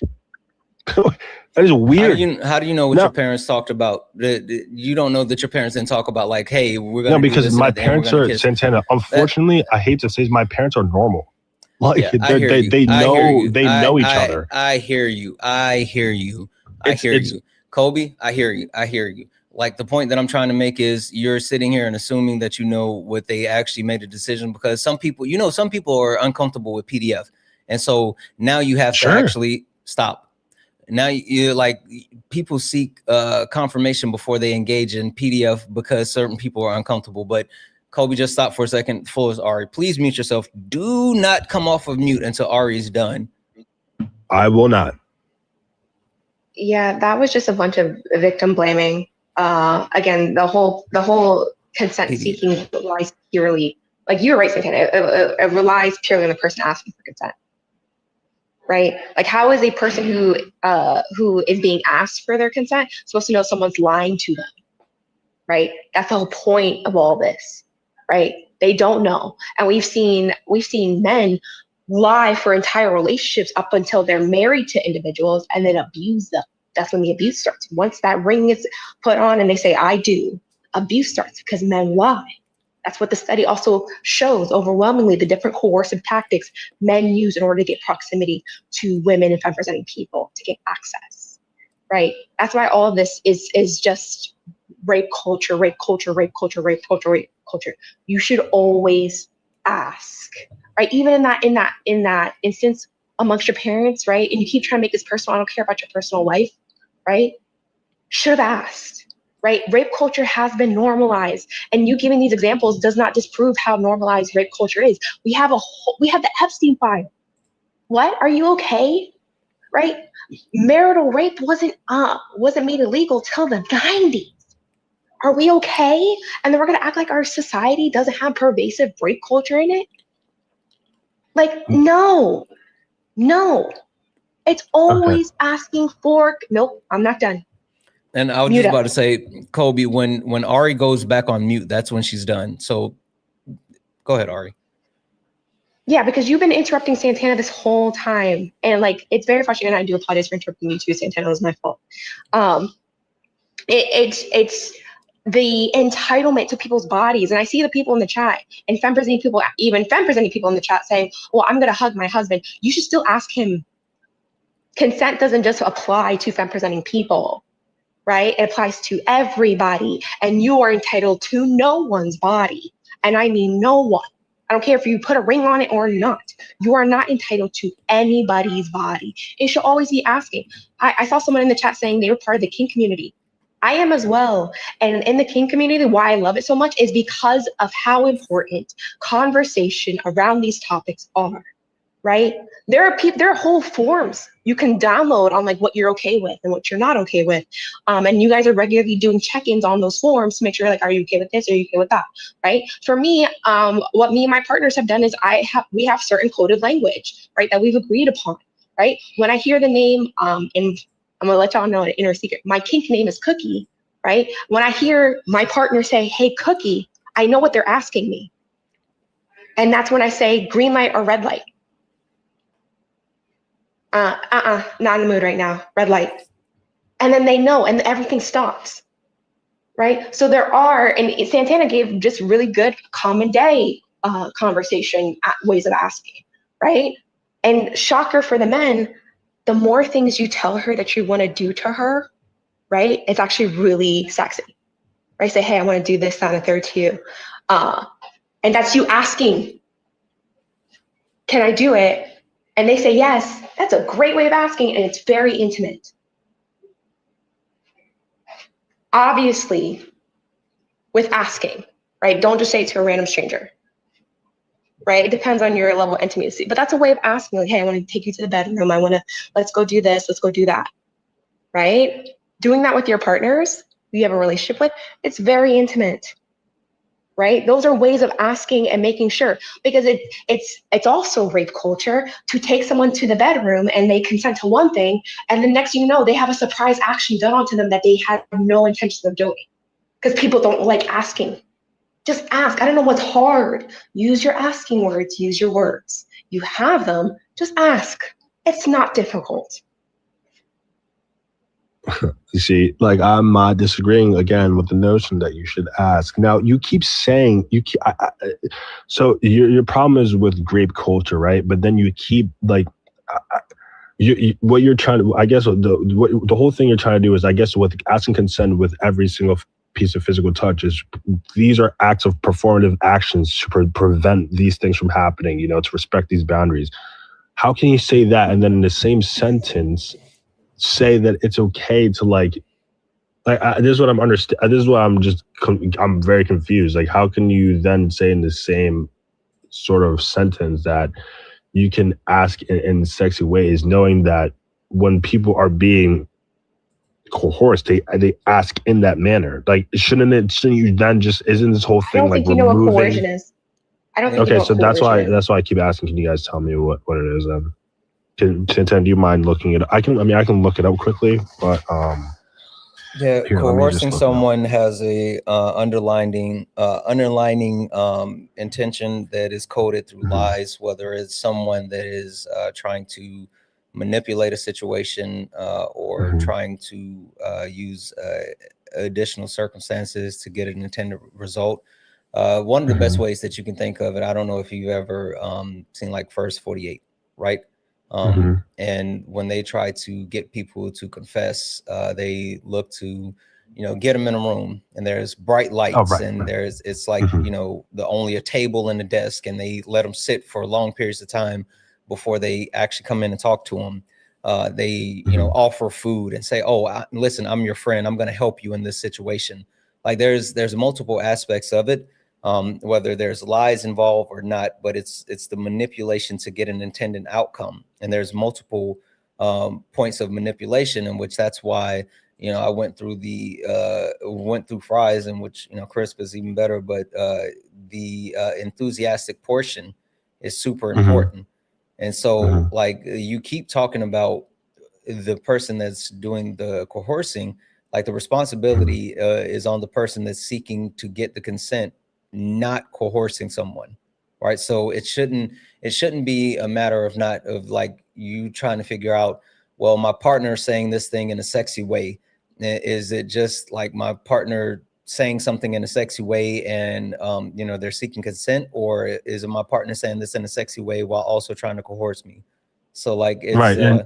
That is weird. How do you know what your parents talked about? You don't know that your parents didn't talk about like, hey, we're gonna. No, because do this my parents are Santana. Unfortunately, I hate to say, my parents are normal. Like yeah, they know each other. I hear you. I hear you. Kobe, I hear you. Like the point that I'm trying to make is you're sitting here and assuming that you know what they actually made a decision, because some people are uncomfortable with PDF. And so now you have to actually stop. Now you like people seek confirmation before they engage in PDF because certain people are uncomfortable. But Kobe, just stop for a second. Full as Ari, please mute yourself. Do not come off of mute until Ari's done. I will not. Yeah, that was just a bunch of victim blaming. Again, the whole consent seeking relies purely, like you were right, Santana, it relies purely on the person asking for consent. Right? Like, how is a person who is being asked for their consent supposed to know someone's lying to them? Right? That's the whole point of all this, right? They don't know. And we've seen men lie for entire relationships up until they're married to individuals and then abuse them. That's when the abuse starts. Once that ring is put on and they say, I do, abuse starts because men lie. That's what the study also shows overwhelmingly, the different coercive tactics men use in order to get proximity to women and femme-presenting people to get access, right? That's why all of this is just rape culture. You should always ask, right? Even in that instance amongst your parents, right? And you keep trying to make this personal. I don't care about your personal life, right? Should have asked. Right? Rape culture has been normalized, and you giving these examples does not disprove how normalized rape culture is. We have the Epstein file. What? Are you okay? Right? Marital rape wasn't made illegal till the 90s. Are we okay? And then we're gonna act like our society doesn't have pervasive rape culture in it? Like, no. It's always asking for. Nope, I'm not done. And I was just about to say, Kobe, when Ari goes back on mute, that's when she's done. So go ahead, Ari. Yeah, because you've been interrupting Santana this whole time. And like, it's very frustrating. And I do apologize for interrupting you too, Santana. It was my fault. It's the entitlement to people's bodies. And I see the people in the chat and femme-presenting people, even femme-presenting people in the chat saying, well, I'm going to hug my husband. You should still ask him. Consent doesn't just apply to femme-presenting people. Right? It applies to everybody, and you are entitled to no one's body. And I mean no one. I don't care if you put a ring on it or not. You are not entitled to anybody's body. It should always be asking. I saw someone in the chat saying they were part of the kink community. I am as well. And in the kink community, why I love it so much is because of how important conversation around these topics are. Right? There are whole forms you can download on like what you're okay with and what you're not okay with. And you guys are regularly doing check-ins on those forms to make sure like, are you okay with this? Are you okay with that? Right? For me, what me and my partners have done is we have certain coded language, right? That we've agreed upon, right? When I hear the name, and I'm gonna let y'all know an inner secret, my kink name is Cookie, right? When I hear my partner say, hey, Cookie, I know what they're asking me. And that's when I say green light or red light. Not in the mood right now, red light. And then they know, and everything stops, right? So there are, and Santana gave just really good common day conversation ways of asking, right? And shocker for the men, the more things you tell her that you want to do to her, right? It's actually really sexy, right? Say, hey, I want to do this, that, and the third to you. And that's you asking, can I do it? And they say yes. That's a great way of asking, and it's very intimate. Obviously, with asking, right? Don't just say it to a random stranger, right? It depends on your level of intimacy, but that's a way of asking, like, hey, I want to take you to the bedroom. Let's go do this. Let's go do that, right? Doing that with your partners you have a relationship with, it's very intimate. Right? Those are ways of asking and making sure, because it's also rape culture to take someone to the bedroom and they consent to one thing, and the next thing you know, they have a surprise action done onto them that they had no intention of doing, because people don't like asking Just ask. I don't know what's hard. Use your asking words. Use your words. You have them. Just ask. It's not difficult. You see, like, I'm disagreeing again with the notion that you should ask. Now, you keep saying so your problem is with grape culture, right? But then you keep like, what you're trying to, I guess, the whole thing you're trying to do is, I guess, with asking consent with every single piece of physical touch is, these are acts of performative actions to prevent these things from happening. You know, to respect these boundaries. How can you say that and then in the same sentence say that it's okay to like this is what I'm this is what I'm very confused. Like, how can you then say in the same sort of sentence that you can ask in sexy ways, knowing that when people are being coerced, they ask in that manner? Like, shouldn't you then just, isn't this whole thing like removing? I don't think you know what coercion is. I don't think okay, you know so what that's why I keep asking. Can you guys tell me what it is then? Santana, do you mind looking it up? I can look it up quickly, but yeah, here, coercing someone has a underlining intention that is coded through lies, whether it's someone that is trying to manipulate a situation or trying to use additional circumstances to get an intended result. One of the best ways that you can think of it, I don't know if you've ever seen like First 48, right? And when they try to get people to confess, they look to, get them in a room, and there's bright lights, and it's like, the only a table and a desk, and they let them sit for long periods of time before they actually come in and talk to them. They, offer food and say, oh, listen, I'm your friend. I'm going to help you in this situation. Like, there's multiple aspects of it. Whether there's lies involved or not, but it's the manipulation to get an intended outcome. And there's multiple points of manipulation, in which that's why, I went through fries, in which, crisp is even better, but the enthusiastic portion is super important. And so like, you keep talking about the person that's doing the coercing, like the responsibility is on the person that's seeking to get the consent, not coercing someone, right? So it shouldn't be a matter of like you trying to figure out, well, my partner saying this thing in a sexy way. Is it just like my partner saying something in a sexy way and they're seeking consent, or is it my partner saying this in a sexy way while also trying to coerce me? So like, it's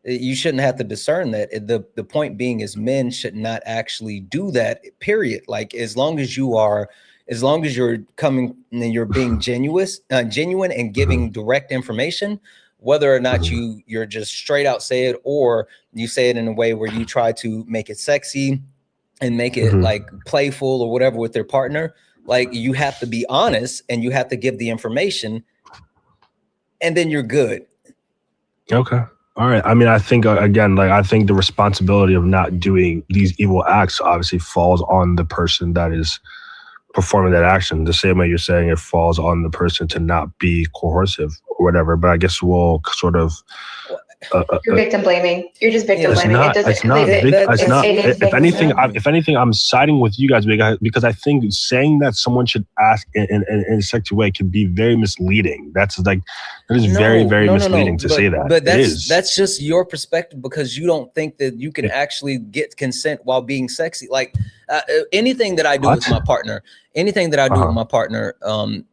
you shouldn't have to discern that. The point being is, men should not actually do that, period. Like, as long as you're coming and you're being genuine and giving direct information, whether or not you're just straight out say it, or you say it in a way where you try to make it sexy and make it like playful or whatever with their partner, like, you have to be honest and you have to give the information, and then you're good. Okay. All right. I mean, I think, again, like, I think the responsibility of not doing these evil acts obviously falls on the person that is performing that action. The same way you're saying it falls on the person to not be coercive or whatever. But I guess we'll sort of... you're victim blaming. You're just victim blaming. If anything, I'm siding with you guys because I think saying that someone should ask in a sexy way can be very misleading. That is very misleading to say that. But that's just your perspective, because you don't think that you can actually get consent while being sexy. Like, anything that I do with my partner,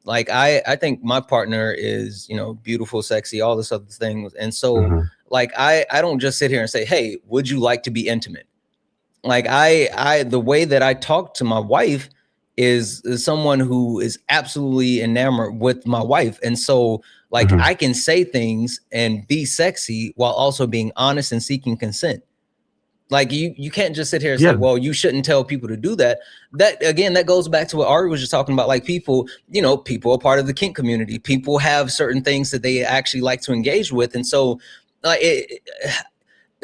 like, I think my partner is, beautiful, sexy, all this other things. And so like, I don't just sit here and say, hey, would you like to be intimate? Like, the way that I talk to my wife is someone who is absolutely enamored with my wife. And so like, I can say things and be sexy while also being honest and seeking consent. Like, you can't just sit here and say, well, you shouldn't tell people to do that. That, again, that goes back to what Ari was just talking about. Like, people are part of the kink community. People have certain things that they actually like to engage with. And so like,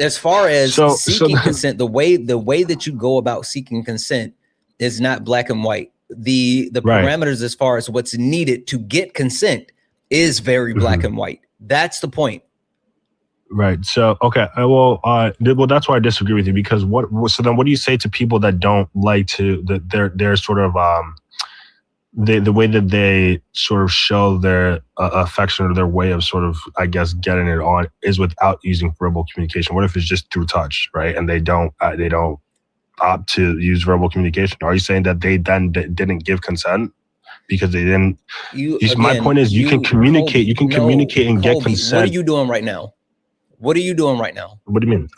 as far as seeking consent, the way that you go about seeking consent is not black and white. The parameters as far as what's needed to get consent is very black and white. That's the point. Right. So, okay. Well, that's why I disagree with you, because so then what do you say to people that don't like to, that they're sort of, the way that they sort of show their affection or their way of sort of, I guess, getting it on is without using verbal communication. What if it's just through touch, right? And they don't opt to use verbal communication. Are you saying that they then didn't give consent because they didn't? My point is, you can communicate. You can communicate and get consent. What are you doing right now? What are you doing right now? What do you mean?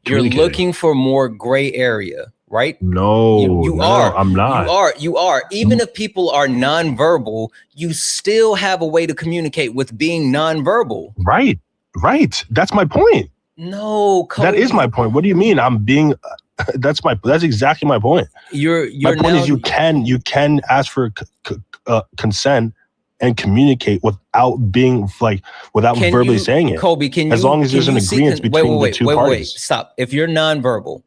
You're looking for more gray area, right? No, you are. I'm not. You are. Even if people are nonverbal, you still have a way to communicate with being nonverbal. Right. That's my point. No, Kobe. That is my point. What do you mean? I'm being. That's exactly my point. My point is you can ask for consent and communicate without being verbally saying it. Kobe, as long as there's an agreement between the two parties. Stop. If you're nonverbal,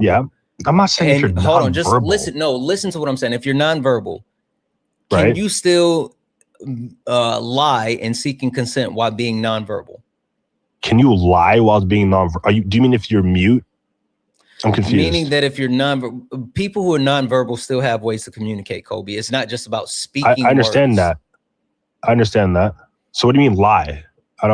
yeah, I'm not saying if you're nonverbal. Hold on, just listen. No, listen to what I'm saying. If you're nonverbal, can you still lie and seeking consent while being nonverbal? Can you lie while being nonverbal? Do you mean if you're mute? I'm confused. Meaning that if you're people who are nonverbal still have ways to communicate, Kobe. It's not just about speaking. I understand that. I understand that. So what do you mean lie? I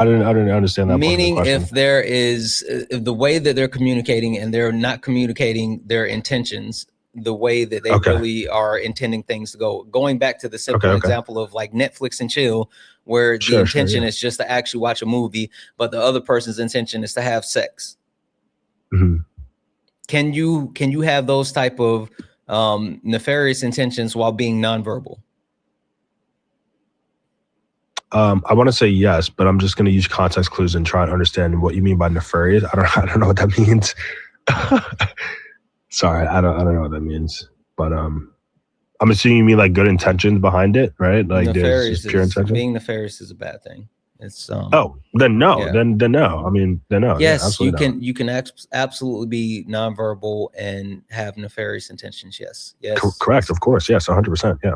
didn't understand that. Meaning if there is the way that they're communicating and they're not communicating their intentions the way that they really are intending things to go. Going back to the simple example of like Netflix and chill, where the intention is just to actually watch a movie, but the other person's intention is to have sex. Mm-hmm. Can you have those type of nefarious intentions while being nonverbal? I want to say yes, but I'm just going to use context clues and try and understand what you mean by nefarious. I don't know what that means. Sorry, I don't know what that means. But I'm assuming you mean like good intentions behind it, right? Like there's pure intention. Being nefarious is a bad thing. It's then no. I mean, then no. Yes, you can absolutely be nonverbal and have nefarious intentions. Yes. Correct. Of course. Yes. 100%. Yeah.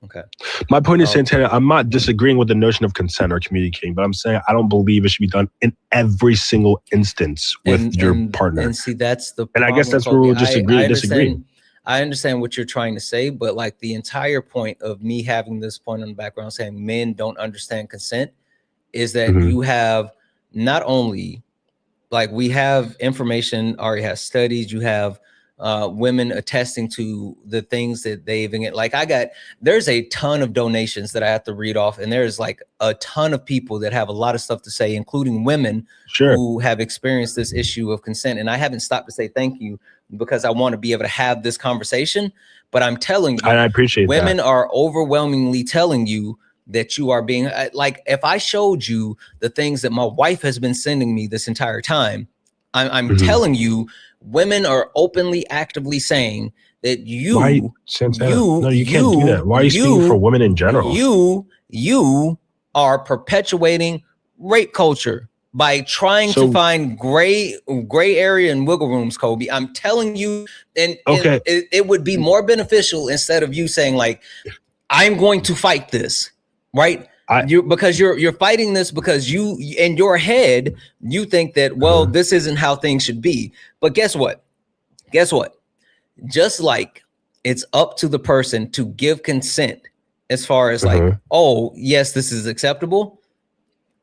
Okay. My point is, Santana, I'm not disagreeing with the notion of consent or communicating, but I'm saying I don't believe it should be done in every single instance with your partner. And see, that's the problem, and I guess that's where we'll disagree. I understand what you're trying to say, but like the entire point of me having this point on the background saying men don't understand consent is that you have not only like we have information, already has studies, you have women attesting to the things that they've like there's a ton of donations that I have to read off, and there's like a ton of people that have a lot of stuff to say, including women who have experienced this issue of consent. And I haven't stopped to say thank you because I want to be able to have this conversation. But I'm telling you, and I appreciate women are overwhelmingly telling you that you are being like, if I showed you the things that my wife has been sending me this entire time, I'm telling you, women are openly, actively saying that you can't do that. Why are you speaking for women in general? You are perpetuating rape culture by trying to find gray area and wiggle rooms, Kobe. I'm telling you, and it would be more beneficial instead of you saying like, I'm going to fight this, right? Because you're fighting this because you in your head you think that this isn't how things should be. But guess what? Just like it's up to the person to give consent as far as like, oh yes, this is acceptable.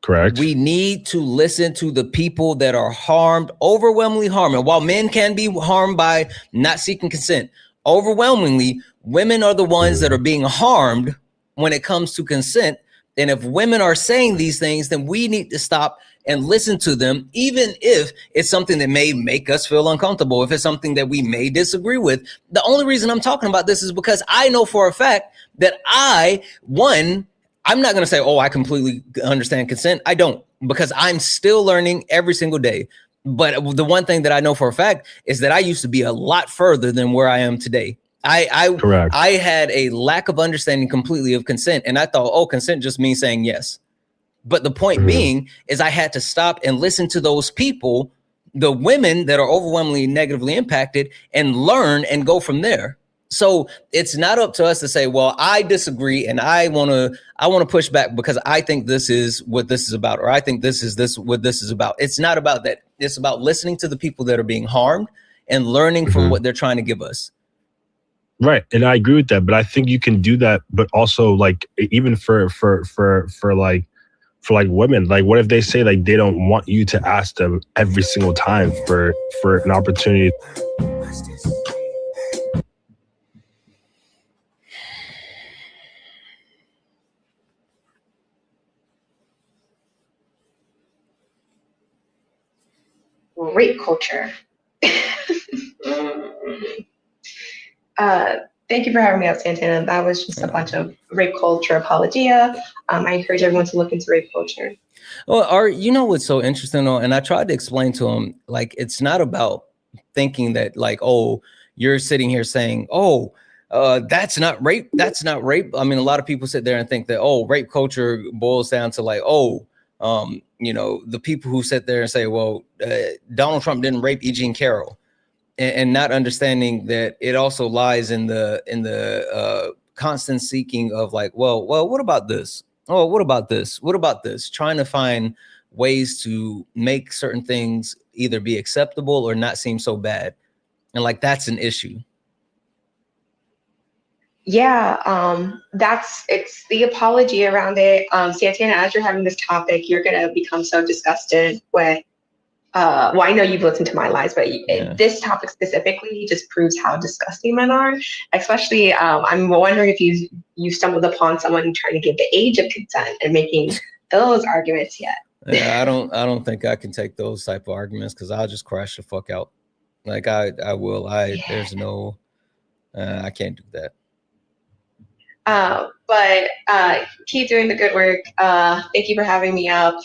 Correct. We need to listen to the people that are harmed, overwhelmingly harmed. And while men can be harmed by not seeking consent, overwhelmingly women are the ones that are being harmed when it comes to consent. And if women are saying these things, then we need to stop and listen to them, even if it's something that may make us feel uncomfortable, if it's something that we may disagree with. The only reason I'm talking about this is because I know for a fact that I'm not going to say, oh, I completely understand consent. I don't, because I'm still learning every single day. But the one thing that I know for a fact is that I used to be a lot further than where I am today. I had a lack of understanding completely of consent. And I thought, oh, consent just means saying yes. But the point being is I had to stop and listen to those people, the women that are overwhelmingly negatively impacted, and learn and go from there. So it's not up to us to say, well, I disagree and I want to push back because I think this is what this is about, or I think this is what this is about. It's not about that. It's about listening to the people that are being harmed and learning from what they're trying to give us. Right, and I agree with that, but I think you can do that, but also like even for like women, like what if they say like they don't want you to ask them every single time for an opportunity? Rape culture. Thank you for having me out, Santana. That was just a bunch of rape culture apologia. I encourage everyone to look into rape culture. Well, Art, you know what's so interesting though, and I tried to explain to him, like, it's not about thinking that like, oh, you're sitting here saying, oh, that's not rape. That's not rape. I mean, a lot of people sit there and think that, oh, rape culture boils down to like, oh, you know, the people who sit there and say, well, Donald Trump didn't rape E. Jean Carroll, and not understanding that it also lies in the constant seeking of like, well, what about this? Oh, what about this? What about this? Trying to find ways to make certain things either be acceptable or not seem so bad. And like, that's an issue. Yeah, it's the apology around it. Santana, as you're having this topic, you're gonna become so disgusted with well, I know you've listened to my lies, but this topic specifically just proves how disgusting men are. Especially, I'm wondering if you stumbled upon someone trying to give the age of consent and making those arguments yet. Yeah, I don't think I can take those type of arguments because I'll just crash the fuck out. Like I will. There's no, I can't do that. But keep doing the good work. Thank you for having me up.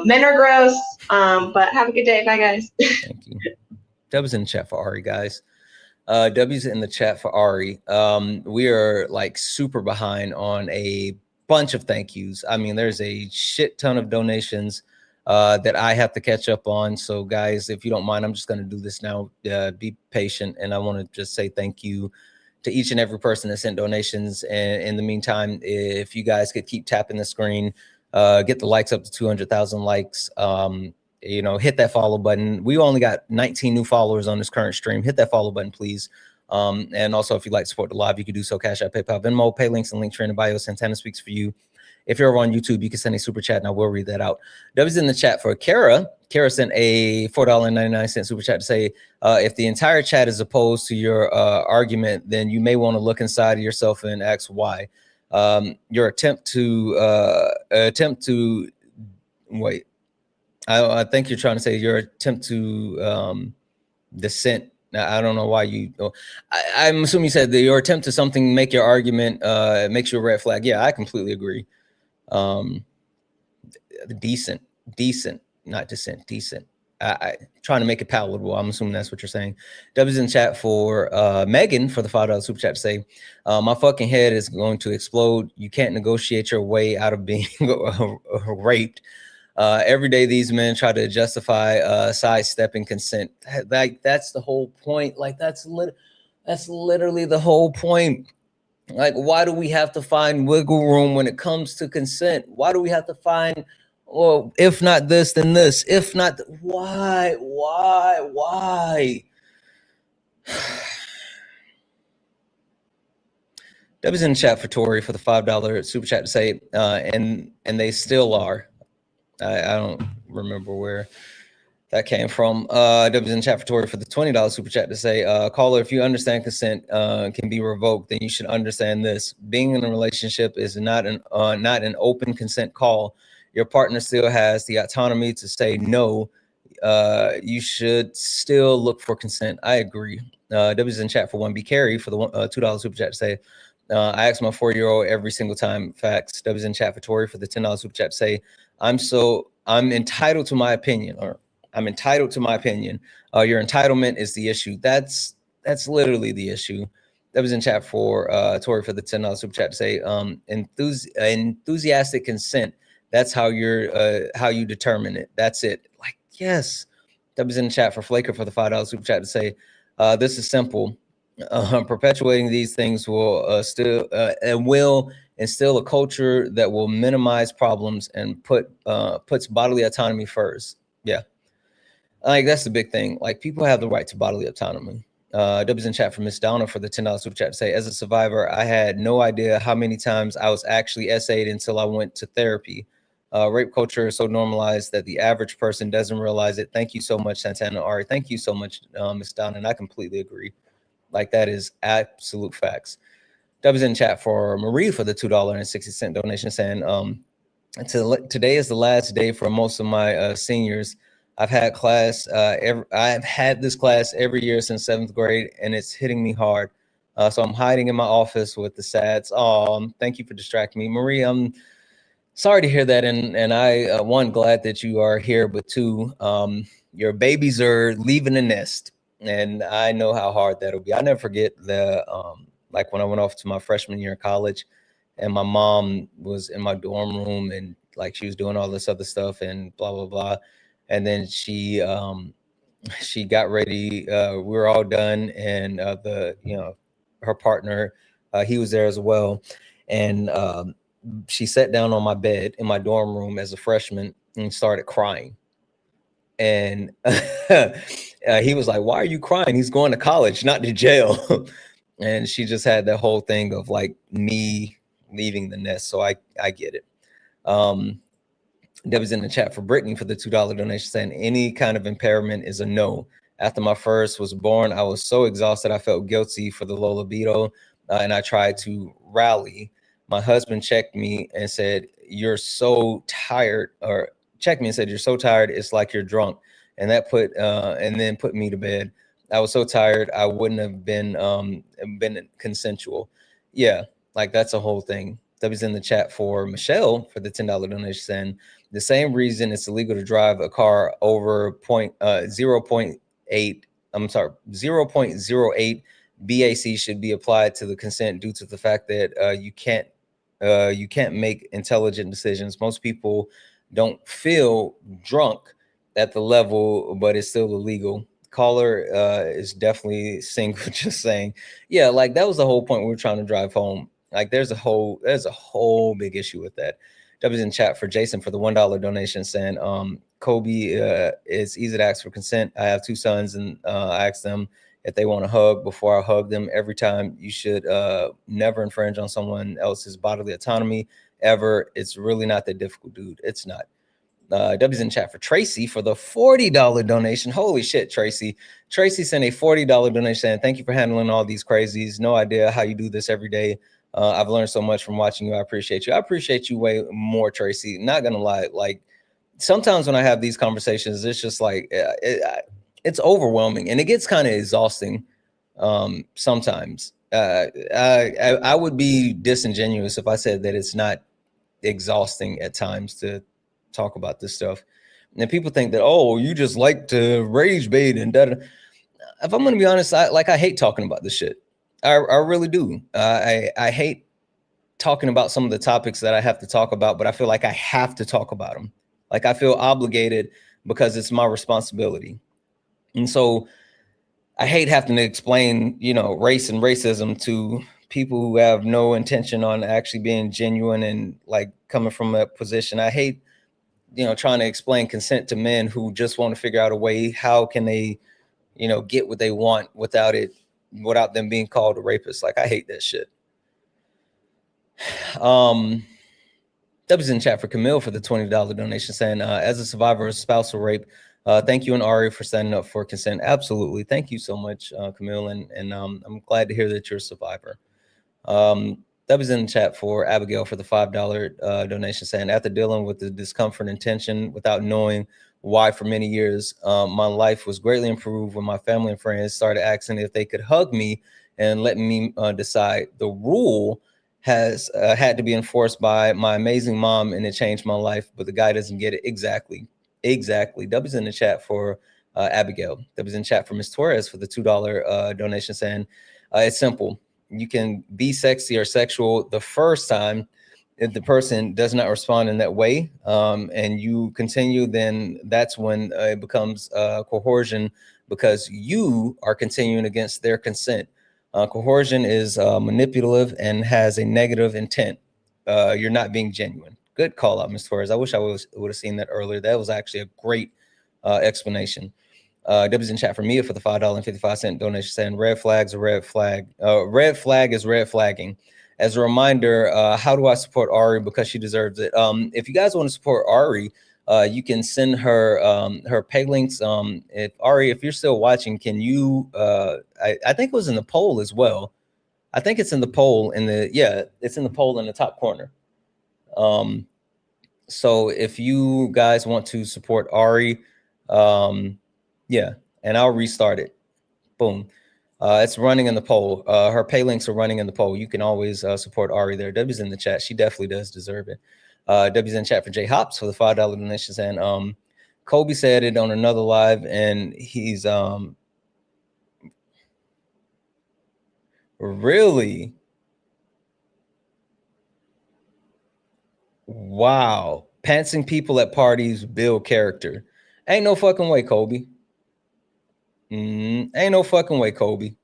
Men are gross, but have a good day. Bye, guys. Thank you. W's in the chat for Ari, guys. W's in the chat for Ari. We are like super behind on a bunch of thank yous. I mean, there's a shit ton of donations that I have to catch up on. So guys, if you don't mind, I'm just going to do this now. Be patient. And I want to just say thank you to each and every person that sent donations. And in the meantime, if you guys could keep tapping the screen, get the likes up to 200,000 likes, you know, hit that follow button. We only got 19 new followers on this current stream. Hit that follow button, please. And also, if you'd like to support the live, you can do so. Cash App, PayPal, Venmo, pay links and links in the bio. Santana speaks for you. If you're over on YouTube, you can send a super chat and I will read that out. W's in the chat for Kara. Kara sent a $4.99 super chat to say, if the entire chat is opposed to your argument, then you may want to look inside of yourself and ask why. Your attempt to wait. I think you're trying to say your attempt to dissent. I don't know why you. I'm assuming you said that your attempt to something make your argument makes you a red flag. Yeah, I completely agree. Decent, not dissent, decent. I trying to make it palatable. I'm assuming that's what you're saying. W's in chat for Megan for the $5 super chat to say, my fucking head is going to explode. You can't negotiate your way out of being raped. Every day these men try to justify sidestepping consent. Like that's the whole point. Like that's literally the whole point. Like, why do we have to find wiggle room when it comes to consent? Why do we have to find, well, if not this, then this? If not, why? W's in the chat for Tori for the $5 super chat to say, and they still are. I don't remember where that came from. W's in the chat for Tori for the $20 super chat to say, caller, if you understand consent can be revoked, then you should understand this. Being in a relationship is not an open consent call. Your partner still has the autonomy to say no. You should still look for consent. I agree. W's in chat for 1B Carry for the $2 super chat to say, I ask my 4-year-old every single time. Facts. W's in chat for Tori for the $10 super chat to say, I'm entitled to my opinion, or I'm entitled to my opinion. Your entitlement is the issue. That's literally the issue. That was in chat for Tori for the $10 super chat to say, enthusiastic consent. That's how you determine it. That's it. Like, yes. That was in the chat for Flaker for the $5 super chat to say, this is simple. Perpetuating these things will will instill a culture that will minimize problems and puts bodily autonomy first. Yeah. Like that's the big thing. Like people have the right to bodily autonomy. W's in chat from Miss Donna for the $10 super chat to say, as a survivor, I had no idea how many times I was actually SA'd until I went to therapy. Rape culture is so normalized that the average person doesn't realize it. Thank you so much, Santana Ari. Thank you so much, Miss Donna, and I completely agree. Like, that is absolute facts. W's in chat for Marie for the $2.60 donation saying, today is the last day for most of my seniors. I've had this class every year since 7th grade, and it's hitting me hard. So I'm hiding in my office with the sads. Thank you for distracting me, Marie. I'm sorry to hear that, and I one, glad that you are here, but two, your babies are leaving the nest, and I know how hard that'll be. I never forget the like when I went off to my freshman year of college, and my mom was in my dorm room, and like she was doing all this other stuff and blah blah blah, and then she got ready. We were all done, and her partner, he was there as well, and she sat down on my bed in my dorm room as a freshman and started crying. And he was like, "Why are you crying? He's going to college, not to jail." And she just had that whole thing of like me leaving the nest. So I get it. Debbie's in the chat for Brittany for the $2 donation saying, any kind of impairment is a no. After my first was born, I was so exhausted. I felt guilty for the low libido, and I tried to rally. My husband checked me and said, "You're so tired," or checked me and said, "You're so tired. It's like you're drunk." And that and then put me to bed. I was so tired. I wouldn't have been consensual. Yeah, like that's a whole thing. W's in the chat for Michelle for the $10 donation saying, the same reason it's illegal to drive a car over 0.08 BAC should be applied to the consent due to the fact that you can't make intelligent decisions. Most people don't feel drunk at the level, but it's still illegal. Caller is definitely single. Just saying. Yeah, like that was the whole point we were trying to drive home. Like there's a whole big issue with that. W's in chat for Jason for the $1 donation saying, Kobe, it's easy to ask for consent. I have 2 sons, and I ask them if they want to hug before I hug them every time. You should never infringe on someone else's bodily autonomy ever. It's really not that difficult, dude. It's not. W's in chat for Tracy for the $40 donation. Holy shit, Tracy. Tracy sent a $40 donation saying, thank you for handling all these crazies. No idea how you do this every day. I've learned so much from watching you. I appreciate you. I appreciate you way more, Tracy. Not gonna lie. Like sometimes when I have these conversations, it's just like, it's overwhelming and it gets kind of exhausting. Sometimes I would be disingenuous if I said that it's not exhausting at times to talk about this stuff. And people think that, oh, you just like to rage bait and da-da. If I'm gonna be honest, I hate talking about this shit. I really do. I hate talking about some of the topics that I have to talk about, but I feel like I have to talk about them. Like I feel obligated because it's my responsibility. And so I hate having to explain, race and racism to people who have no intention on actually being genuine and like coming from a position. I hate, trying to explain consent to men who just want to figure out a way, how can they, get what they want without them being called a rapist. Like I hate that shit. W's in chat for Camille for the $20 donation saying, as a survivor of spousal rape, thank you and Ari for standing up for consent. Absolutely. Thank you so much, Camille. And I'm glad to hear that you're a survivor. W's in the chat for Abigail for the $5 donation saying, after dealing with the discomfort and tension without knowing why for many years, my life was greatly improved when my family and friends started asking if they could hug me and let me decide. The rule has had to be enforced by my amazing mom, and it changed my life, but the guy doesn't get it. Exactly. W's in the chat for Abigail. W's in chat for Miss Torres for the $2 donation saying, it's simple. You can be sexy or sexual the first time. If the person does not respond in that way, and you continue, then that's when it becomes coercion, because you are continuing against their consent. Coercion is manipulative and has a negative intent. You're not being genuine. Good call out, Ms. Torres. I wish I would have seen that earlier. That was actually a great explanation. W's in chat for Mia for the $5.55 donation saying red flag's a red flag. Red flag is red flagging. As a reminder, how do I support Ari because she deserves it? If you guys want to support Ari, you can send her her pay links. If Ari, if you're still watching, can you? I think it was in the poll as well. I think it's in the poll it's in the poll in the top corner. So if you guys want to support Ari, yeah, and I'll restart it. Boom. It's running in the poll. Her pay links are running in the poll. You can always support Ari there. W's in the chat. She definitely does deserve it. W's in chat for Jay Hops for the $5 donations. And Kobe said it on another live, and he's really, wow. Pantsing people at parties build character. Ain't no fucking way, Kobe. Ain't no fucking way, Kobe.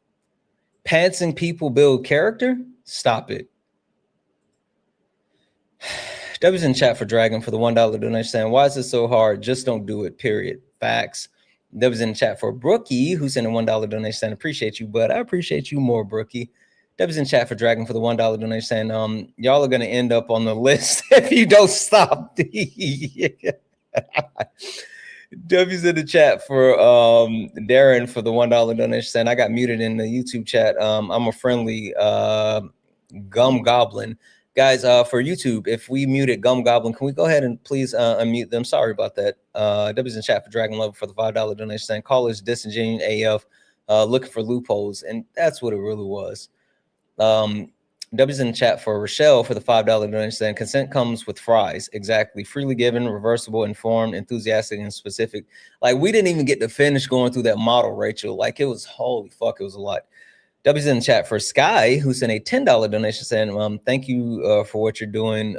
Pantsing people build character? Stop it. W's in chat for Dragon for the $1 donation saying, why is it so hard? Just don't do it, period. Facts. W's in chat for Brookie, who sent a $1 donation saying, appreciate you, but I appreciate you more, Brookie. W's in chat for Dragon for the $1 donation saying, y'all are going to end up on the list if you don't stop. W's in the chat for Darren for the $1 donation saying, I got muted in the YouTube chat. I'm a friendly gum goblin. Guys, for YouTube, if we muted Gum Goblin, can we go ahead and please unmute them? Sorry about that. W's in chat for Dragon Love for the $5 donation saying, callers disingenuous AF, looking for loopholes. And that's what it really was. W's in the chat for Rochelle for the $5 donation saying, consent comes with fries. Exactly. Freely given, reversible, informed, enthusiastic, and specific. Like, we didn't even get to finish going through that model, Rachel. Like, it was, holy fuck, it was a lot. W's in the chat for Sky, who sent a $10 donation saying, thank you for what you're doing.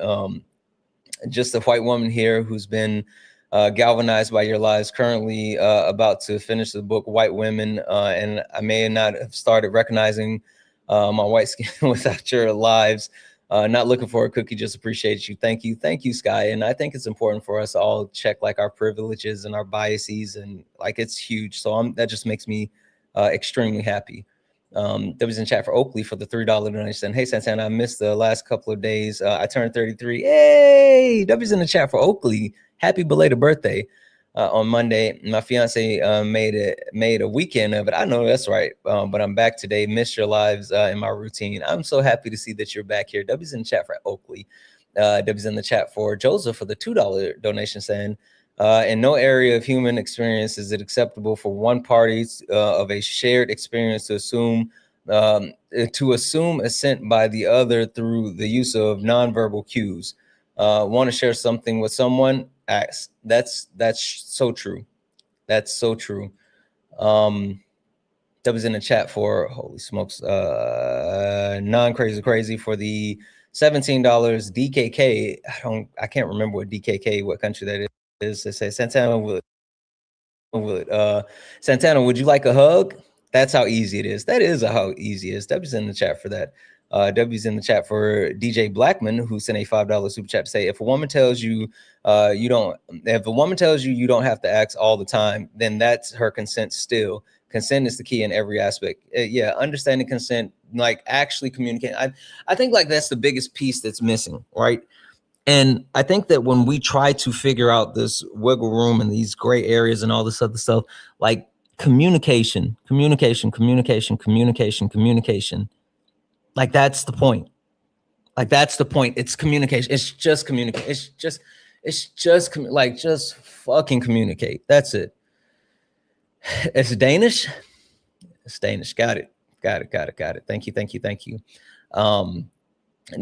Just a white woman here who's been galvanized by your lives, currently about to finish the book, White Women. And I may not have started recognizing my white skin without your lives. Not looking for a cookie, just appreciate you. Thank you. Thank you, Sky. And I think it's important for us to all check like our privileges and our biases, and like it's huge. So that just makes me extremely happy. W's in chat for Oakley for the $3 donation. Hey, Santana, I missed the last couple of days. I turned 33. Hey, W's in the chat for Oakley. Happy belated birthday on Monday. My fiance made a weekend of it. I know that's right, but I'm back today. Missed your lives in my routine. I'm so happy to see that you're back here. W's in the chat for Oakley. W's in the chat for Joseph for the $2 donation saying, in no area of human experience is it acceptable for one party of a shared experience to assume assent by the other through the use of nonverbal cues. Want to share something with someone? Ask. That's so true. That's so true. That was in the chat for holy smokes, non-crazy for the $17 DKK. I can't remember what DKK, what country that is. It says Santana Santana, would you like a hug? That's how easy it is. That is how easy it is. W's in the chat for that. W's in the chat for DJ Blackman, who sent a $5 super chat to say, if a woman tells you you don't have to ask all the time, then that's her consent still. Consent is the key in every aspect. Yeah, understanding consent, like actually communicating. I think like that's the biggest piece that's missing, right? And I think that when we try to figure out this wiggle room and these gray areas and all this other stuff, like communication, like that's the point. Like that's the point. It's communication. It's just communicate. Just fucking communicate. That's it. It's Danish. It's Danish. Got it. Thank you.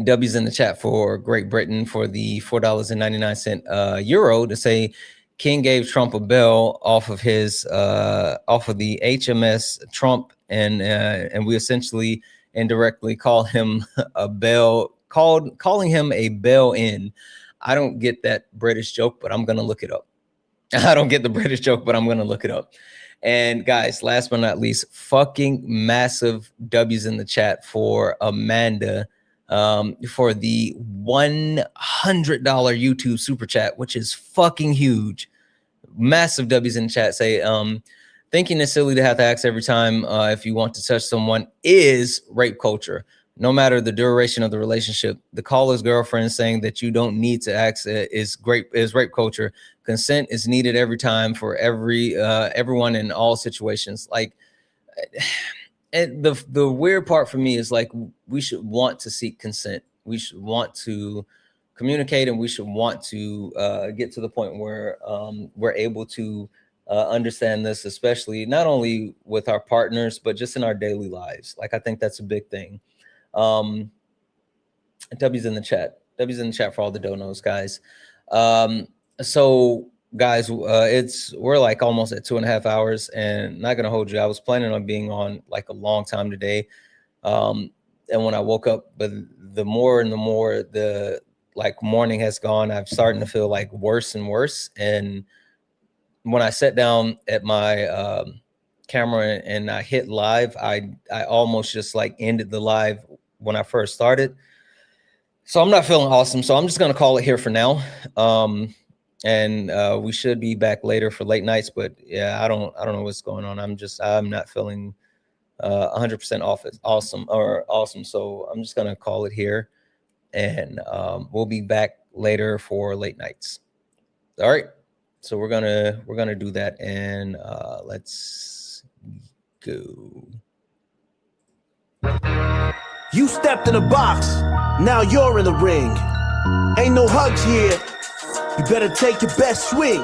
W's in the chat for Great Britain for the $4.99 euro to say King gave Trump a bell off of the HMS Trump, and we essentially indirectly call him a bell, calling him a bell in. I don't get that British joke, but I'm gonna look it up. I don't get the British joke, but I'm gonna look it up. And guys, last but not least, fucking massive W's in the chat for Amanda for the $100 YouTube super chat, which is fucking huge. Massive W's in the chat say, Thinking it's silly to have to ask every time if you want to touch someone is rape culture. No matter the duration of the relationship, the caller's girlfriend saying that you don't need to ask is rape culture. Consent is needed every time for everyone in all situations. Like, and the weird part for me is like, we should want to seek consent. We should want to communicate, and we should want to get to the point where we're able to understand this, especially not only with our partners, but just in our daily lives. Like, I think that's a big thing. W's in the chat. W's in the chat for all the donos, guys. So guys, we're like almost at 2.5 hours, and not gonna hold you. I was planning on being on like a long time today. And when I woke up, but the more and the more the like morning has gone, I'm starting to feel like worse and worse. And when I sat down at my camera and I hit live, I almost just like ended the live when I first started. So I'm not feeling awesome. So I'm just gonna call it here for now. And we should be back later for late nights. But yeah, I don't know what's going on. I'm not feeling 100% awesome. So I'm just gonna call it here, and we'll be back later for late nights. All right. So we're gonna do that, and let's go. You stepped in a box, now you're in the ring. Ain't no hugs here, you better take your best swing.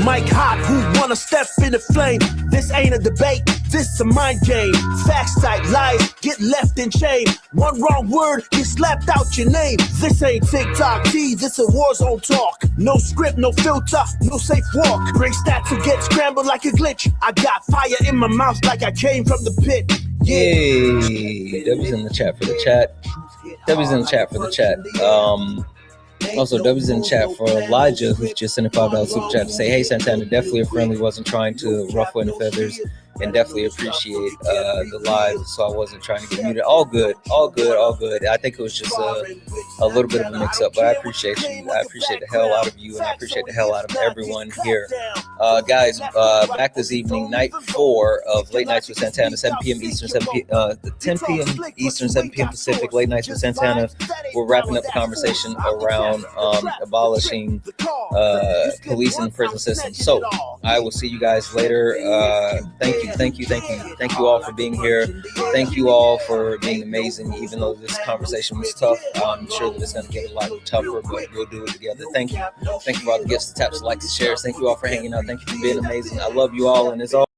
Mike Hot, who wanna step in the flame? This ain't a debate, this a mind game. Facts type lies, get left in chain. One wrong word, get slapped out your name. This ain't TikTok T, this a war zone talk. No script, no filter, no safe walk. Bring stats or get scrambled like a glitch. I got fire in my mouth like I came from the pit. Yay! W's in the chat for the chat. W's in the chat for the chat. Also, W's in the chat for Elijah, who just sent a $5 super chat to say, "Hey Santana, definitely a friendly, wasn't trying to ruffle any feathers, and definitely appreciate the live, so I wasn't trying to get muted." All good, all good, all good. I think it was just a little bit of a mix-up, but I appreciate you. I appreciate the hell out of you, and I appreciate the hell out of everyone here. Guys, back this evening, night 4 of Late Nights with Santana, 7 p.m. Eastern, 10 p.m. Eastern, 7 p.m. Pacific, Late Nights with Santana. We're wrapping up the conversation around abolishing police and prison system. So I will see you guys later. Thank you all for being here. Thank you all for being amazing. Even though this conversation was tough, I'm sure that it's going to get a lot tougher, but we'll do it together. Thank you for all the gifts, the taps, the likes, the shares. Thank you all for hanging out. Thank you for being amazing. I love you all, and as always,